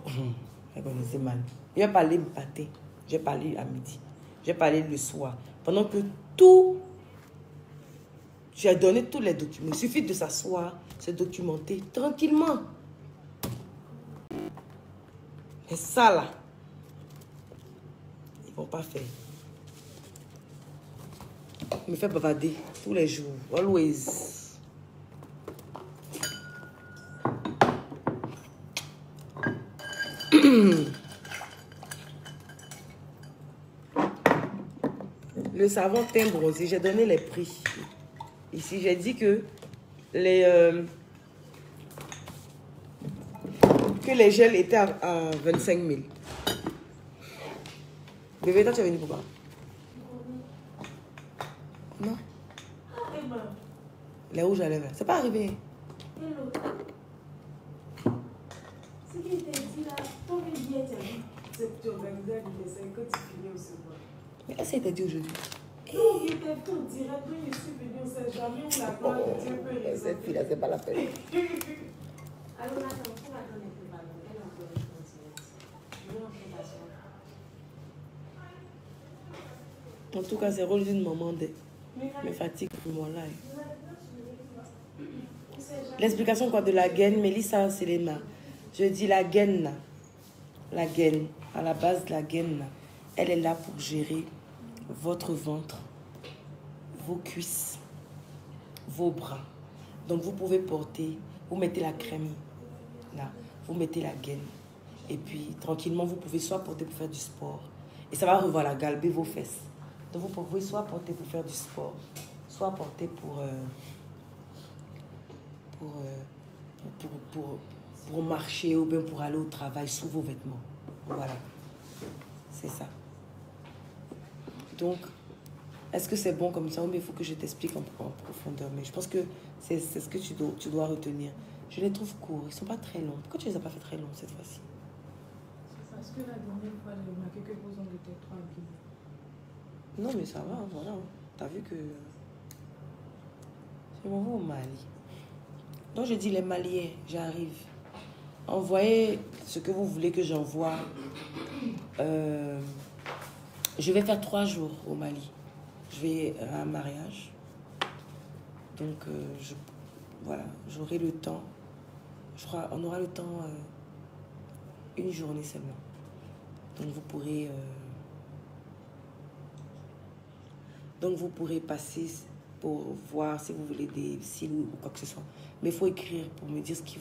Speaker 7: Vous connaissez mal. Je vais parler matin. Je vais parler à midi. Je vais parler le soir. Pendant que tout... J'ai donné tous les documents. Il suffit de s'asseoir, se documenter tranquillement. Mais ça, là, ils ne vont pas faire. Il me fait bavarder tous les jours. Always. Le savon teint bronzé, j'ai donné les prix. Ici, j'ai dit que les gels étaient à 25 000. Bébé, toi, tu es venu pour quoi? Non. Les rouges à lèvres. C'est pas arrivé.
Speaker 6: Ce qui était dit là, ton billet, tu organisais l'anniversaire que tu finis au secours.
Speaker 7: Mais qu'est-ce que t'as dit aujourd'hui?
Speaker 6: Non, il était tout direct. Quand je suis venue, on sait jamais où la gloire de Dieu peut résoudre.
Speaker 7: Cette fille-là, c'est pas la peine.
Speaker 6: Alors, attends, pour attendre un peu, pardon. Elle est encore inconsciente. Je vais entrer ta soeur.
Speaker 7: En tout cas, c'est le rôle d'une maman de me fatigue pour moi là. L'explication quoi de la gaine, Mélissa, c'est les mains. Je dis la gaine là. La gaine, à la base de la gaine là, elle est là pour gérer votre ventre, vos cuisses, vos bras. Donc vous pouvez porter, vous mettez la crème là, vous mettez la gaine. Et puis tranquillement, vous pouvez soit porter pour faire du sport. Et ça va revoir galber vos fesses. Donc vous pouvez soit porter pour faire du sport, soit porter pour marcher ou bien pour aller au travail sous vos vêtements. Voilà. C'est ça. Donc, est-ce que c'est bon comme ça ou bien il faut que je t'explique en profondeur? Mais je pense que c'est ce que tu dois retenir. Je les trouve courts. Ils ne sont pas très longs. Pourquoi tu ne les as pas fait très longs cette fois-ci?
Speaker 3: C'est parce que la dernière fois, j'ai remarqué que vos ongles étaient trop abîmés.
Speaker 7: Non, mais ça va, voilà. T'as vu que... Je m'en vais au Mali. Donc, je dis les Maliens, j'arrive. Envoyez ce que vous voulez que j'envoie. Je vais faire 3 jours au Mali. Je vais à un mariage. Donc, voilà, j'aurai le temps. On aura le temps une journée seulement. Donc, vous pourrez passer pour voir si vous voulez des cils ou quoi que ce soit. Mais il faut écrire pour me dire ce qu'il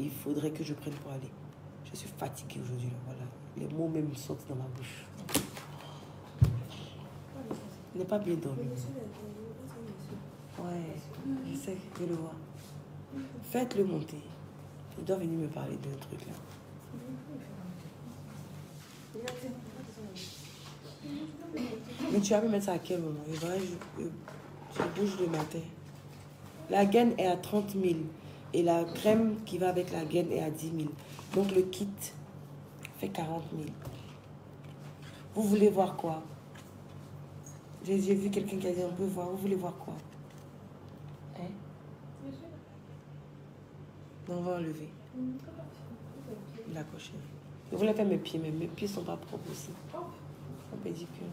Speaker 7: faudrait que je prenne pour aller. Je suis fatiguée aujourd'hui. Voilà. Les mots même sortent dans ma bouche. Je n'ai pas bien dormi. Ouais, je sais, je le vois. Faites-le monter. Il doit venir me parler d'un truc là. Mais tu vas me mettre ça à quel moment? Je bouge le matin. La gaine est à 30 000 et la crème qui va avec la gaine est à 10 000. Donc le kit fait 40 000. Vous voulez voir quoi? J'ai vu quelqu'un qui a dit on peut voir. Vous voulez voir quoi? Hein? Non, on va enlever. D'accord, chérie. Je voulais faire mes pieds, mais mes pieds ne sont pas propres aussi. Un pédicure.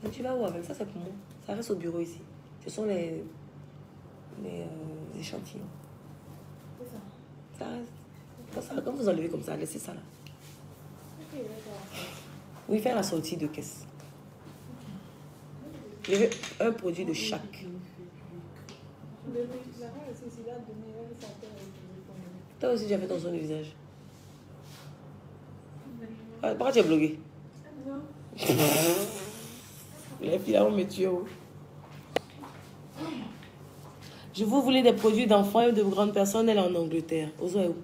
Speaker 7: Mais tu vas où avec ça? C'est pour moi. Ça reste au bureau ici. Ce sont les échantillons. Ça reste. Quand vous enlevez comme ça, laissez ça là. Oui, faire la sortie de caisse. Je veux un produit de chaque. Toi aussi, tu as fait ton son de visage. Pourquoi tu es blogué? Les filles là, on me tue. Je vous voulais des produits d'enfants et de grandes personnes. Elle est en Angleterre. Ozo est où?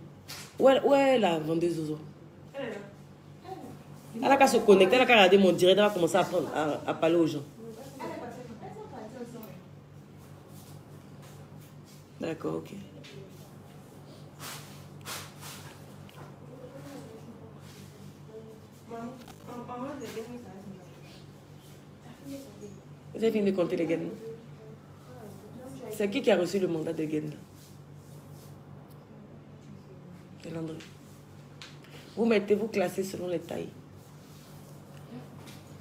Speaker 7: Où est la vendeuse Ozo? Elle a qu'à se connecter, elle a qu'à regarder mon direct, elle va commencer à parler aux gens. D'accord, ok. Vous avez fini de compter les gains? C'est qui a reçu le mandat de gain? C'est Landry. Vous classez selon les tailles.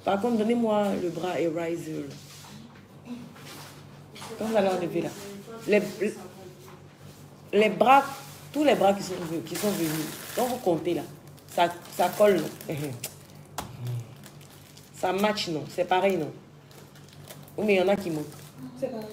Speaker 7: Par contre, donnez-moi le bras et riser. Quand vous allez enlever là. Les bras, tous les bras qui sont venus, quand vous comptez là, ça colle, non? Ça match, non? C'est pareil, non? Ou mais il y en a qui montent. C'est pareil.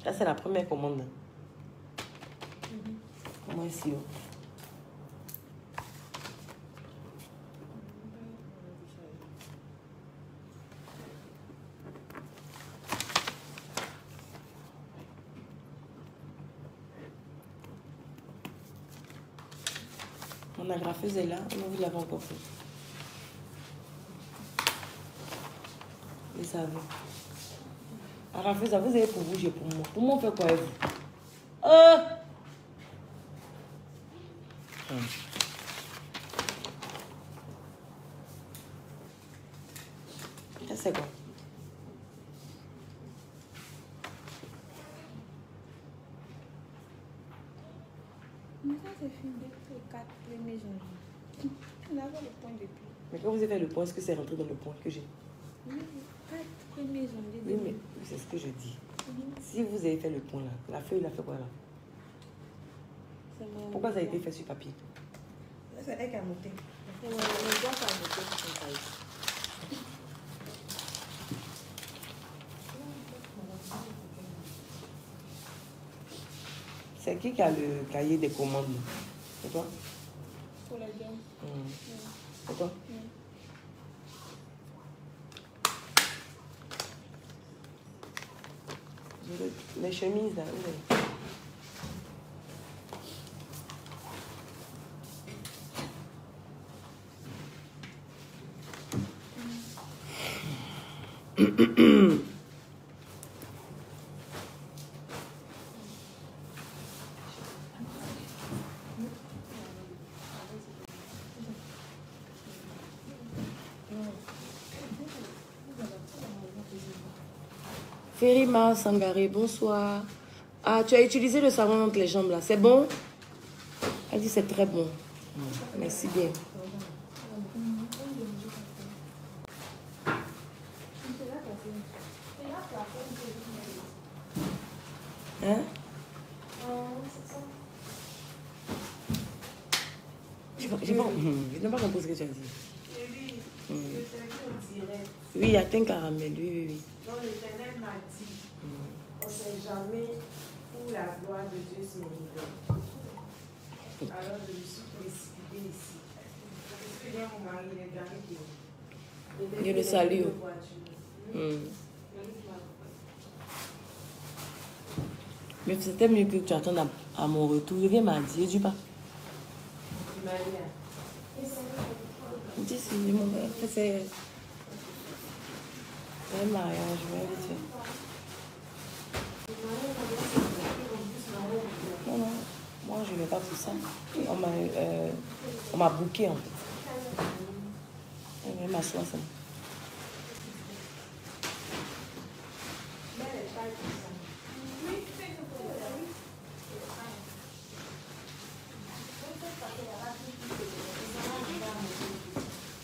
Speaker 7: Ça, c'est la première commande. Comment ici? Mon agrafeuse est là, vous l'avez encore fait. Vous savez. Agrafeuse, vous avez pour vous, j'ai pour moi. Pour moi, on fait quoi avec vous? Ça, c'est quoi?
Speaker 3: Mais ça, c'est fini depuis le 4 janvier. On avait le point depuis.
Speaker 7: Mais quand vous avez fait le point, est-ce que c'est rentré dans le point que j'ai?
Speaker 3: Oui, 4 janvier.
Speaker 7: Oui, mais c'est ce que je dis. Si vous avez fait le point là, la feuille, il a fait quoi là? Pourquoi ça a été fait sur papier?
Speaker 3: C'est elle qui a noté. C'est mon doigt qui a noté sur son cahier.
Speaker 7: C'est qui a le cahier des commandes? C'est toi?
Speaker 3: Pour la gamme.
Speaker 7: C'est toi? Les chemises là, où est-ce? Ferima Sangaré, bonsoir. Ah, tu as utilisé le savon entre les jambes là, c'est bon? Elle dit c'est très bon. Merci bien. Hein? Je n'ai pas compris ce que tu as dit. Oui, il y a un caramel, oui.
Speaker 8: Donc l'Éternel m'a dit, on ne sait jamais où la gloire de Dieu se révèle. Alors, je me suis précipitée ici. Parce que mon mari, il est garé qui
Speaker 6: Dieu le salue. Mais c'était mieux que tu attendes à mon retour. Je viens mardi, je dis pas.
Speaker 8: Tu m'as dit,
Speaker 6: Je dis si, mon père, c'est un mariage, je vais aller dire. Non, non, moi je ne vais pas pour ça. On m'a booké en fait. Je vais m'asseoir ça.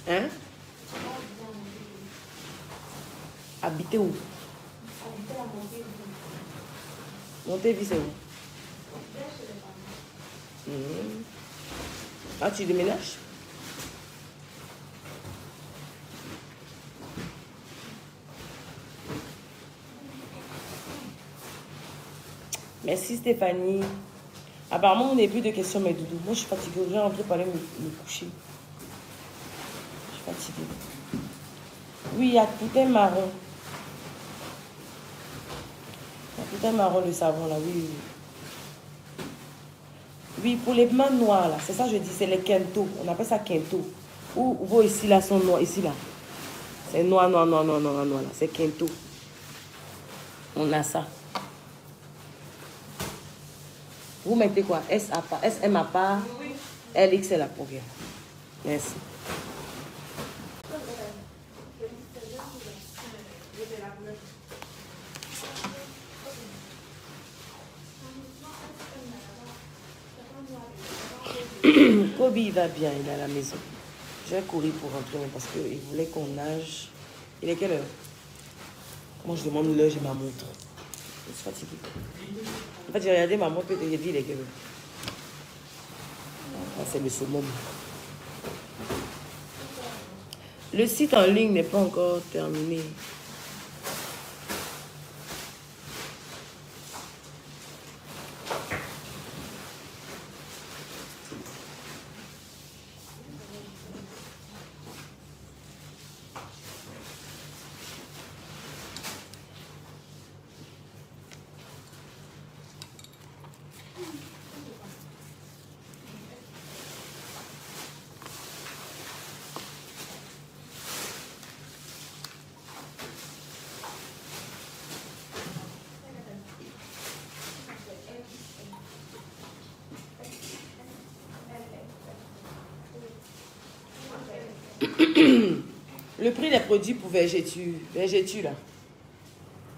Speaker 6: Hein? Habiter où? Montée-Vie, c'est où? Ah, tu déménages? Merci Stéphanie. Apparemment, on n'est plus de questions, mes doudous. Moi, je suis fatiguée. Je vais rentrer par là me coucher. Je suis fatiguée. Oui, il y a tout un marron. Il y a tout un marron, le savon, là, oui. Oui, pour les mains noires, là, c'est ça que je dis, c'est les quintos. On appelle ça quinto. Ou vos ici, là, sont noirs, ici, là. C'est noir, là. C'est quinto. On a ça. Vous mettez quoi? S à part, SM à part, LXL à part. Merci. Kobe, il va bien, il est à la maison. Je vais courir pour rentrer parce qu'il voulait qu'on nage. Il est quelle heure? Moi, je demande l'heure, j'ai ma montre. Je suis fatiguée. En fait, j'ai regardé ma montre et j'ai dit il est quelle heure? Ah, c'est le summum. Le site en ligne n'est pas encore terminé. Le prix des produits pour Vergetu là.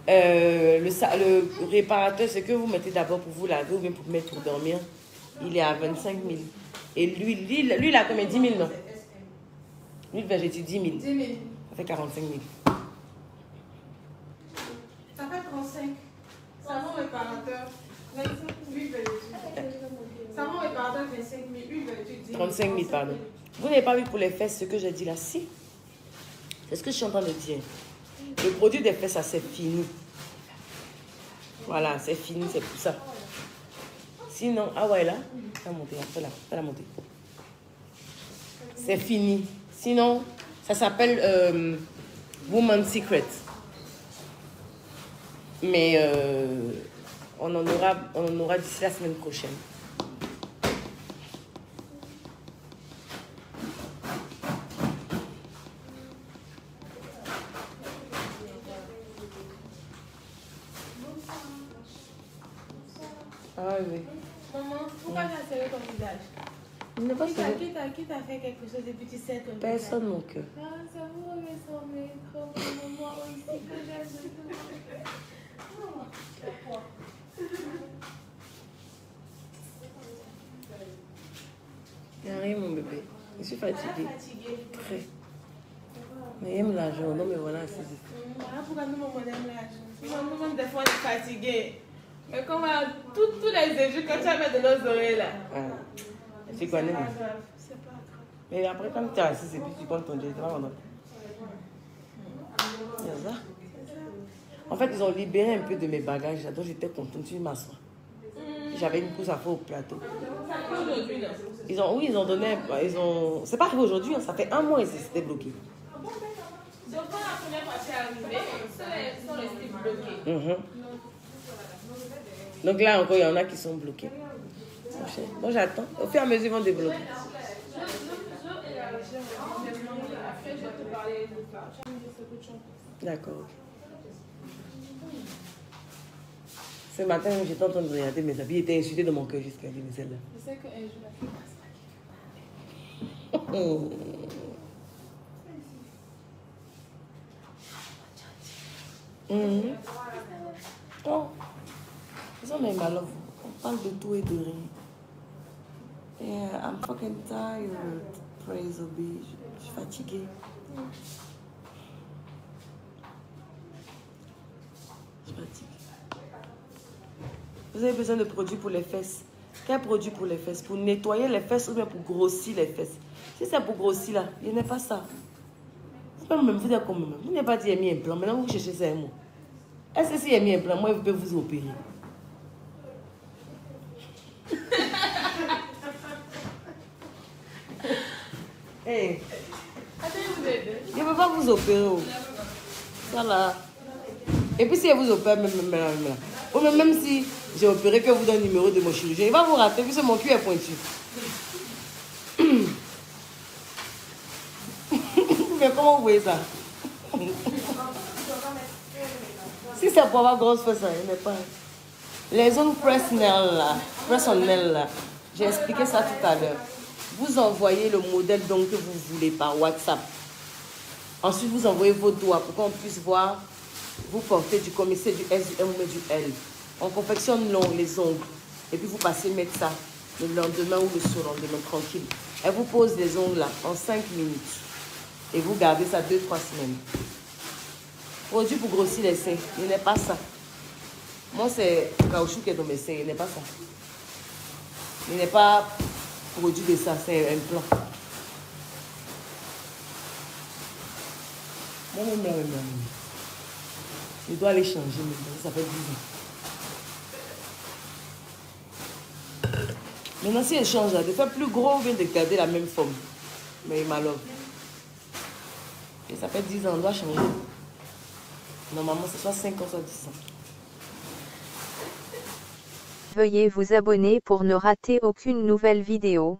Speaker 6: Le réparateur, c'est que vous mettez d'abord pour vous laver ou bien pour mettre pour dormir. Il est à 25 000. Et lui il a combien? 10 000, non? Lui, le Vergetu, 10 000.
Speaker 3: 10 000.
Speaker 6: Ça fait 45 000.
Speaker 3: Ça fait 35. Savon réparateur. 25 000, huile Vergetu. Savon réparateur, 25 000, huile Vergetu, 10 000.
Speaker 6: 35 000, pardon. Vous n'avez pas vu pour les fesses ce que j'ai dit là? Si. C'est ce que je suis en train de dire. Le produit des fesses, ça c'est fini. Voilà, c'est fini, c'est pour ça. Sinon, ah ouais, là, ça a monté, ça a monté. C'est fini. Sinon, ça s'appelle Woman's Secret. Mais on en aura d'ici la semaine prochaine. Ah oui.
Speaker 3: Maman, pourquoi tu as serré ton visage? Qui t'a fait quelque chose et puis tu sais ton visage?
Speaker 6: Personne, mon cœur.
Speaker 3: Ah, ça vous ressemble comme moi aussi que j'ai
Speaker 6: Il n'y a rien, mon bébé. Je suis fatiguée. Très. Mais j'aime l'argent. Non, mais voilà, c'est dit.
Speaker 3: Ah, pourquoi nous, on aime l'argent? Nous, des fois, on est fatigués. Mais comment tous les éjeux, quand tu vas mettre de nos oreilles là.
Speaker 6: Tu connais.
Speaker 3: C'est pas grave.
Speaker 6: Mais après, quand tu es assis, et puis tu prends ton jet, tu vas m'en donner. C'est ça. En fait, ils ont libéré un peu de mes bagages, donc j'étais contente. Tu m'assois.
Speaker 7: J'avais une pousse à feu au plateau.
Speaker 3: Aujourd'hui, là.
Speaker 7: Oui, ils ont donné. C'est pas arrivé aujourd'hui, hein, ça fait un mois et c'était bloqué.
Speaker 3: Donc, quand la première partie est arrivée, ils sont restés bloqués.
Speaker 7: Donc là encore, il y en a qui sont bloqués. Bon, j'attends. Au fur et à mesure, ils vont débloquer. D'accord. Ce matin, j'étais en train de regarder mes habits. Ils étaient insultés de mon cœur jusqu'à dire, mais celle-là.
Speaker 3: Je sais qu'un jour, la fille passe
Speaker 7: Oh, ils ont même malheur. On parle de tout et de rien. Yeah, I'm fucking tired. Praise be. Je suis fatiguée. Je suis fatiguée. Vous avez besoin de produits pour les fesses. Quel produit pour les fesses? Pour nettoyer les fesses ou bien pour grossir les fesses? Si c'est pour grossir là, il n'y a pas ça. Même vous êtes comme même. Vous n'avez pas dit mis un plan. Maintenant vous cherchez ça un mot. Est-ce que si il y a mis un plan, moi je peux vous opérer? Hey. Je ne peux pas vous opérer. Ça là. Et puis si elle vous opère, même là. Ou même si j'ai opéré, que vous donne le numéro de mon chirurgien, il va vous rater puisque mon cul est pointu. Mais comment vous voyez ça? Si c'est pour avoir grosse fesse, il n'est pas. Les zones press-nail là, j'ai expliqué ça tout à l'heure. Vous envoyez le modèle donc que vous voulez par WhatsApp. Ensuite, vous envoyez vos doigts pour qu'on puisse voir. Vous portez du commissaire du S, du M ou du L. On confectionne les ongles. Et puis vous passez mettre ça le lendemain ou le surlendemain, tranquille. Elle vous pose les ongles là en 5 minutes. Et vous gardez ça 2-3 semaines. Produit pour grossir les seins, il n'est pas ça. Moi, c'est le caoutchouc qui est dans mes seins, il n'est pas ça. Il n'est pas produit de ça, c'est un plan. Je dois aller changer maintenant, ça fait 10 ans. Maintenant, si elle change, de faire plus gros ou bien de garder la même forme. Mais il m'a l'offre. Et ça fait 10 ans, on doit changer. Normalement, c'est soit 5 ans, soit 10 ans.
Speaker 1: Veuillez vous abonner pour ne rater aucune nouvelle vidéo.